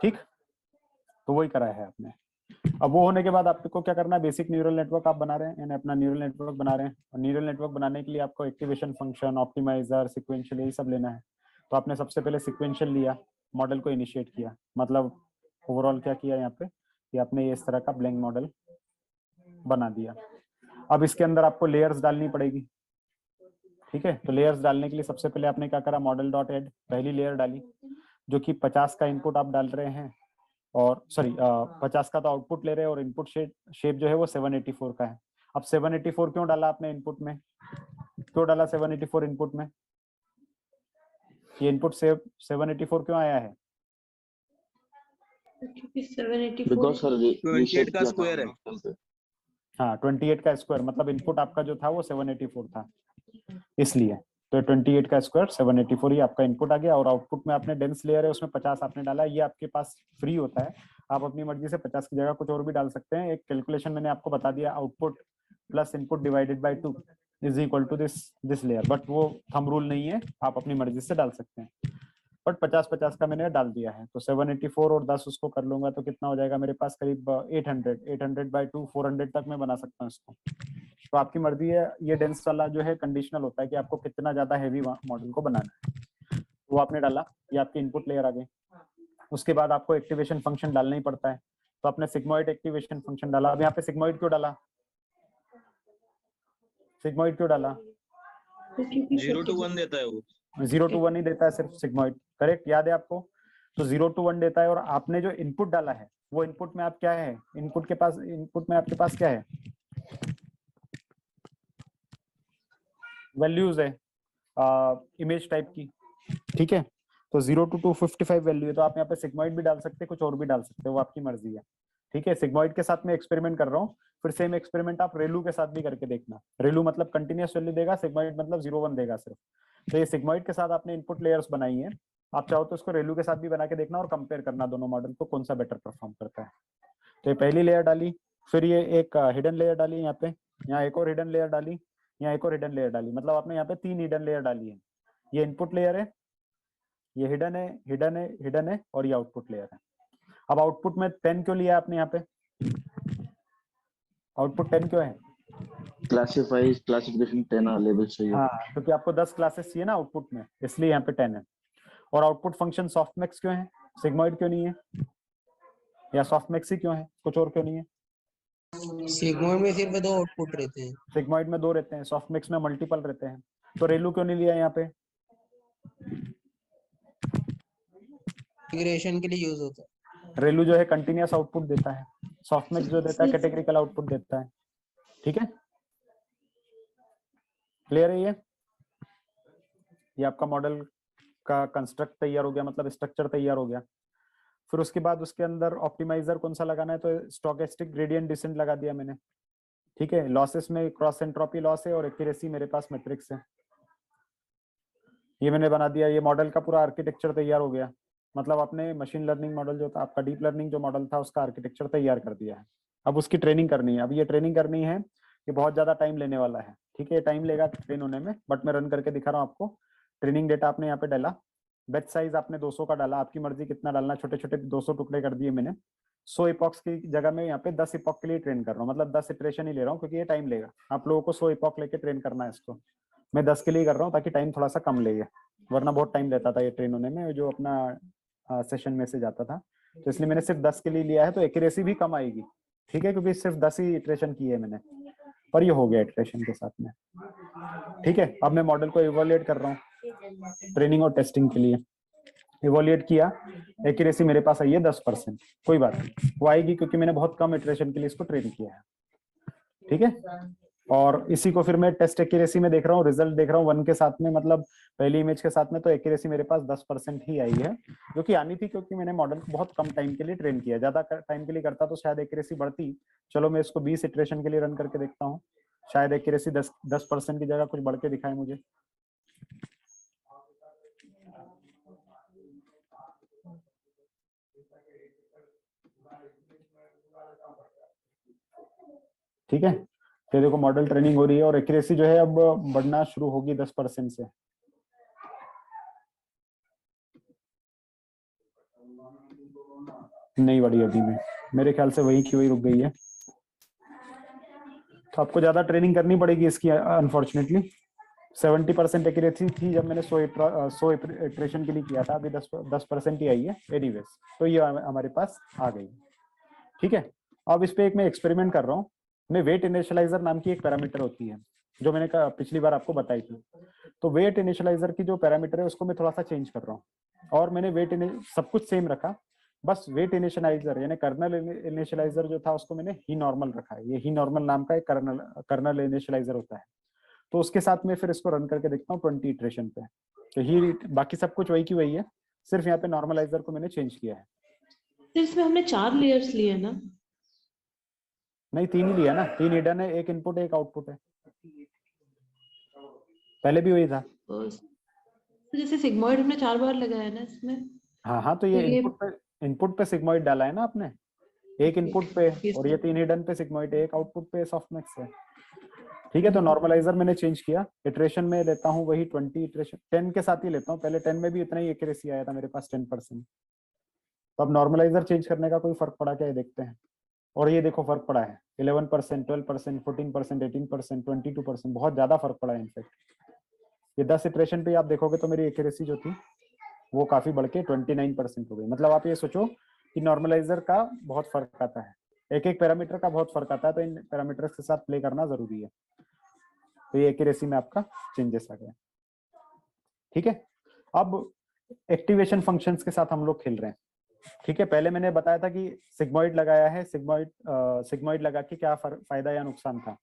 ठीक, तो वही करा है आपने। अब वो होने के बाद आपको क्या करना है, बेसिक न्यूरल नेटवर्क आप बना रहे हैं, यानी अपना न्यूरल नेटवर्क बना रहे हैं। और न्यूरल नेटवर्क बनाने के लिए आपको एक्टिवेशन फंक्शन, ऑप्टिमाइजर, सीक्वेंशियल, यही सब लेना है। तो आपने सबसे पहले सीक्वेंशियल लिया, मॉडल को इनिशिएट किया, मतलब ओवरऑल क्या किया यहाँ पे कि आपने ये इस तरह का ब्लैंक मॉडल बना दिया। अब इसके अंदर आपको लेयर्स डालनी पड़ेगी, ठीक है? तो लेयर्स डालने के लिए सबसे पहले आपने क्या करा, मॉडल डॉट एड पहली लेयर डाली, जो कि 50 का इनपुट आप डाल रहे हैं, और सॉरी 50 का तो आउटपुट ले रहे हैं, और इनपुट शेप जो है वो 784 का है। अब 784 क्यों डाला आपने इनपुट में, क्यों डाला 784 इनपुट में? ये इनपुट 784 क्यों आया है? क्योंकि 784 बिकॉज सर 28 का स्क्वायर है। हाँ 28 का स्क्वायर, मतलब इनपुट आपका जो था वो 784 था, इसलिए। तो 28 का स्क्वायर 784 ही आपका इनपुट आ गया। और आउटपुट में आपने डेंस लेयर है उसमें 50 आपने डाला, ये आपके पास फ्री होता है, आप अपनी मर्जी से 50 की जगह कुछ और भी डाल सकते हैं। एक कैलकुलेशन मैंने आपको बता दिया, output plus input divided by 2 is equal to this layer, but वो थंब रूल नहीं है, आप अपनी मर्जी से डाल सकते हैं। बट 50-50 का मैंने डाल दिया है, तो 784 और 10 उसको कर लूंगा तो कितना हो जाएगा मेरे पास, करीब 800 बाय 2 400 तक मैं बना सकता हूँ इसको। तो आपकी मर्जी है। ये डेंस वाला जो है कंडीशनल होता है कि आपको कितना ज्यादा हैवी मॉडल को बनाना है। वो आपने डाला, ये आपकी इनपुट लेयर आ गई। उसके बाद आपको एक्टिवेशन फंक्शन डालना ही पड़ता है, तो आपने सिग्मोइड एक्टिवेशन फंक्शन डाला। अब यहाँ पे सिग्मोइड क्यों डाला, सिग्मोइड क्यों डाला? 0 to 1 देता है वो, 0 to 1 ही देता है सिर्फ सिग्मोइड, करेक्ट? याद है आपको? तो 0 to 1 देता है। और आपने जो इनपुट डाला है वो इनपुट में आप क्या है, इनपुट में आपके पास क्या है, वैल्यूज है इमेज टाइप की, ठीक है? तो 0 to 255 वैल्यू है, तो आप यहाँ पे सिग्मोइड भी डाल सकते हैं, कुछ और भी डाल सकते हैं, वो आपकी मर्जी है, ठीक है? सिग्मोइड के साथ में एक्सपेरिमेंट कर रहा हूँ, फिर सेम एक्सपेरिमेंट आप रेलू के साथ भी करके देखना। रेलू मतलब कंटिन्यूअस वैल्यू देगा, सिग्मोइड मतलब 0-1 देगा सिर्फ। तो ये सिग्मोइड के साथ आपने इनपुट लेयर्स बनाई है, आप चाहो तो इसको रेलू के साथ भी बना के देखना और कंपेयर करना दोनों मॉडल को, कौन सा बेटर परफॉर्म करता है। तो ये पहली लेयर डाली, फिर ये एक हिडन लेयर डाली यहाँ पे, यहाँ एक और हिडन लेयर डाली, यहाँ एक और हिडन लेयर डाली, मतलब आपने यहाँ पे 3 हिडन लेयर डाली है। ये इनपुट लेयर है, ये हिडन है, हिडन है, हिडन है, और ये आउटपुट लेयर है। अब आउटपुट में 10 क्यों लिया आपने यहाँ पे, आउटपुट 10 क्यों है? क्लासिफिकेशन 10 लेवल चाहिए। हाँ, क्योंकि आपको 10 क्लासेस चाहिए ना आउटपुट में, इसलिए यहाँ पे 10 है। और आउटपुट फंक्शन सॉफ्टमैक्स क्यों है, सिग्मोइड क्यों नहीं है, या सॉफ्टमैक्स ही क्यों है, कुछ और क्यों नहीं है? सिग्मोइड में सिर्फ 2 आउटपुट रहते हैं, सिग्मोइड में 2 रहते हैं, सॉफ्टमैक्स में मल्टीपल रहते हैं। तो रेलू क्यों नहीं लिया यहाँ पे? इंटीग्रेशन के लिए यूज होता है। रेलू जो है कंटिन्यूअस आउटपुट देता है, सॉफ्टमैक्स जो देता है कैटेगरिकल आउटपुट देता है, ठीक है? क्लियर है ये आपका मॉडल का कंस्ट्रक्ट तैयार हो गया, मतलब स्ट्रक्चर तैयार हो गया। फिर उसके बाद उसके अंदर ऑप्टिमाइजर कौन सा लगाना है, तो स्टोकेस्टिक ग्रेडियंट डिसेंट लगा दिया मैंने। ठीक है, लॉसेस में क्रॉस एंट्रोपी लॉस है और एक्यूरेसी मेरे पास मैट्रिक्स है, ये मैंने बना दिया। ये मॉडल का पूरा आर्किटेक्चर तैयार हो गया, मतलब आपने मशीन लर्निंग मॉडल जो था आपका, डीप लर्निंग जो मॉडल था उसका आर्किटेक्चर तैयार कर दिया है। अब उसकी ट्रेनिंग करनी है। अब ये ट्रेनिंग करनी है, ये बहुत ज्यादा टाइम लेने वाला है। ठीक है, टाइम लेगा ट्रेन होने में, बट मैं रन करके दिखा रहा हूँ आपको। ट्रेनिंग डेटा आपने यहाँ पे डाला, बैच साइज आपने 200 का डाला, आपकी मर्जी कितना डालना, छोटे छोटे 200 टुकड़े कर दिए मैंने। 100 इपॉक्स की जगह में यहाँ पे 10 इपॉक के लिए ट्रेन कर रहा हूँ, मतलब 10 इटरेशन ही ले रहा हूँ क्योंकि ये टाइम लेगा। आप लोगों को 100 इपॉक लेके ट्रेन करना है इसको, मैं 10 के लिए कर रहा हूँ ताकि टाइम थोड़ा सा कम लेगा, वरना बहुत टाइम लेता था ये ट्रेन होने में जो अपना सेशन में से जाता था। तो इसलिए मैंने सिर्फ 10 के लिए लिया है, तो एक्यूरेसी भी कम आएगी। ठीक है, क्योंकि सिर्फ 10 ही इटरेशन की है मैंने, पर ये हो गया इटरेशन के साथ में। ठीक है, अब मैं मॉडल को इवैल्यूएट कर रहा हूँ ट्रेनिंग और टेस्टिंग के लिए। इवैल्यूएट किया, एक्यूरेसी मेरे पास आई है 10%, कोई बात नहीं, वो आएगी क्योंकि मैंने बहुत कम इटरेशन के लिए इसको ट्रेन किया है। ठीक है, और इसी को फिर मैं टेस्ट एक्यूरेसी में देख रहा हूँ, रिजल्ट देख रहा हूँ 1 के साथ में, मतलब पहली इमेज के साथ में, तो एक्यूरेसी मेरे पास 10% ही आई है, जो कि आनी थी क्योंकि मैंने मॉडल को बहुत कम टाइम के लिए ट्रेन किया। ज्यादा टाइम के लिए करता तो शायद एक्यूरेसी बढ़ती। चलो मैं इसको 20 इटरेशन के लिए रन करके देखता हूँ, शायद एक्यूरेसी 10% की जगह कुछ बढ़ के दिखाए मुझे। ठीक है, तो देखो मॉडल ट्रेनिंग हो रही है और एक्यूरेसी जो है अब बढ़ना शुरू होगी 10% से। नहीं बढ़ी अभी में, मेरे ख्याल से वही की वही रुक गई है, तो आपको ज्यादा ट्रेनिंग करनी पड़ेगी इसकी अनफॉर्चुनेटली। 70% एक्यूरेसी थी जब मैंने 100 इटरेशन के लिए किया था, अभी 10% ही आई है एनीवेज, तो ये हमारे पास आ गई। ठीक है, अब इस पे एक मैं एक्सपेरिमेंट कर रहा हूँ। मैं वेट इनिशियलाइजर नाम की एक पैरामीटर होती है जो मैंने पिछली बार आपको बताई थी। तो वेट इनिशियलाइजर की जो पैरामीटर है उसको मैं थोड़ा सा चेंज कर रहा हूँ, और मैंने वेट सब कुछ सेम रखा, बस वेट इनिशियलाइजर यानी कर्नल इनिशियलाइजर जो था उसको मैंने ही नॉर्मल रखा है। ये ही नॉर्मल नाम का एक कर्नल इनिशियलाइजर होता है। तो उसके साथ में फिर इसको रन करके देखता हूँ 20 इटरेशन पे। तो ही बाकी सब कुछ वही की वही है, सिर्फ यहाँ पे नॉर्मलाइजर को मैंने चेंज किया है। तो इसमें हमने 4 लेयर्स लिए ना? नहीं, 3 ही लिया ना, 3 हिडन है, एक इनपुट एक आउटपुट है, पहले भी वही था। तो जैसे सिग्मॉइड हमने 4 बार लगाया ना इसमें। हाँ हाँ, तो ये इनपुट पे सिग्मॉइड डाला है ना आपने, एक इनपुट पे, और ये 3 हिडन पे सिग्मॉइड, एक आउटपुट पे सॉफ्टमैक्स है। ठीक है, तो नॉर्मलाइजर मैंने चेंज किया, इटरेशन में लेता हूँ वही 20 इटरेशन, 10 के साथ ही लेता हूँ। पहले 10 में भी इतना ही एक्यूरेसी आया था मेरे पास 10%। तो अब नॉर्मलाइजर चेंज करने का कोई फर्क पड़ा क्या, ये देखते हैं। और ये देखो फर्क पड़ा है, 11%, 12%, 14%, 18%, 22%, बहुत ज्यादा फर्क पड़ा है इनफैक्ट। ये 10 इटरेशन पे आप देखोगे तो मेरी एक्यूरेसी जो थी वो काफी बढ़ के 29% हो गई। मतलब आप ये सोचो कि नॉर्मलाइजर का बहुत फर्क आता है, एक एक पैरामीटर का बहुत फर्क आता है, तो इन पैरामीटर्स के साथ प्ले करना जरूरी है। तो ये एक्यूरेसी में आपका चेंजेस आ गया। ठीक है, अब एक्टिवेशन फंक्शंस के साथ हम लोग खेल रहे हैं। ठीक है, पहले मैंने बताया था कि सिग्मॉइड लगाया है, सिग्मॉइड लगा के क्या फायदा या नुकसान था।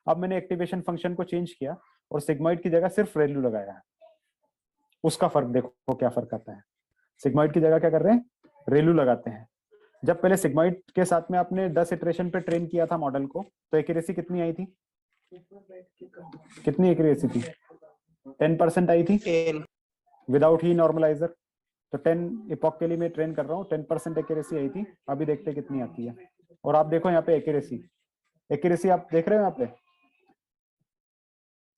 अब मैंने एक्टिवेशन फंक्शन को चेंज किया और सिग्मॉइड की जगह सिर्फ रेल्यू लगाया है। उसका फर्क देखो क्या फर्क आता है। सिग्मॉइड की जगह क्या कर रहे हैं, रेल्यू लगाते हैं। जब पहले सिग्मॉइड के साथ में आपने 10 इटरेशन पे ट्रेन किया था मॉडल को, तो एक्यूरेसी कितनी आई थी, कितनी एक्यूरेसी थी, 10% आई थी विदाउट ही नॉर्मलाइजर। तो 10 इपॉक के लिए मैं ट्रेन कर रहा हूँ, 10% एक्यूरेसी आई थी। अभी देखते हैं कितनी आती है। और आप देखो यहाँ पे एक्यूरेसी आप देख रहे हो यहाँ पे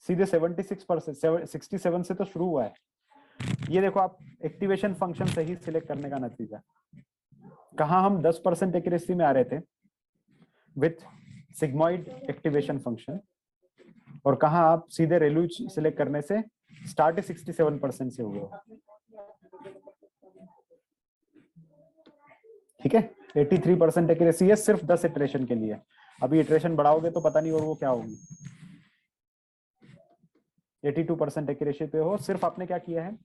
सीधे 76%, 67 से तो शुरू हुआ है। ये देखो आप एक्टिवेशन फंक्शन सही सिलेक्ट करने का नतीजा, कहाँ हम 10% एक्यूरेसी में आ रहे थे विथ सिग्मॉइड एक्टिवेशन फंक्शन, और कहाँ आप सीधे रेल्यू सिलेक्ट करने से स्टार्ट 67% से हो गया। ठीक है, 83% एक्यूरेसी है सिर्फ 10 इटरेशन के लिए। अभी इटरेशन बढ़ाओगे तो पता नहीं और वो क्या होगी। 82% एक्यूरेसी पे हो, सिर्फ आपने क्या किया है,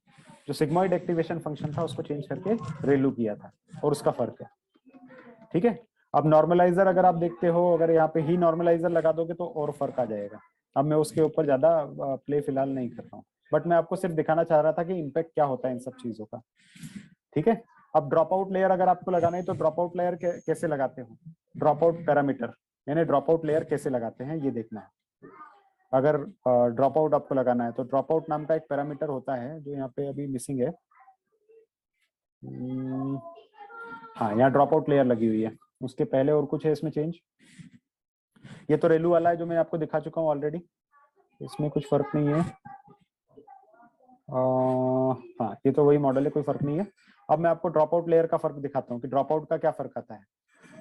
जो सिग्मॉइड एक्टिवेशन फंक्शन था उसको चेंज करके रेल्यू किया था, और उसका फर्क है। ठीक है, अब नॉर्मलाइजर अगर आप देखते हो, अगर यहाँ पे ही नॉर्मलाइजर लगा दोगे तो और फर्क आ जाएगा। अब मैं उसके ऊपर ज्यादा प्ले फिलहाल नहीं कर रहा हूँ, बट मैं आपको सिर्फ दिखाना चाह रहा था कि इम्पैक्ट क्या होता है इन सब चीजों का। ठीक है, अब ड्रॉप आउट लेयर अगर आपको लगाना है तो ड्रॉप आउट लेयर कैसे लगाते हो, ड्रॉप आउट पैरामीटर यानी ड्रॉप आउट लेयर कैसे लगाते हैं ये देखना है। अगर ड्रॉप आउट आपको लगाना है तो ड्रॉप आउट नाम का एक पैरामीटर होता है जो यहाँ पे अभी मिसिंग है। हाँ, यहाँ ड्रॉप आउट लेयर लगी हुई है, उसके पहले और कुछ है इसमें चेंज? ये तो रेलू वाला है जो मैं आपको दिखा चुका हूँ ऑलरेडी, इसमें कुछ फर्क नहीं है। हाँ, ये तो वही मॉडल है, कोई फर्क नहीं है। अब मैं आपको ड्रॉप आउट लेयर का फर्क दिखाता हूँ कि ड्रॉप आउट का क्या फर्क आता है।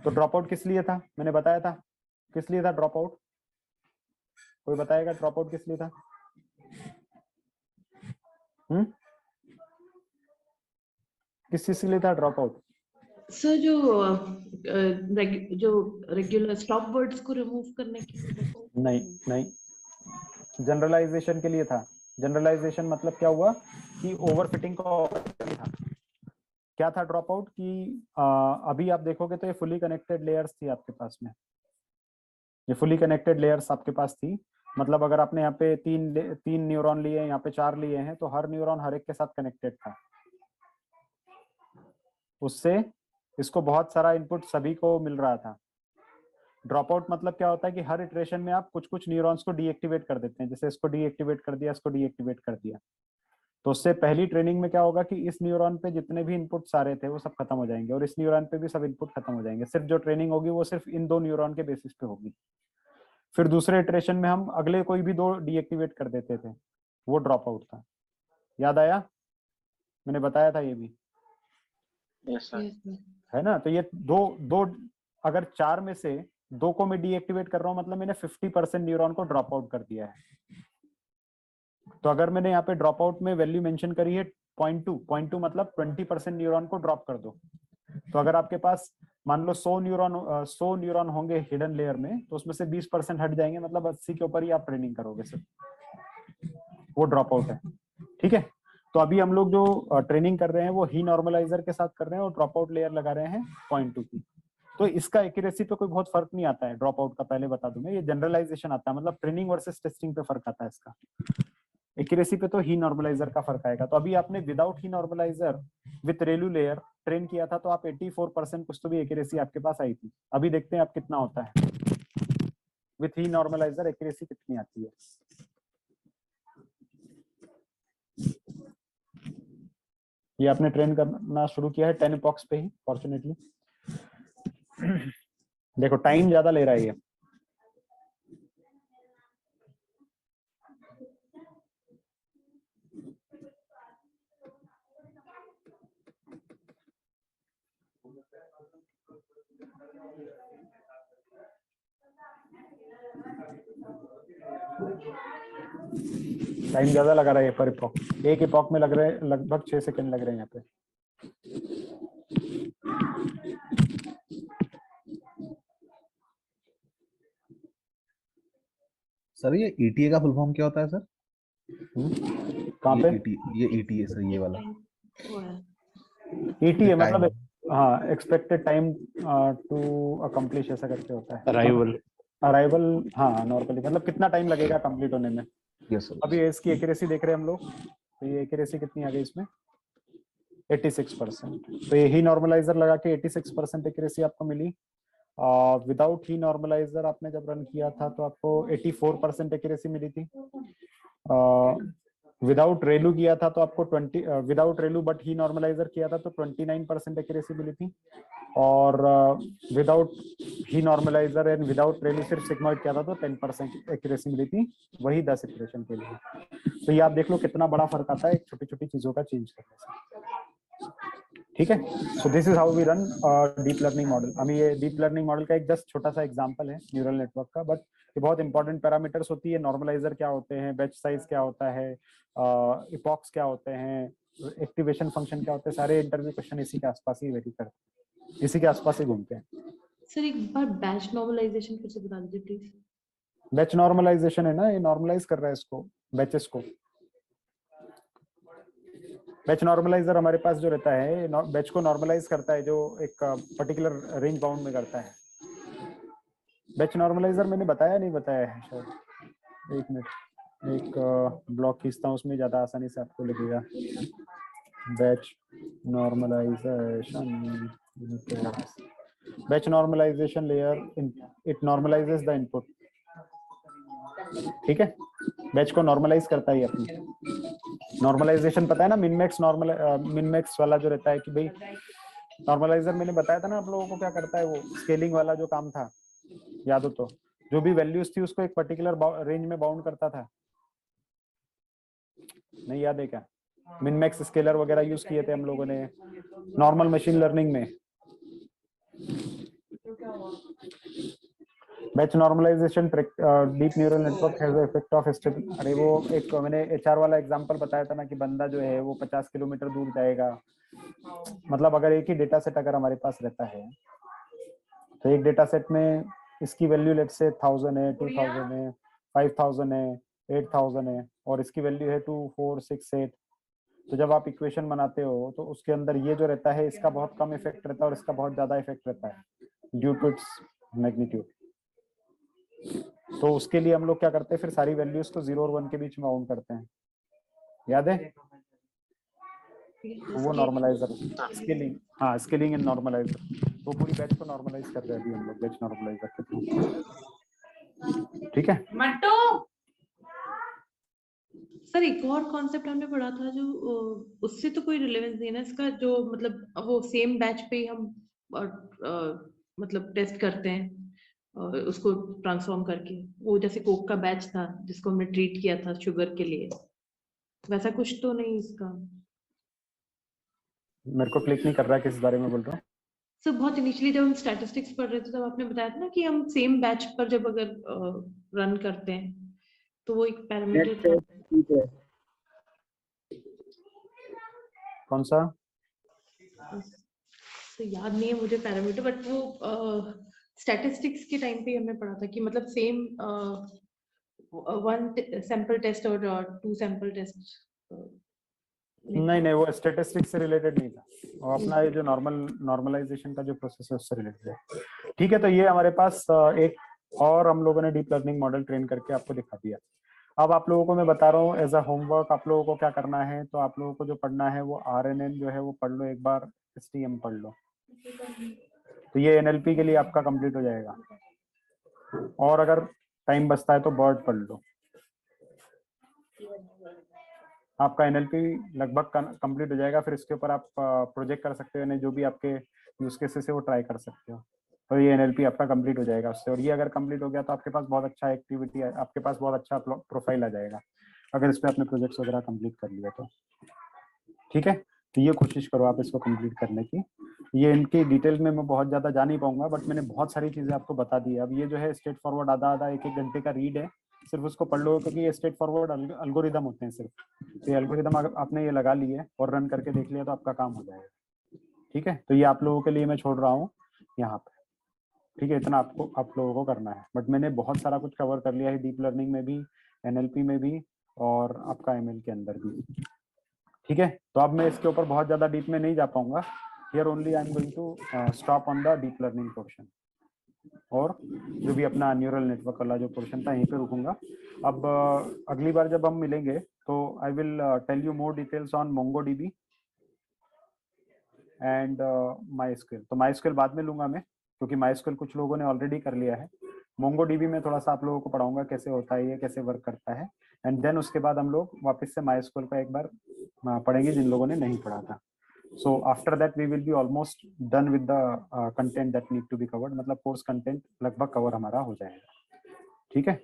तो ड्रॉप आउट किस लिए था, मैंने बताया था किस लिए था ड्रॉप आउट, कोई बताएगा ड्रॉप आउट किस लिए था? किस चीज के लिए था ड्रॉप आउट? सर जो रेगुलर स्टॉप वर्ड्स को रिमूव करने के लिए? नहीं, जनरलाइजेशन के लिए था। जनरलाइजेशन मतलब क्या हुआ कि ओवरफिटिंग का था। क्या था ड्रॉप आउट कि अभी आप देखोगे तो ये फुली कनेक्टेड लेयर्स थी आपके पास में, ये फुली कनेक्टेड लेयर्स आपके पास थी। मतलब अगर आपने यहाँ पे तीन न्यूरॉन लिए, यहाँ पे 4 लिए हैं, तो हर न्यूरॉन हर एक के साथ कनेक्टेड था। उससे इसको बहुत सारा इनपुट सभी को मिल रहा था। ड्रॉप आउट मतलब क्या होता है कि हर इटरेशन में आप कुछ न्यूरॉन्स को डीएक्टिवेट कर देते हैं, जैसे इसको डीएक्टिवेट कर दिया, इसको डीएक्टिवेट कर दिया। तो उससे पहली ट्रेनिंग में क्या होगा कि इस न्यूरॉन पे जितने भी इनपुट सारे थे वो सब खत्म हो जाएंगे और इस न्यूरॉन पे भी सब इनपुट खत्म हो जाएंगे। सिर्फ जो ट्रेनिंग होगी वो सिर्फ इन 2 न्यूरॉन के बेसिस पे होगी। फिर दूसरे इटरेशन में हम अगले कोई भी 2 डीएक्टिवेट कर देते थे, वो ड्रॉप आउट था। याद आया? मैंने बताया था ये भी। Yes sir. है ना? तो ये दो अगर 4 में से 2 को मैं डीएक्टिवेट कर रहा हूँ मतलब मैंने 50% न्यूरॉन को ड्रॉप आउट कर दिया है। तो अगर मैंने यहाँ पे ड्रॉप आउट में वैल्यू मेंशन करी है 0.2 मतलब 20% न्यूरॉन को ड्रॉप कर दो। तो अगर आपके पास मान लो 100 न्यूरॉन होंगे हिडन लेयर में, तो उसमें से 20% हट जाएंगे, मतलब 80 के ऊपर ही आप ट्रेनिंग करोगे सिर्फ, वो ड्रॉप आउट है। ठीक है, तो अभी हम लोग जो ट्रेनिंग कर रहे हैं वो ही नॉर्मलाइजर के साथ कर रहे हैं और ड्रॉप आउट लेयर लगा रहे हैं 0.2 की। तो इसका एक्यूरेसी पे कोई बहुत फर्क नहीं आता है ड्रॉप आउट का, पहले बता दूं मैं। ये जनरलाइजेशन आता है, मतलब ट्रेनिंग वर्सेस टेस्टिंग पे फर्क आता है इसका। एक्यूरेसी पे तो ही नॉर्मलाइजर का फर्क आएगा। तो अभी आपने without He normaliser with ReLU layer train किया था तो आप 84% कुछ तो भी एक्यूरेसी आपके पास आई थी। अभी देखते हैं आप कितना होता है विथ ही नॉर्मलाइजर, एक्यूरेसी कितनी आती है। ये आपने ट्रेन करना शुरू किया है 10 epochs पे ही फॉर्चुनेटली। देखो टाइम ज्यादा ले रहा है ये। टाइम ज्यादा लगा रहा है पर इपॉक। एक इपॉक में लग रहे हैं लगभग 6 सेकंड लग रहे हैं यहाँ पे। सर ये ETA का फुल फॉर्म क्या होता है सर? कहाँ पे? ये ETA सर, ये वाला ETA मतलब हाँ एक्सपेक्टेड टाइम टू अकम्प्लिश, ऐसा करके होता है। अराइवल हाँ नॉर्मली, मतलब कितना टाइम लगेगा कंप्लीट होने में। Yes sir. अभी इसकी एक्यूरेसी देख रहे हैं हम लोग, तो ये एक्यूरेसी कितनी आ गई इसमें 86%। तो ये ही नॉर्मलाइजर लगा के 86% एक्यूरेसी आपको मिली। विदाउट ही नॉर्मलाइजर आपने जब रन किया था तो आपको 84% एक्यूरेसी मिली थी। विदाउट रेलू किया था तो आपको 20, without ReLU but He normaliser किया था तो 29% एक्यूरेसी मिली थी। और without He normaliser and without ReLU सिर्फ सिग्मॉइड किया था तो 10% एक्यूरेसी मिली थी, वही 10 इटरेशन के लिए। तो ये आप देख लो कितना बड़ा फर्क आता है एक छोटी छोटी चीजों का चेंज करने से। ठीक है, so this is how we run deep learning model. अभी ये डीप लर्निंग मॉडल का एक जस्ट छोटा सा एग्जांपल है न्यूरल नेटवर्क का, बट ये बहुत इंपॉर्टेंट पैरामीटर्स होती है। नॉर्मलाइजर क्या होते हैं, बैच साइज क्या होता है, इपॉक्स क्या होते हैं, एक्टिवेशन फंक्शन क्या होते हैं, सारे इंटरव्यू क्वेश्चन इसी के आसपास ही वेरी करते हैं, इसी के आसपास ही घूमते हैं। सर एक बार बैच नॉर्मलाइजेशन फिर से बता दीजिए प्लीज। बैच नॉर्मलाइजेशन है ना, ये नॉर्मलाइज कर रहा है इसको, बैचेस को। बैच नॉर्मलाइजर हमारे पास जो रहता है बैच को नॉर्मलाइज करता है, जो एक पर्टिकुलर रेंज बाउंड में करता है। बैच नॉर्मलाइजर मैंने बताया नहीं बताया है शायद, एक मिनट, एक ब्लॉक खींचता हूँ उसमें ज्यादा आसानी से आपको लगेगा। batch normalization. Batch normalization layer, it normalizes the input. ठीक है, बैच को नॉर्मलाइज करता है अपनी। नॉर्मलाइजेशन पता है ना, मिनमैक्स वाला जो रहता है कि भाई नॉर्मलाइजर मैंने बताया था ना आप लोगों को क्या करता है, वो स्केलिंग वाला जो काम था, याद हो तो, जो भी वैल्यूज थी उसको एक पर्टिकुलर रेंज में बाउंड करता था, नहीं याद है क्या? मिनमैक्स स्केलर वगैरह यूज किए थे हम लोगों ने नॉर्मल मशीन लर्निंग में। Batch normalization deep neural network has the effect of stability. अरे वो एक मैंने एचआर वाला एग्जांपल बताया था ना कि बंदा जो है वो 50 किलोमीटर दूर जाएगा, मतलब अगर एक ही डेटा सेट अगर हमारे पास रहता है तो एक डेटा सेट में इसकी वैल्यू लेट्स से 1000 है, 2000 है, 5000 है, 8000 है और इसकी वैल्यू है 2 4 6 8। तो जब आप इक्वेशन बनाते हो तो उसके अंदर ये जो रहता है इसका बहुत कम इफेक्ट रहता है और इसका बहुत ज्यादा इफेक्ट रहता है ड्यू टू इट्स मैग्नीट्यूड। तो उसके लिए हम लोग क्या करते हैं, फिर सारी वैल्यूज को 0 और 1 के बीच में बाउंड करते हैं, याद है? वो नॉर्मलाइजर स्केलिंग, हाँ स्केलिंग एंड नॉर्मलाइजर, तो पूरी बैच को नॉर्मलाइज कर रहे हैं अभी हम लोग बैच नॉर्मलाइजर के थ्रू। ठीक है मट्टू सर, एक और कॉन्सेप्ट हमने पढ़ा था जो उससे तो कोई रिलेवेंस नहीं है ना इसका, जो मतलब वो सेम बैच पे ही हम मतलब टेस्ट करते हैं उसको ट्रांसफॉर्म करके, वो जैसे कोक का बैच था जिसको हमने ट्रीट किया था शुगर के लिए, वैसा कुछ तो नहीं इसका? मेरे को क्लिक नहीं कर रहा है किस बारे में बोल रहा हूँ। सर बहुत इनिशियली जब हम स्टैटिस्टिक्स पढ़ रहे थे तब आपने बताया था ना कि हम सेम बैच पर जब अगर रन करते हैं तो वो एक पैरामीटर था। कौन सा? तो याद नहीं है मुझे पैरामीटर, बट वो स्टैटिस्टिक्स के टाइम पे हमने पढ़ा था कि मतलब सेम 1 सैंपल टेस्ट और 2 सैंपल टेस्ट। नहीं वो स्टैटिस्टिक्स से रिलेटेड नहीं था, वो अपना ये जो नॉर्मलाइजेशन का जो प्रोसेस है उससे रिलेटेड है। ठीक है, तो ये हमारे पास एक और हम लोगों ने डीप लर्निंग मॉडल ट्रेन करके आपको दिखा दिया। अब आप लोगों को मैं बता रहा हूँ एज अ होमवर्क आप लोगों को क्या करना है, तो आप लोगों को जो पढ़ना है वो RNN जो है वो पढ़ लो एक बार, STM पढ़ लो, तो ये NLP के लिए आपका कंप्लीट हो जाएगा। और अगर टाइम बचता है तो BERT पढ़ लो, आपका NLP लगभग कंप्लीट हो जाएगा। फिर इसके ऊपर आप प्रोजेक्ट कर सकते हो, यानी जो भी आपके यूज केसेस है वो ट्राई कर सकते हो, तो ये NLP आपका कंप्लीट हो जाएगा उससे। और ये अगर कंप्लीट हो गया तो आपके पास बहुत अच्छा एक्टिविटी है, आपके पास बहुत अच्छा प्रोफाइल आ जाएगा अगर इस पर आपने प्रोजेक्ट्स वगैरह कंप्लीट कर लिया तो। ठीक है, तो ये कोशिश करो आप इसको कंप्लीट करने की। ये इनकी डिटेल में मैं बहुत ज्यादा जा नहीं पाऊंगा, बट मैंने बहुत सारी चीजें आपको बता दी है। अब ये जो है स्ट्रेट फॉरवर्ड आधा 1-1 घंटे का रीड है, सिर्फ उसको पढ़ लो क्योंकि ये स्ट्रेट फॉरवर्ड अल्गोरिदम होते हैं सिर्फ। तो ये अल्गोरिदम आपने ये लगा लिए और रन करके देख लिया तो आपका काम हो जाएगा। ठीक है, तो ये आप लोगों के लिए मैं छोड़ रहा हूँ यहाँ पे। ठीक है, इतना आप लोगों को करना है, बट मैंने बहुत सारा कुछ कवर कर लिया है डीप लर्निंग में भी, NLP में भी और आपका ML के अंदर भी। ठीक है, तो अब मैं इसके ऊपर बहुत ज्यादा डीप में नहीं जा पाऊंगा। Here only I am going to stop on the deep learning portion, और जो भी अपना न्यूरल नेटवर्क वाला जो पोर्शन था यहीं पे रुकूंगा। अब अगली बार जब हम मिलेंगे तो I will tell you more details on MongoDB and MySQL। तो MySQL बाद में लूंगा मैं, क्योंकि MySQL कुछ लोगों ने ऑलरेडी कर लिया है। MongoDB में थोड़ा सा आप लोगों को पढ़ाऊंगा कैसे होता है, ये कैसे वर्क करता है, एंड देन उसके बाद हम लोग वापस से MySQL का एक बार पढ़ेंगे जिन लोगों ने नहीं पढ़ा था। So after that we will be almost done with the content that need to be covered, मतलब कोर्स कंटेंट लगभग कवर हमारा हो जाएगा। ठीक है,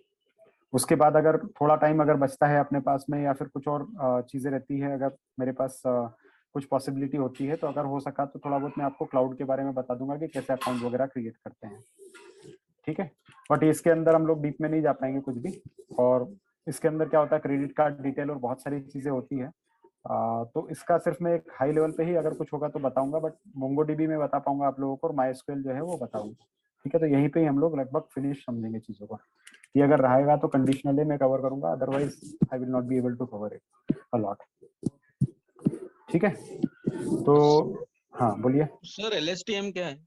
उसके बाद अगर थोड़ा टाइम अगर बचता है अपने पास में या फिर कुछ और चीजें रहती है, अगर मेरे पास कुछ पॉसिबिलिटी होती है तो अगर हो सका तो थोड़ा बहुत मैं आपको क्लाउड के बारे में बता दूंगा कि कैसे अकाउंट वगैरह क्रिएट करते हैं। ठीक है, बट इसके अंदर हम लोग डीप में नहीं जा पाएंगे कुछ भी। और इसके अंदर क्या होता है, क्रेडिट कार्ड डिटेल और बहुत सारी चीजें होती है। तो इसका सिर्फ मैं एक हाई लेवल पे ही अगर कुछ होगा तो बताऊंगा, बट MongoDB में बता पाऊंगा आप लोगों को, और MySQL जो है वो बताऊंगा। ठीक है, तो यहीं पे ही हम लोग लगभग फिनिश समझेंगे चीजों को। ये अगर रहेगा तो कंडीशनली मैं कवर करूंगा, otherwise I will not be able to cover it a lot. ठीक है, तो हाँ बोलिए सर। LSTM क्या है?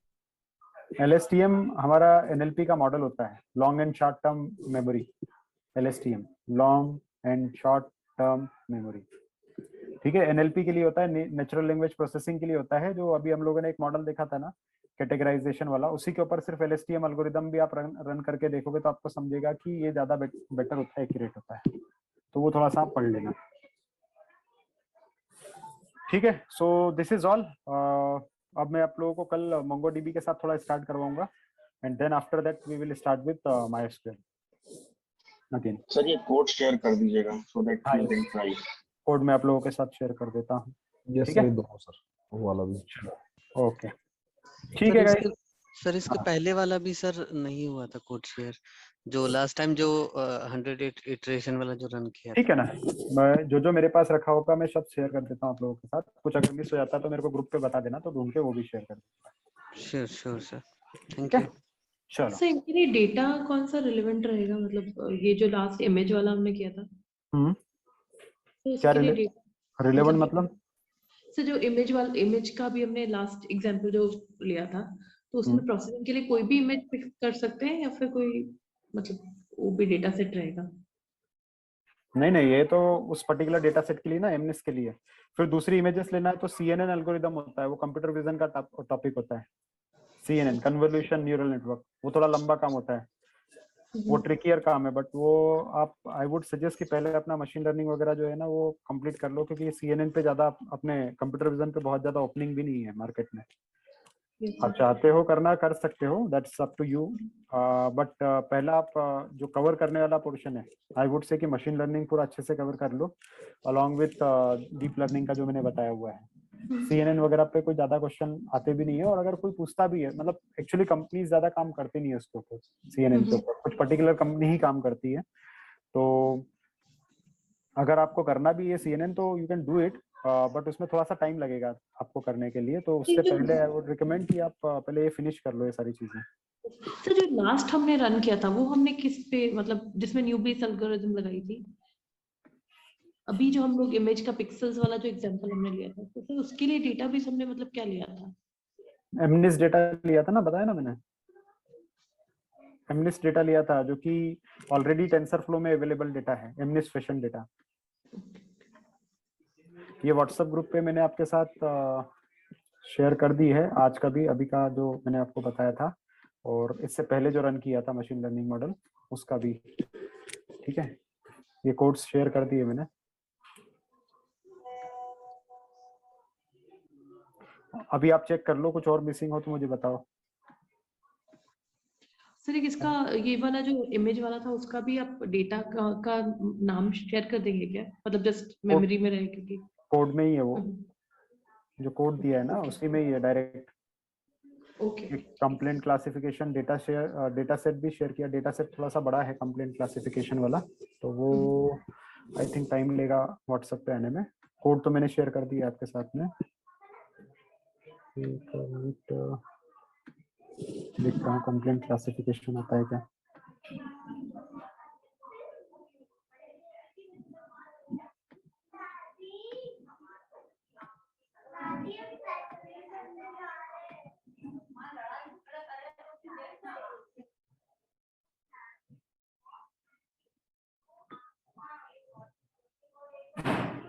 LSTM हमारा NLP का मॉडल होता है, long and short term memory. LSTM long and short term memory. ठीक है, एनएलपी के लिए होता है, नेचुरल लैंग्वेज प्रोसेसिंग के लिए होता है, जो अभी हम लोगों ने एक मॉडल देखा था ना कैटेगराइजेशन वाला, उसी के ऊपर सिर्फ एलएसटीएम एल्गोरिदम भी आप रन करके देखोगे तो आपको समझेगा कि ये ज्यादा बेटर होता है, एक्यूरेट होता है, तो वो थोड़ा सा आप पढ़ लेना। ठीक है, सो दिस इज ऑल। अब मैं आप लोगों को कल MongoDB के साथ थोड़ा स्टार्ट करवाऊंगा and then after that we will start with MySQL again. Sir ये कोड शेयर कर दीजिएगा so that we can try. Code मैं आप लोगों के साथ शेयर कर देता हूँ। यस ठीक सर, है, दोनों सर, वो वाला भी। ओके ठीक है गाइस। सर इसके पहले वाला भी सर नहीं हुआ था कोड शेयर, जो लास्ट टाइम जो 100 इटरेशन वाला जो रन किया ठीक है ना, मैं जो मेरे पास रखा होगा मैं सब शेयर कर देता हूँ आप लोगों के साथ। कुछ अगर मिस हो जाता है तो मेरे को ग्रुप पे बता देना, तो ढूंढ के वो भी शेयर कर दूंगा। Sure sure sir, thank you. चलो सर इनके लिए डेटा कौन सा रिलेवेंट रहेगा, मतलब ये जो लास्ट इमेज वाला हमने किया था तो क्या उसके लिए डेटा रिलेवेंट मतलब? सर जो इमेज का भी हमने लास्ट एग्जांपल जो लिया था, तो उसमें प्रोसेसिंग के लिए कोई भी इमेज पिक कर सकते हैं या फिर कोई मतलब वो भी डेटा सेट रहेगा? नहीं, ये तो उस पर्टिकुलर डेटा सेट के लिए ना, एमनिस के लिए। फिर दूसरी इमेजेस लेना है तो CNN एल्गोरिदम होता है, वो कंप्यूटर विजन का टॉपिक होता है। CNN कन्वोल्यूशन न्यूरल नेटवर्क, वो थोड़ा लंबा काम होता है, वो ट्रिकियर काम है, बट वो आप आई वुड सजेस्ट कि पहले अपना मशीन लर्निंग वगैरह जो है ना वो कंप्लीट कर लो, क्योंकि CNN पे ज्यादा अपने कंप्यूटर विजन पे बहुत ज्यादा ओपनिंग भी नहीं है मार्केट में। आप चाहते हो करना कर सकते हो, that's up to you, but पहला आप जो कवर करने वाला पोर्शन है, आई वुड से कि मशीन लर्निंग पूरा अच्छे से कवर कर लो अलॉन्ग विथ डीप लर्निंग का जो मैंने बताया हुआ है। CNN वगैरह पे कोई ज्यादा क्वेश्चन आते भी नहीं है, और अगर कोई पूछता भी है, मतलब एक्चुअली कंपनी ज्यादा काम करती नहीं है उसके ऊपर, CNN के ऊपर कुछ पर्टिकुलर कंपनी ही काम करती है। तो अगर आपको करना भी है CNN तो you can do it, but उसमें थोड़ा सा टाइम लगेगा आपको करने के लिए, तो उससे पहले आई वुड रिकमेंड कि आप पहले ये फिनिश कर लो ये सारी चीजें। सर जो लास्ट हमने रन किया था वो हमने किस पे, मतलब जिसमें न्यू बेस एल्गोरिथम लगाई थी, अभी जो हम लोग इमेज का पिक्सेल्स वाला जो एग्जांपल हमने लिया था, तो फिर उसके लिए डेटाबेस हमने मतलब क्या लिया था? एमनिस डेटा लिया था ना, बताया ना मैंने, एमनिस डेटा लिया था जो कि ऑलरेडी टेंसरफ्लो में अवेलेबल डेटा है, एमनिस फैशन डेटा। ये व्हाट्सएप ग्रुप पे मैंने आपके साथ शेयर कर दी है, आज का भी, अभी का जो मैंने आपको बताया था, और इससे पहले जो रन किया था मशीन लर्निंग मॉडल उसका भी। ठीक है, ये कोड्स शेयर कर दिए मैंने। अभी आप चेक कर लो, कुछ और मिसिंग हो तो मुझे बताओ। सर इसका ये वाला जो इमेज वाला था उसका भी आप डेटा का नाम शेयर कर देंगे क्या, मतलब जस्ट मेमोरी में रहे, क्योंकि कोड में ही है वो, जो कोड दिया है ना उसी में ही है direct. Okay, complaint classification data set भी शेयर किया, डेटा सेट थोड़ा सा बड़ा है कंप्लेंट क्लासिफिकेशन वाला, तो वो आई थिंक टाइम लेगा व्हाट्सएप पे आने में। कोड तो मैंने शेयर कर दिया आपके साथ में, देखता हूँ कंप्लेंट क्लासिफिकेशन आता है क्या।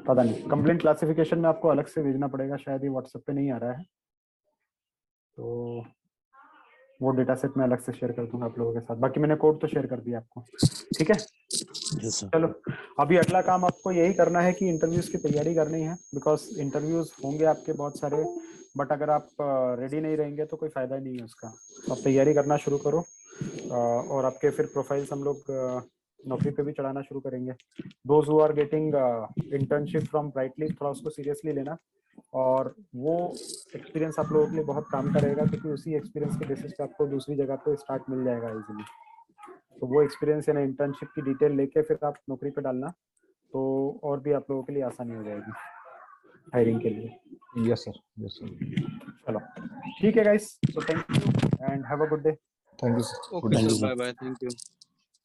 पता नहीं, कंप्लेंट क्लासिफिकेशन में आपको अलग से भेजना पड़ेगा, शायद ये व्हाट्सएप पे नहीं आ रहा है, तो वो डेटा सेट में अलग से शेयर कर दूंगा आप लोगों के साथ। बाकी मैंने कोड तो शेयर कर दिया आपको। ठीक है, चलो अभी अगला काम आपको यही करना है कि इंटरव्यूज की तैयारी करनी है, बिकॉज इंटरव्यूज होंगे आपके बहुत सारे, बट अगर आप रेडी नहीं रहेंगे तो कोई फायदा नहीं है उसका। आप तैयारी करना शुरू करो, और आपके फिर प्रोफाइल्स हम लोग नौकरी पे भी चढ़ाना शुरू करेंगे। Those who are getting internship from Brightly, थोड़ा उसको सीरियसली लेना, और वो एक्सपीरियंस आप लोगों के लिए बहुत काम का रहेगा, क्योंकि उसी एक्सपीरियंस के बेसिस पे आपको दूसरी जगह पे स्टार्ट मिल जाएगा इजीली। तो वो एक्सपीरियंस है ना, इंटर्नशिप की डिटेल लेके फिर आप नौकरी पे डालना, तो और भी आप लोगों के लिए आसानी हो जाएगी हायरिंग के लिए। Yes sir, yes sir. चलो ठीक है guys, so thank you and have a good day. Thank you sir, okay sir, bye bye, thank you.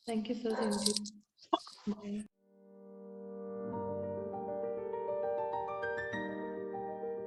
Thank you sir, thank you, bye.